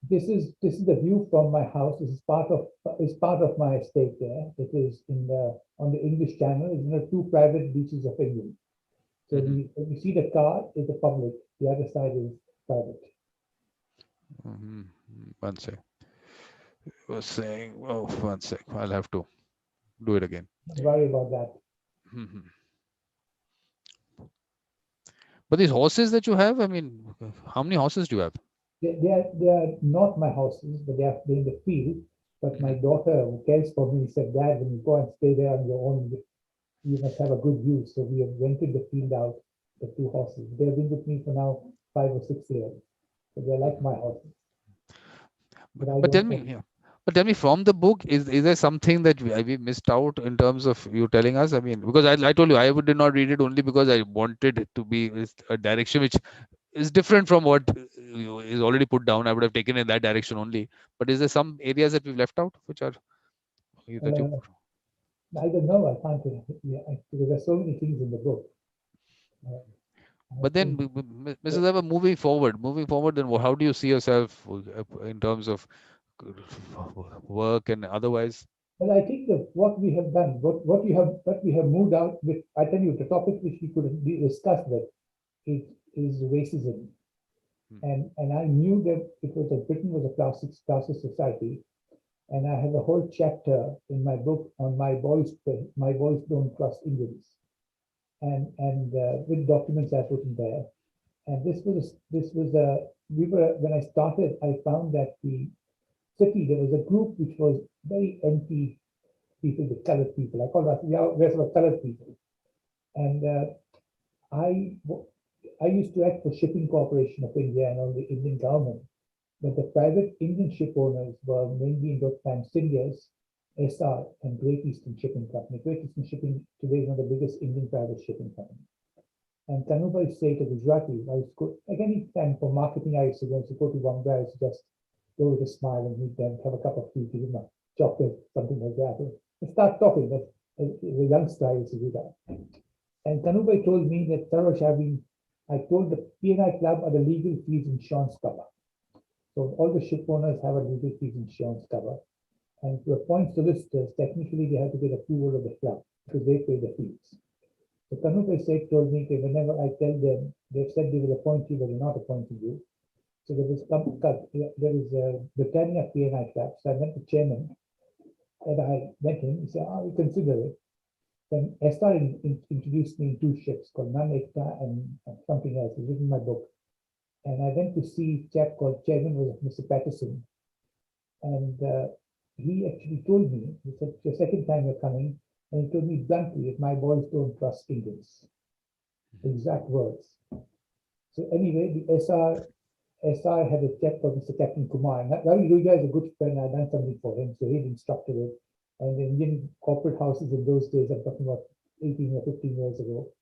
This is the view from my house. This is part of my estate there. It is on the English Channel. It's in the two private beaches of England. So when you see the car is the public, the other side is private. One sec. I was saying, oh, one sec. I'll have to do it again. Don't worry about that. But these horses that you have, I mean, how many horses do you have? They are not my horses, but they're in the field. But my daughter, who cares for me, said, Dad, when you go and stay there on your own, you must have a good view. So we have rented the field out, the two horses. They've been with me for now 5 or 6 years. So they're like my horses. But tell me, from the book, is there something that we missed out in terms of you telling us? I mean, because I told you I did not read it only because I wanted it to be a direction which is different from what is already put down. I would have taken in that direction only. But is there some areas that we've left out which are that you? I don't know. I can't because there's so many things in the book. But then, Mrs. Zaiwalla, moving forward, then how do you see yourself in terms of work and otherwise? Well, I think that what we have done, what we have moved out with, I tell you, the topic which we could discuss with is racism. And I knew that Britain was a classist society, And I have a whole chapter in my book on my boys don't trust Indians, and with documents I put in there. And this was when I started, I found that the city, there was a group which was very anti people, with colored people. I call that, we're sort of colored people. And I used to act for Shipping Corporation of India and on the Indian government. But the private Indian ship owners were mainly in those times Singers, SR, and Great Eastern Shipping Company. Great Eastern Shipping today is one of the biggest Indian private shipping companies. And Kanubai said to Gujarati, I used to go, like any time for marketing, I used to go to Bombay, I used to just go with a smile and meet them, have a cup of tea, give them a chocolate, something like that. And start talking. As a youngster, I used to do that. And Kanubai told me that Sarosh, I told the P&I Club are the legal fees insurance cover. So all the ship owners have a legal fees insurance cover. And to appoint solicitors, technically they have to get approval of the club because they pay the fees. So Kanubai told me that whenever I tell them, they've said they will appoint you, but they're not appointing you. So there is a Britannia P&I Club. So I met the chairman and I met him. He said, we consider it. Then Esther introduced me in two ships called Nan Ekta and something else. It's written in my book. And I went to see a chap called Chairman was Mr. Patterson. And he actually told me, he said, the second time you're coming, and he told me bluntly that my boys don't trust Indians. Exact words. So anyway, the SR had a chap called Mr. Captain Kumar. And you guys are a good friend. I'd done something for him, so he'd instructed it. And the Indian corporate houses in those days, I'm talking about 18 or 15 years ago,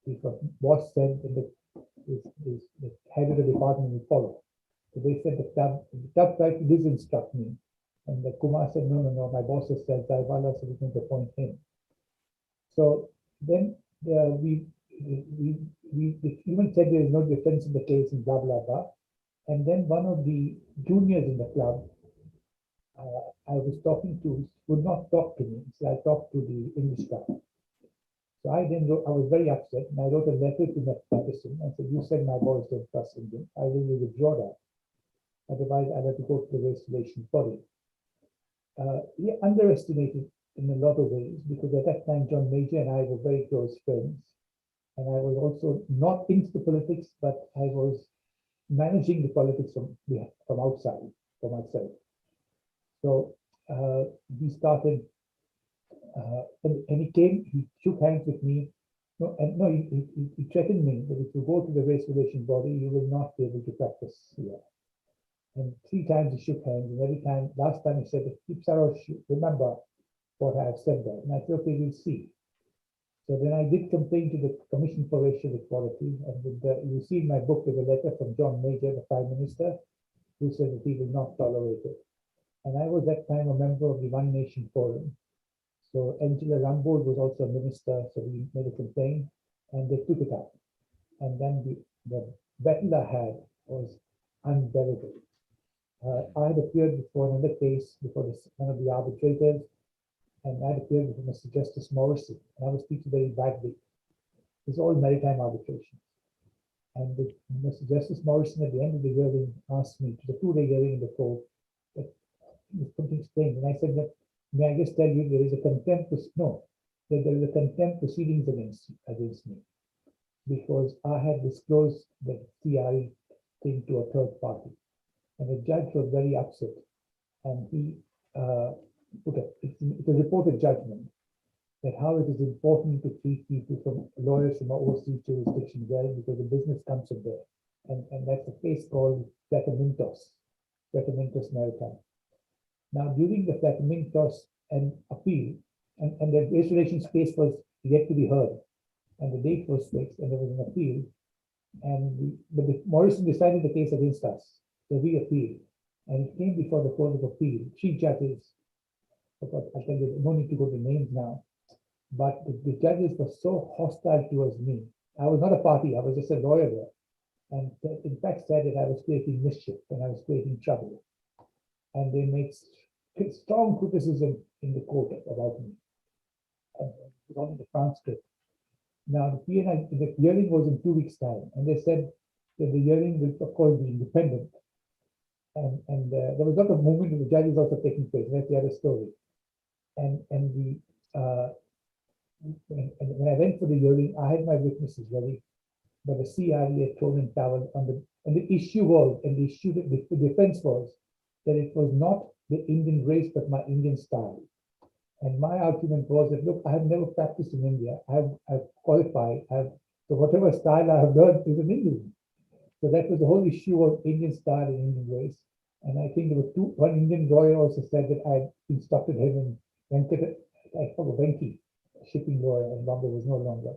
if a boss said, and the head of the department would follow. So they said the club tried to disinstruct me. And the Kumar said, no, my boss has said Zaiwalla, so we can appoint him. So then we even said there is no defense in the case and blah, blah, blah. And then one of the juniors in the club, I was talking to, would not talk to me. So I talked to the English club. So I was very upset, and I wrote a letter to Mr. Patterson. I said, you said my boys don't trust Indians. I will withdraw that. Otherwise, I'd have to go to the race relations body. He underestimated in a lot of ways, because at that time, John Major and I were very close friends. And I was also not into the politics, but I was managing the politics from outside, for myself. So he started, and he came, he shook hands with me. He threatened me that if you go to the race relations body, you will not be able to practice here. And 3 times he shook hands, and every time, last time he said, keep Sarosh, remember what I have said there. And I said, okay, we'll see. So then I did complain to the Commission for Racial Equality, and you see in my book with a letter from John Major, the Prime Minister, who said that he will not tolerate it. And I was at that time a member of the One Nation Forum. So Angela Rumbold was also a minister, so we made a complaint, and they took it up. And then the battle I had was unbearable. I had appeared before another case before one of the arbitrators, and I had appeared before Mr. Justice Morrison, and I was treated very badly. It's all maritime arbitration. And Mr. Justice Morrison at the end of the hearing asked me, to the 2-day hearing in the court, that something strange. And I said that, may I just tell you, there is a contempt proceedings against me, because I had disclosed the CRE thing to a third party. And the judge was very upset, and he it's a reported judgment that how it is important to treat people lawyers from overseas jurisdiction well, because the business comes from there. And that's a case called Flatamentos Maritime. Now, during the Flatamentos and appeal, and the race relations case was yet to be heard, and the date was fixed, and there was an appeal, but Morrison decided the case against us. So we appealed, and it came before the Court of Appeal. 3 judges, I'll tell you, no need to go to names now, but the judges were so hostile towards me. I was not a party, I was just a lawyer there. And in fact said that I was creating mischief and I was creating trouble. And they made strong criticism in the court about me. And it was on the transcript. Now, the hearing was in 2 weeks' time, and they said that the hearing will, of course, be independent. there was a lot of movement with the judges also taking place. That's the other story. And when I went for the hearing, I had my witnesses ready, but the CRE had thrown in towel on and the issue was, and the defense was that it was not the Indian race, but my Indian style. And my argument was that, look, I have never practiced in India. I've qualified. So whatever style I have learned is an Indian. So that was the whole issue of Indian style and Indian race. And I think there were one Indian lawyer also said that I instructed him in Venki, shipping lawyer, and Bombay was no longer,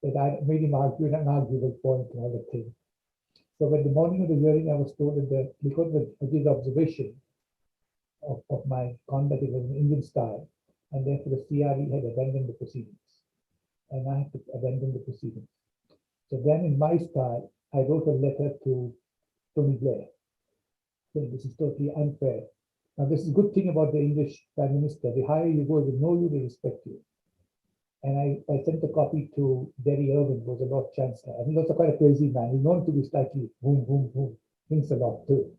that I made him argue an arguable point and all that thing. So when the morning of the hearing, I was told that because of the observation of my conduct, it was an Indian style, and therefore the CRE had abandoned the proceedings, and I had to abandon the proceedings. So then in my style, I wrote a letter to Tony Blair saying this is totally unfair. Now this is a good thing about the English Prime Minister. The higher you go, they know you, they respect you. And I sent a copy to Derry Irvin, who was a Lord Chancellor. And he's also quite a crazy man. He's known to be slightly boom, boom, boom, thinks a lot too.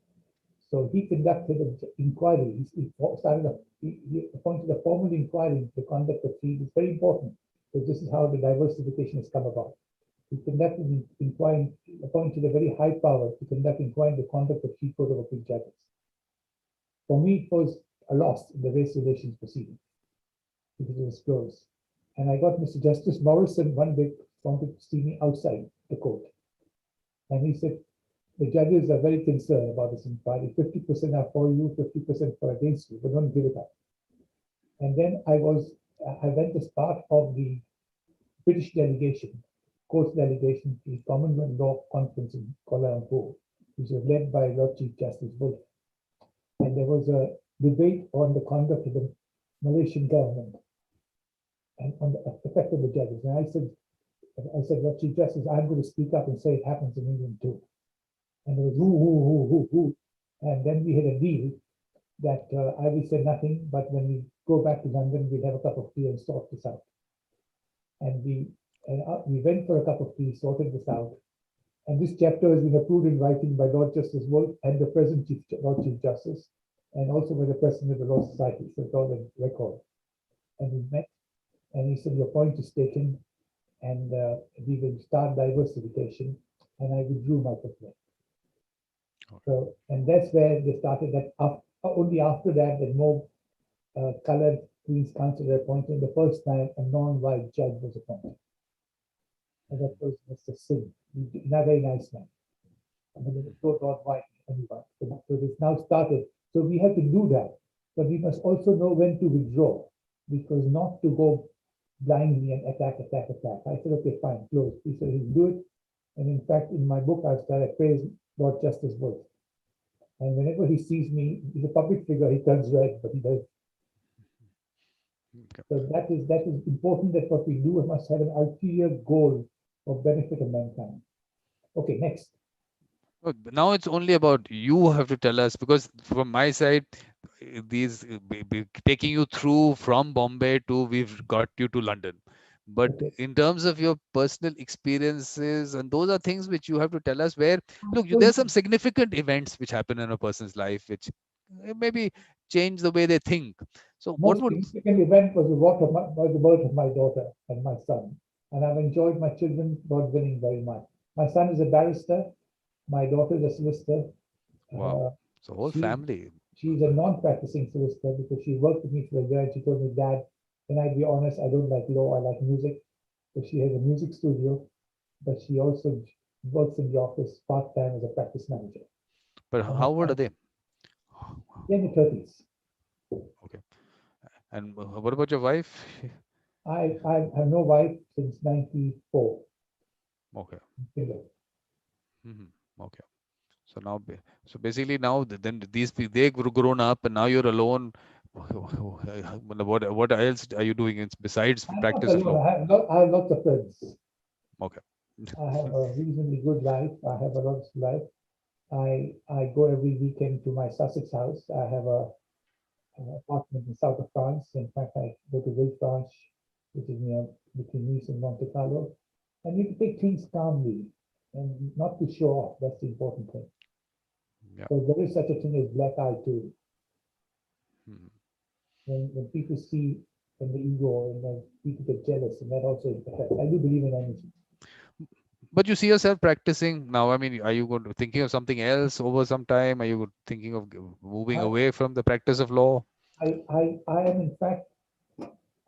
So he conducted an inquiry. He appointed a formal inquiry into the conduct of fees. It's very important, because this is how the diversification has come about. He conducted an inquiry, appointed a very high power to conduct inquiry into the conduct of Chief Court of Appeal judges. For me, it was a loss in the race relations proceeding, because it was closed. And I got Mr. Justice Morrison one day wanted to see me outside the court. And he said, the judges are very concerned about this inquiry. 50% are for you, 50% for against you, but don't give it up. And then I went as part of the British delegation, court's delegation to the Commonwealth Law Conference in Kuala Lumpur, which was led by Lord Chief Justice Wolf. And there was a debate on the conduct of the Malaysian government and on the effect of the judges. And I said, Lord Chief Justice, I'm going to speak up and say it happens in England too. And there was who. And then we had a deal that I will say nothing, but when we go back to London, we'll have a cup of tea and sort this out. And we went for a cup of tea, sorted this out. And this chapter has been approved in writing by Lord Justice Wolf and the present Lord Chief Justice, and also by the President of the Law Society. So it's all in record. And we met, and he said, your point is taken, and we will start diversification. And I withdrew my complaint. So, and that's where they started that. Only after that, that more colored Queen's Counsel were appointed. The first time a non-white judge was appointed. And that was Mr. Singh, not very nice man. And then it was not white, anyone. So it's now started. So we have to do that. But we must also know when to withdraw, because not to go blindly and attack. I said, okay, fine, close. He said he'll do it. And in fact, in my book, I started praising Lord Justice Wolf. And whenever he sees me, he's a public figure, he turns red, but he does. Okay. So that is important, that what we do must have an ulterior goal for benefit of mankind. Okay, next. But now it's only about you have to tell us, because from my side, these taking you through from Bombay to we've got you to London. But Okay. in terms of your personal experiences, and those are things which you have to tell us, where look, there's some significant events which happen in a person's life which maybe change the way they think. So what Most would significant event was the birth of my daughter and my son. And I've enjoyed my children, God willing, very much. My son is a barrister. My daughter is a solicitor. wow, so whole family. She's a non-practicing solicitor because she worked with me for a year and she told me, Dad, can I be honest? I don't like law, I like music. So she has a music studio, but she also works in the office part-time as a practice manager. But how old are they? They're in the 30s. Okay. And what about your wife? I have no wife since 94. Okay. Mm-hmm. Okay. So now, so basically now then these they grown up and now you're alone. What else are you doing besides practice of law? I have lots of friends. Okay. I have a reasonably good life. I have a lot of life. I go every weekend to my Sussex house. I have an apartment in south of France. In fact, I go to Villefranche, which is near between Nice and Monte Carlo. And you can take things calmly and not to show off. That's the important thing. Yeah. So there is such a thing as black eye too. Mhm. When people see in the ego and then people get jealous, and that also affects. I do believe in energy. But you see yourself practicing now. I mean, are you going to thinking of something else over some time? Are you thinking of moving I, away from the practice of law? I am in fact,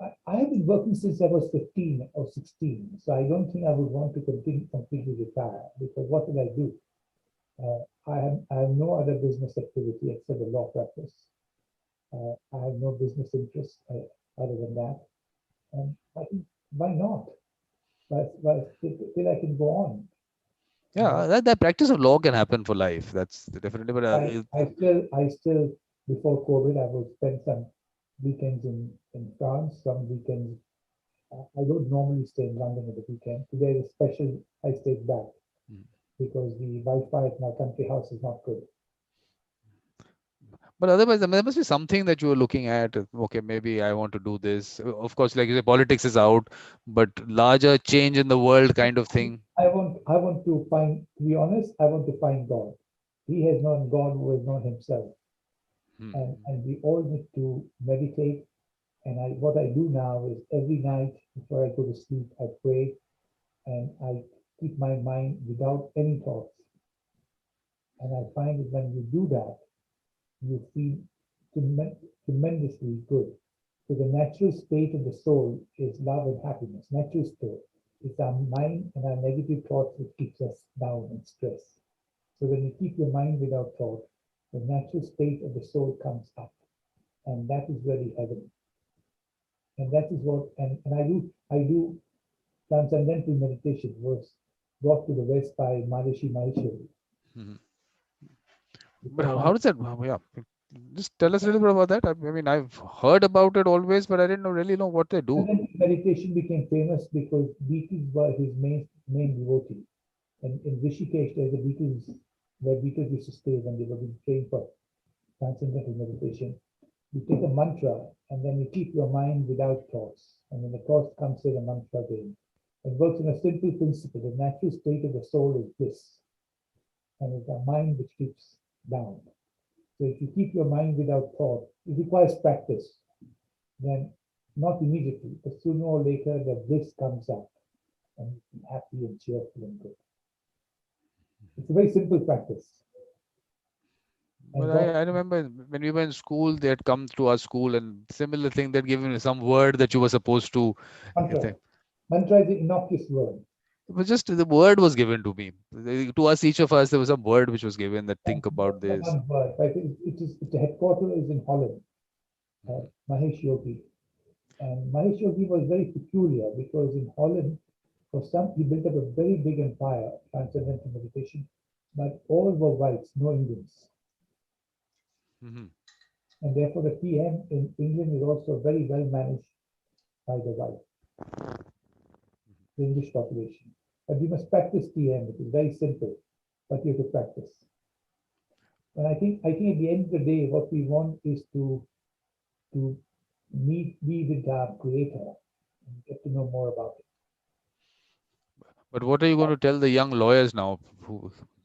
I have been working since I was 15 or 16, so I don't think I would want to continue completely retire, because what will I do? I have no other business activity except the law practice. I have no business interest other than that. And I think, why not? Till I can go on. Yeah, that practice of law can happen for life. That's definitely. But I still, before COVID, I would spend some weekends in France, some weekends. I don't normally stay in London at the weekend. Today is special. I stayed back because the Wi-Fi at my country house is not good. But otherwise, there must be something that you are looking at. Okay, maybe I want to do this. Of course, like you say, politics is out, but larger change in the world kind of thing. I want to find, to be honest, I want to find God. He has known God who has known himself. And we all need to meditate. And what I do now is every night before I go to sleep, I pray and I keep my mind without any thoughts. And I find that when you do that, you feel tremendously good. So the natural state of the soul is love and happiness. Natural state. It's our mind and our negative thoughts that keeps us down and stressed. So when you keep your mind without thought, the natural state of the soul comes up. And that is really heaven. And that is what, and I do transcendental meditation, was brought to the West by Maharishi Maheshwari. But how does that? Yeah, just tell us a little bit about that. I mean, I've heard about it always, but I didn't really know what they do. Meditation became famous because Beatles were his main devotee. And in Rishikesh, there's a Beatles, where Beatles used to stay when they were being trained for transcendental meditation. You take a mantra and then you keep your mind without thoughts. And when the thoughts come, say the mantra again. It works on a simple principle. The natural state of the soul is bliss. And it's the mind which keeps down. So if you keep your mind without thought, it requires practice. Then not immediately, but sooner or later the bliss comes up and you are happy and cheerful and good. It's a very simple practice. But I remember when we were in school, they had come to our school and similar thing, they'd given some word that you were supposed to. Mantra is an innocuous word. It was just the word was given to me. To us, each of us, there was some word which was given that think about this. One word. The headquarters is in Holland, Mahesh Yogi. And Mahesh Yogi was very peculiar because in Holland, he built up a very big empire, transcendental meditation, but all were whites, no Indians. And therefore the TM in England is also very well managed by the white, the English population. But you must practice TM. It is very simple, but you have to practice. And I think at the end of the day, what we want is to be with our creator and get to know more about it. But what are you going to tell the young lawyers now?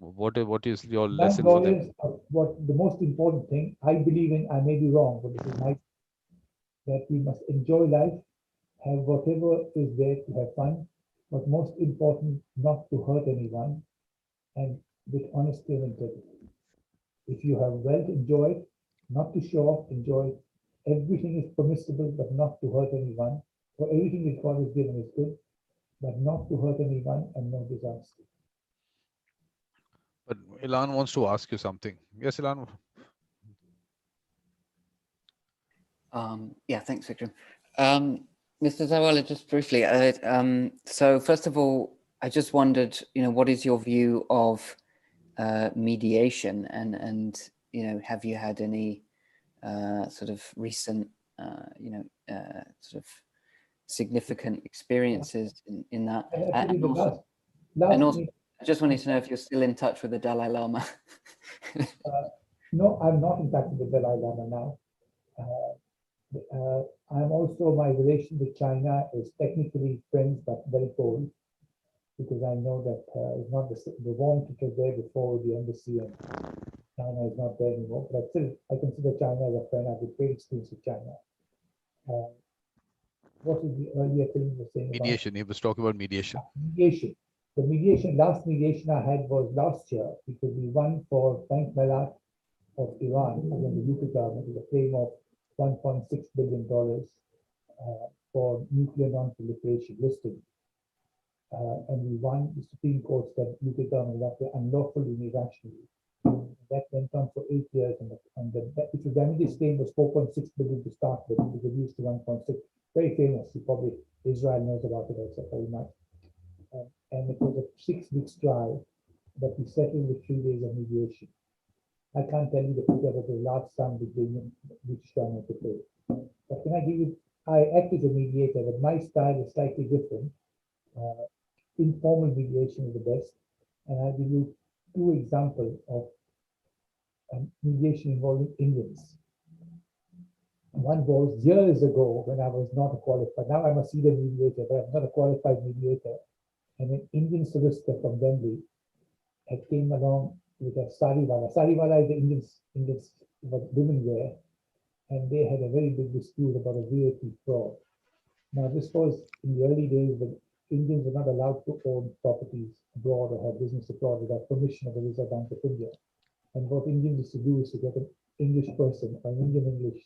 What is your lesson for them? What the most important thing I believe in, I may be wrong, but this is my, that we must enjoy life, have whatever is there to have fun, but most important, not to hurt anyone, and with honesty and integrity. If you have wealth, enjoy it, not to show off, enjoy it. Everything is permissible, but not to hurt anyone. For everything that God has given is good, but not to hurt anyone and no dishonesty. But Ilan wants to ask you something. Yes, Ilan. Yeah, thanks, Vikram. Mr. Zaiwalla, just briefly. So first of all, I just wondered, what is your view of mediation, and have you had any sort of recent, sort of significant experiences in that? And also, I just wanted to know if you're still in touch with the Dalai Lama. No, I'm not in touch with the Dalai Lama now. I'm also, my relation with China is technically friends, but very cold, because I know that it's not the warmth which was there before the embassy and China is not there anymore, but I consider China as a friend. I have a great experience with China. What is the earlier thing you were saying about Mediation. He was talking about mediation. mediation? The last mediation I had was last year because we won for Bank Malat of Iran against the UK government with a claim of $1.6 billion for nuclear non-proliferation listing. And we won. The Supreme Court said UK government acted unlawfully and irrationally. That went on for 8 years, and which was damages claim was 4.6 billion to start with. It was reduced to 1.6. Very famous. Probably Israel knows about it also very much. And it was a 6 weeks trial, but we settled with 3 days of mediation. I can't tell you the figure, but the large sum which government to pay. But can I give you? I act as a mediator, but my style is slightly different. Informal mediation is the best, and I'll give you 2 examples of mediation involving Indians. One was years ago when I was not a qualified. Now I'm a senior mediator, but I'm not a qualified mediator. And an Indian solicitor from Delhi had came along with a Sariwalla. Sariwalla is the Indians women wear, and they had a very big dispute about a VAT fraud. Now this was in the early days when Indians were not allowed to own properties abroad or have business abroad without permission of the Reserve Bank of India. And what Indians used to do is to get an English person, an Indian English,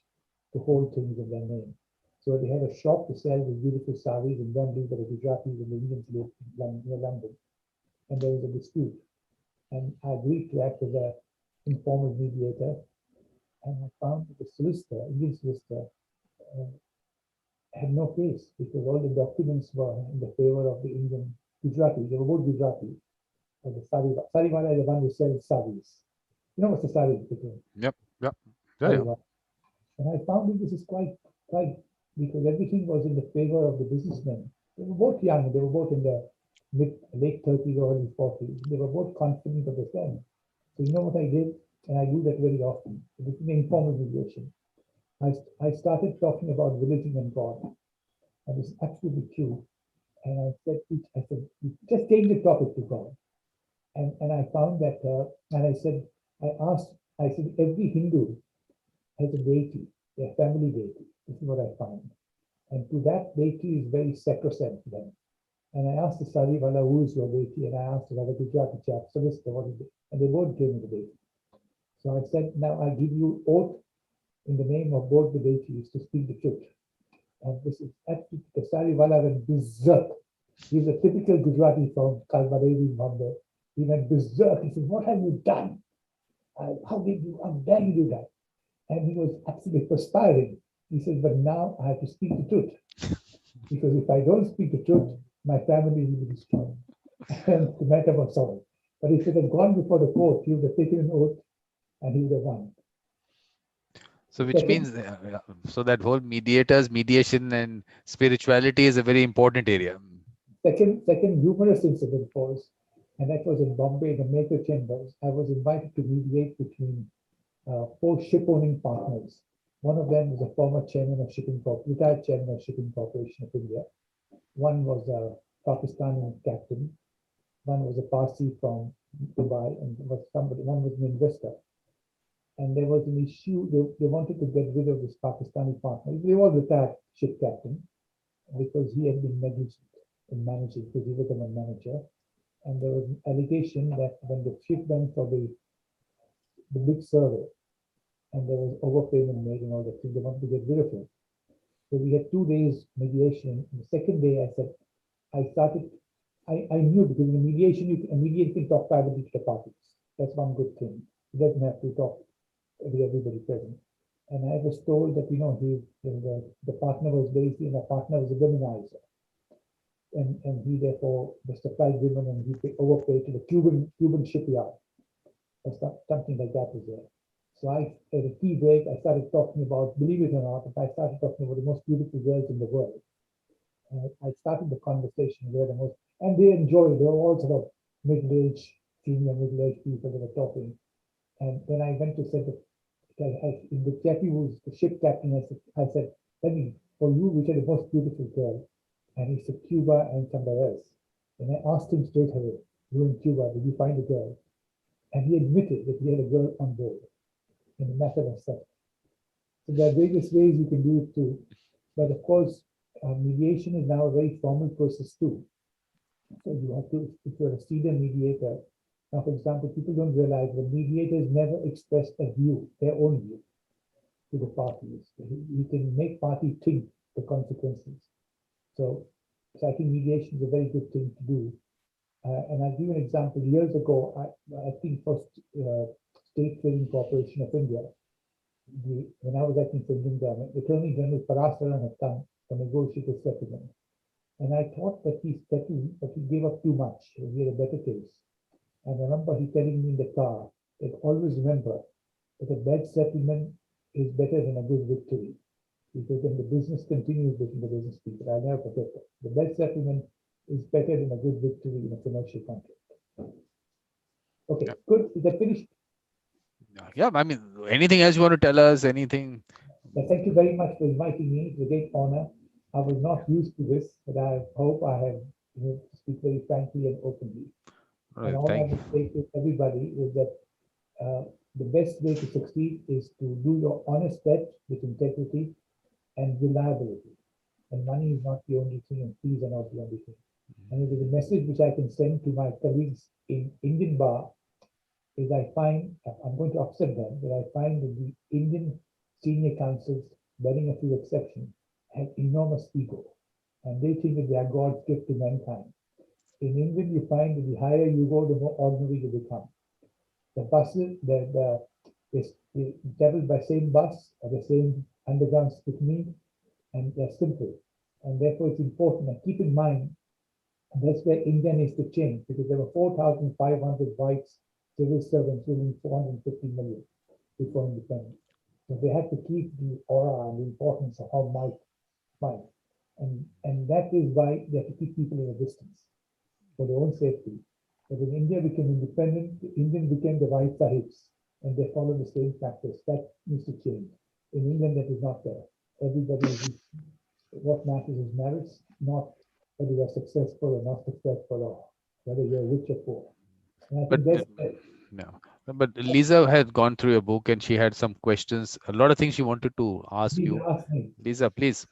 to hold things in their name. So they had a shop to sell these beautiful saris in Wembley, but the Gujaratis and the Indians lived near London. And there was a dispute. And I agreed to act as an informal mediator. And I found that the solicitor, Indian solicitor, had no case because all the documents were in the favor of the Indian Gujarati. They were both Gujarati. And the Sariwalla is the one who sells saris. You know what's the sari? Yep. Yeah. And I found that this is quite because everything was in the favor of the businessmen. They were both young. They were both in their late 30s or early 40s. They were both confident of themselves. So you know what I did? And I do that very often. This is an informal mediation. I started talking about religion and God. And it's absolutely true. And I said, just change the topic to God. And I found that, and I said, every Hindu has a deity, their family deity. This is what I found. And to that deity is very sacrosanct to them. And I asked the Zaiwalla, who is your deity? And I asked another Gujarati chap, solicitor, what is it? And they both gave me the deity. So I said, now I give you oath in the name of both the deities to speak the truth. And this is actually the Zaiwalla went berserk. He's a typical Gujarati from Kalbarevi, Bombay. He went berserk. He said, what have you done? How dare you do that? And he was absolutely perspiring. He said, but now I have to speak the truth. Because if I don't speak the truth, my family will be destroyed. And the matter was solved. But if it had gone before the court, he would have taken an oath and he would have won. So which means, so that whole mediation and spirituality is a very important area. Second humorous incident was, and that was in Bombay, the Maker Chambers. I was invited to mediate between 4 ship-owning partners. One of them was a former chairman of retired chairman of Shipping Corporation of India. One was a Pakistani captain. One was a Parsi from Dubai, and one was an investor. And there was an issue, they wanted to get rid of this Pakistani partner. He was a retired ship captain because he had been negligent in managing, because he was a manager. And there was an allegation that when the ship went for the big survey, and there was overpayment made and all that thing, they wanted to get rid of him. So we had 2 days mediation. And the second day I said, I knew because in a mediation can talk privately to the parties. That's one good thing. He doesn't have to talk with everybody present. And I was told that, the partner was lazy and the partner was a womanizer. And he therefore was supplied women and he overpaid to the Cuban shipyard. Or something like that was there. So at a tea break, I started talking about, believe it or not, I started talking about the most beautiful girls in the world. I started the conversation where and they enjoyed, they were all sort of middle-aged, senior middle-aged people that were talking. And then I went to say that, the Jackie was the ship captain, I said, tell me, for you, which are the most beautiful girl? And he said, Cuba and somewhere else. And I asked him straight away, you in Cuba, did you find a girl? and he admitted that he had a girl on board in a matter of sex. So there are various ways you can do it too. But of course, mediation is now a very formal process too. So you have to, if you're a senior mediator, now for example, people don't realize the mediators never express a view, their own view, to the parties. You can make parties think the consequences. So I think mediation is a very good thing to do. And I'll give you an example. Years ago, I think for State Trading Corporation of India, when I was acting for Indian government, Attorney General Parasaran had come to negotiate a settlement. And I thought that he settled, but he gave up too much. He had a better case. And I remember he telling me in the car that always remember that a bad settlement is better than a good victory. Because then the business continues between the business people. I'll never forget that. The bad settlement is better than a good victory in a commercial contract. Okay, good. Is that finished? Yeah, I mean, anything else you want to tell us? Anything? Thank you very much for inviting me. It's a great honor. I was not used to this, but I hope I have to speak very frankly and openly. Right, and all I would say to everybody is that the best way to succeed is to do your honest best with integrity and reliability. And money is not the only thing, and fees are not the only thing. And it is a message which I can send to my colleagues in Indian bar is I find, I'm going to upset them, but I find that the Indian senior counsels, barring a few exceptions, have enormous ego. And they think that they are God's gift to mankind. In England, you find that the higher you go, the more ordinary you become. The buses, they travel by same bus or the same underground technique, and they're simple. And therefore, it's important. And keep in mind, that's where India needs to change, because there were 4,500 whites civil servants ruling 450 million before independence. So they have to keep the aura and the importance of how might. And that is why they have to keep people in a distance for their own safety. But when India became independent, the Indian became the white sahibs, and they follow the same practice. That needs to change. In England, that is not there. Everybody is, what matters is merits, not whether you're successful or not successful, or whether you're rich or poor. And I think that's no. But Lisa had gone through your book and she had some questions, a lot of things she wanted to ask you. Lisa, please.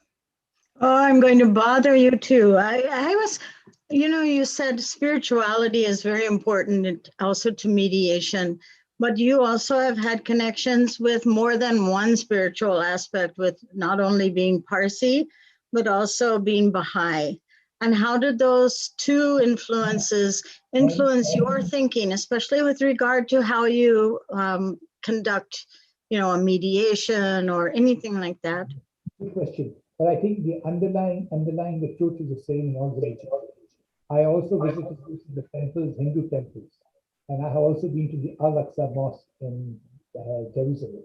Oh, I'm going to bother you too. I was, you said spirituality is very important also to mediation, but you also have had connections with more than one spiritual aspect, with not only being Parsi, but also being Baha'i. And how did those two influences influence your thinking, especially with regard to how you conduct, a mediation or anything like that? Good question. But I think the underlying the truth is the same in all religions. I also visited the temples, Hindu temples, and I have also been to the Al-Aqsa Mosque in Jerusalem,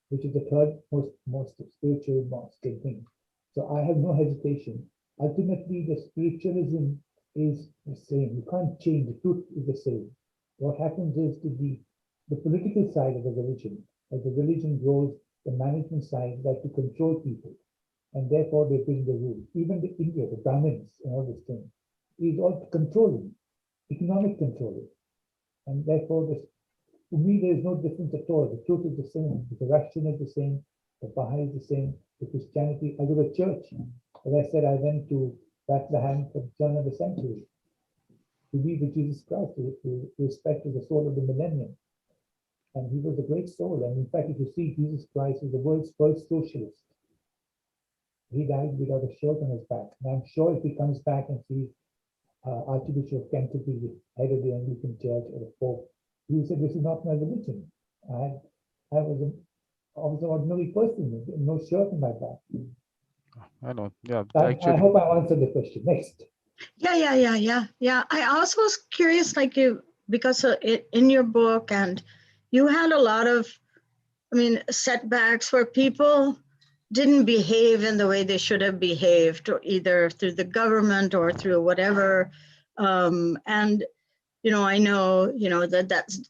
which is the third most spiritual mosque thing. So I have no hesitation. Ultimately, the spiritualism is the same. You can't change. The truth is the same. What happens is to the political side of the religion, as the religion grows, the management side like to control people, and therefore they bring the rules. Even the India, the Brahmins and all this thing, is all controlling, economic controlling. And therefore, to me, there is no difference at all. The truth is the same. The Russian is the same. The Baha'i is the same. The Christianity, I go to church. As I said, I went to Bethlehem for the turn of the century to be with Jesus Christ, to respect the soul of the millennium. And he was a great soul. And in fact, if you see, Jesus Christ is the world's first socialist. He died without a shirt on his back. And I'm sure if he comes back and sees Archbishop of Canterbury, head of the Anglican Church, or the Pope, he said, "This is not my religion. I was an ordinary person, no shirt on my back." I know. Yeah. I hope I answered the question. Next. Yeah. I also was curious, because in your book, and you had a lot of, setbacks where people didn't behave in the way they should have behaved, or either through the government or through whatever. And I know,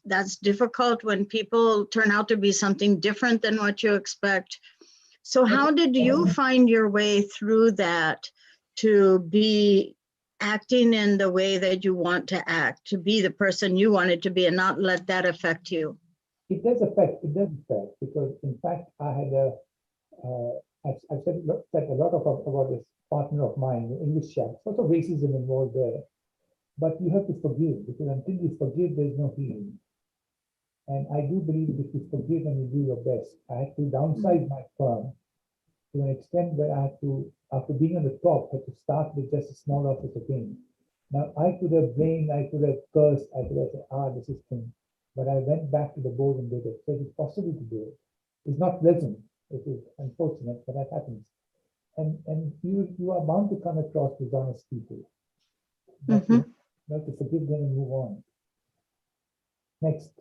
that's difficult when people turn out to be something different than what you expect. So how did you find your way through that to be acting in the way that you want to act, to be the person you wanted to be and not let that affect you. It does affect, because in fact, I had I've said a lot about this partner of mine, the English chap, sort of racism involved there. But you have to forgive, because until you forgive, there's no healing. And I do believe that if you forgive and you do your best, I had to downsize my firm to an extent where I had to, after being on the top, had to start with just a small office again. Now, I could have blamed, I could have cursed, I could have said, this is thing. But I went back to the board and did it. So it is possible to do it. It's not pleasant. It is unfortunate, but that happens. And you are bound to come across dishonest people. But you have to forgive them and move on. Next.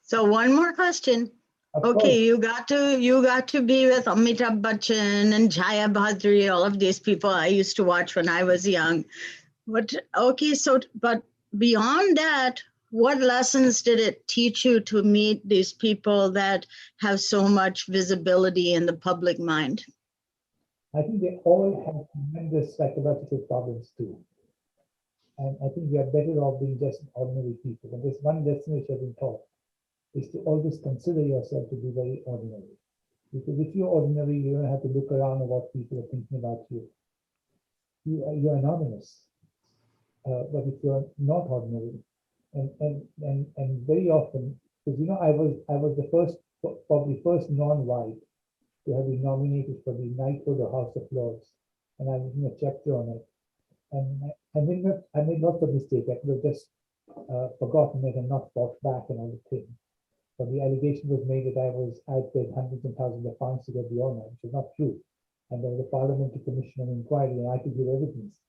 So one more question. Of Okay, course. you got to be with Amitabh Bachchan and Jaya Bhadri, all of these people I used to watch when I was young. But okay, but beyond that, what lessons did it teach you to meet these people that have so much visibility in the public mind? I think they all have tremendous psychological problems too. And I think we are better off being just ordinary people. And there's one lesson which I've been taught, is to always consider yourself to be very ordinary. Because if you're ordinary, you don't have to look around at what people are thinking about you. You're anonymous. But if you're not ordinary, and very often, because I was the probably first non-white to have been nominated for the knighthood of House of Lords, and I've written a chapter on it. And I made lots of mistakes. I could have just forgotten it and not fought back and all the things. But the allegation was made that I paid hundreds and thousands of pounds to get the honor, which is not true. And there was a parliamentary commission and inquiry, and I could give evidence.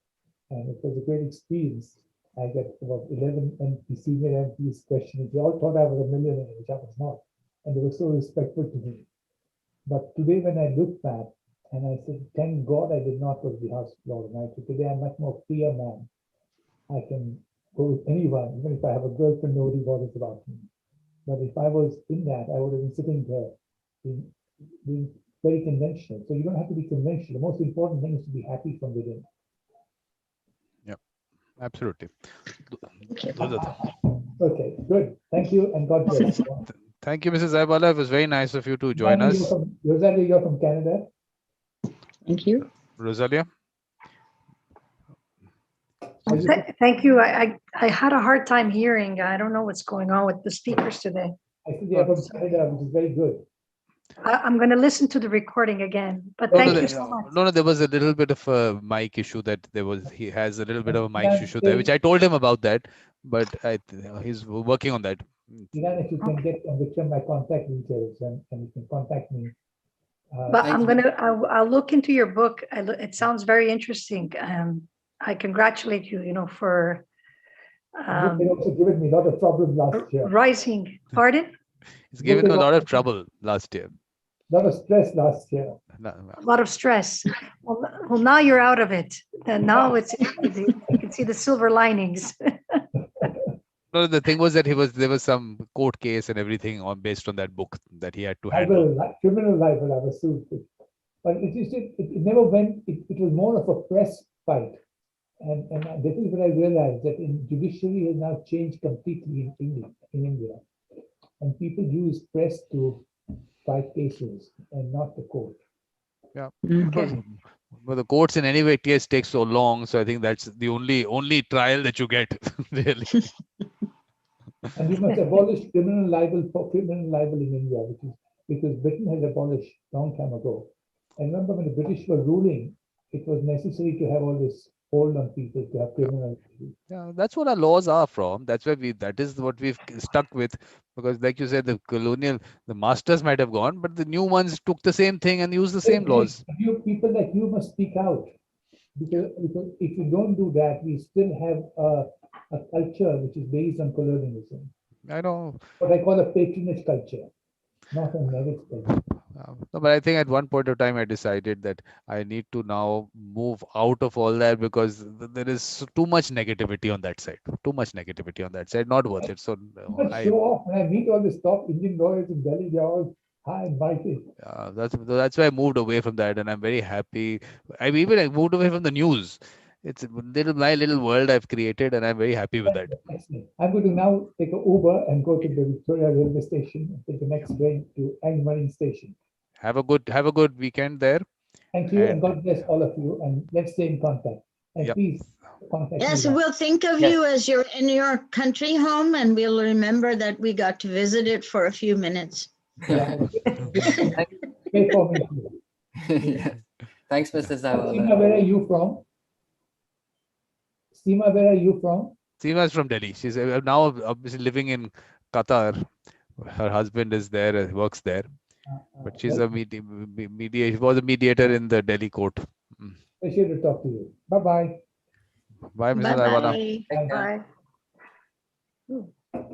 And it was a great experience. I got about 11 senior MPs questioning. They all thought I was a millionaire, which I was not. And they were so respectful to me. But today, when I look back, and I said, thank God I did not go to the House of Lords. And today I'm much more freer man. I can go with anyone, even if I have a girlfriend, nobody bothers about me. But if I was in that, I would have been sitting there being very conventional. So you don't have to be conventional. The most important thing is to be happy from within. Yeah, absolutely. Okay, good. Thank you, and God bless. Thank you, Mrs. Zaiwalla. It was very nice of you to join us. Rosalia, you're from Canada. Thank you. Rosalia? Thank you. I had a hard time hearing. I don't know what's going on with the speakers today. I think they are from Canada, which is very good. I'm going to listen to the recording again, but thank you so much. No, there was a little bit of a mic issue he has a little bit of a mic issue there, which I told him about that, but he's working on that. If you can get Vikram my contact details and you can contact me. But I'll look into your book. It sounds very interesting. I congratulate you, for they also given me a lot of problems last year. Rising. Pardon? It's given me a lot of trouble last year. A lot of stress last year. A lot of stress. Well, now you're out of it. And now you can see the silver linings. No, the thing was that there was some court case and everything based on that book that he had to handle. Criminal libel, I was sued. But it never went. It was more of a press fight. And this is what I realized, that in judiciary has now changed completely in India. And people use press to fight cases and not the court. Yeah. Okay. But the courts in any way takes so long. So I think that's the only trial that you get, really. And we must abolish criminal libel in India, because Britain has abolished long time ago. And remember, when the British were ruling, it was necessary to have all this hold on people to have criminal. Yeah, that's what our laws are from. That is what we've stuck with, because like you said, the masters might have gone, but the new ones took the same thing and used the same laws. People like you must speak out, because if you don't do that, we still have a culture which is based on colonialism. I know. What I call a patronage culture, not a merit culture. No, but I think at one point of time I decided that I need to now move out of all that, because there is too much negativity on that side. Not worth it. So show off. When I meet all the top Indian lawyers in Delhi, they're all high and mighty. That's why I moved away from that, and I'm very happy. I moved away from the news. It's my little world I've created, and I'm very happy with that. Excellent. I'm going to now take an Uber and go to the Victoria railway station and take the next train to Angmering station. Have a good weekend there. Thank you, and And God bless all of you. And let's stay in contact. And Yep. please contact Yes, me. we'll think of Yes. you as you're in your country home, and we'll remember that we got to visit it for a few minutes. Yeah, great for me too. Yeah. Thanks, Mr. Seema, Zaiwalla. where are you from? Seema, where are you from? Seema is from Delhi. She's now obviously living in Qatar. Her husband is there, works there. But she's a she was a mediator in the Delhi court. Pleasure to talk to you. Bye-bye. Bye, Mr. Zaiwalla. Bye-bye. Take care. Bye.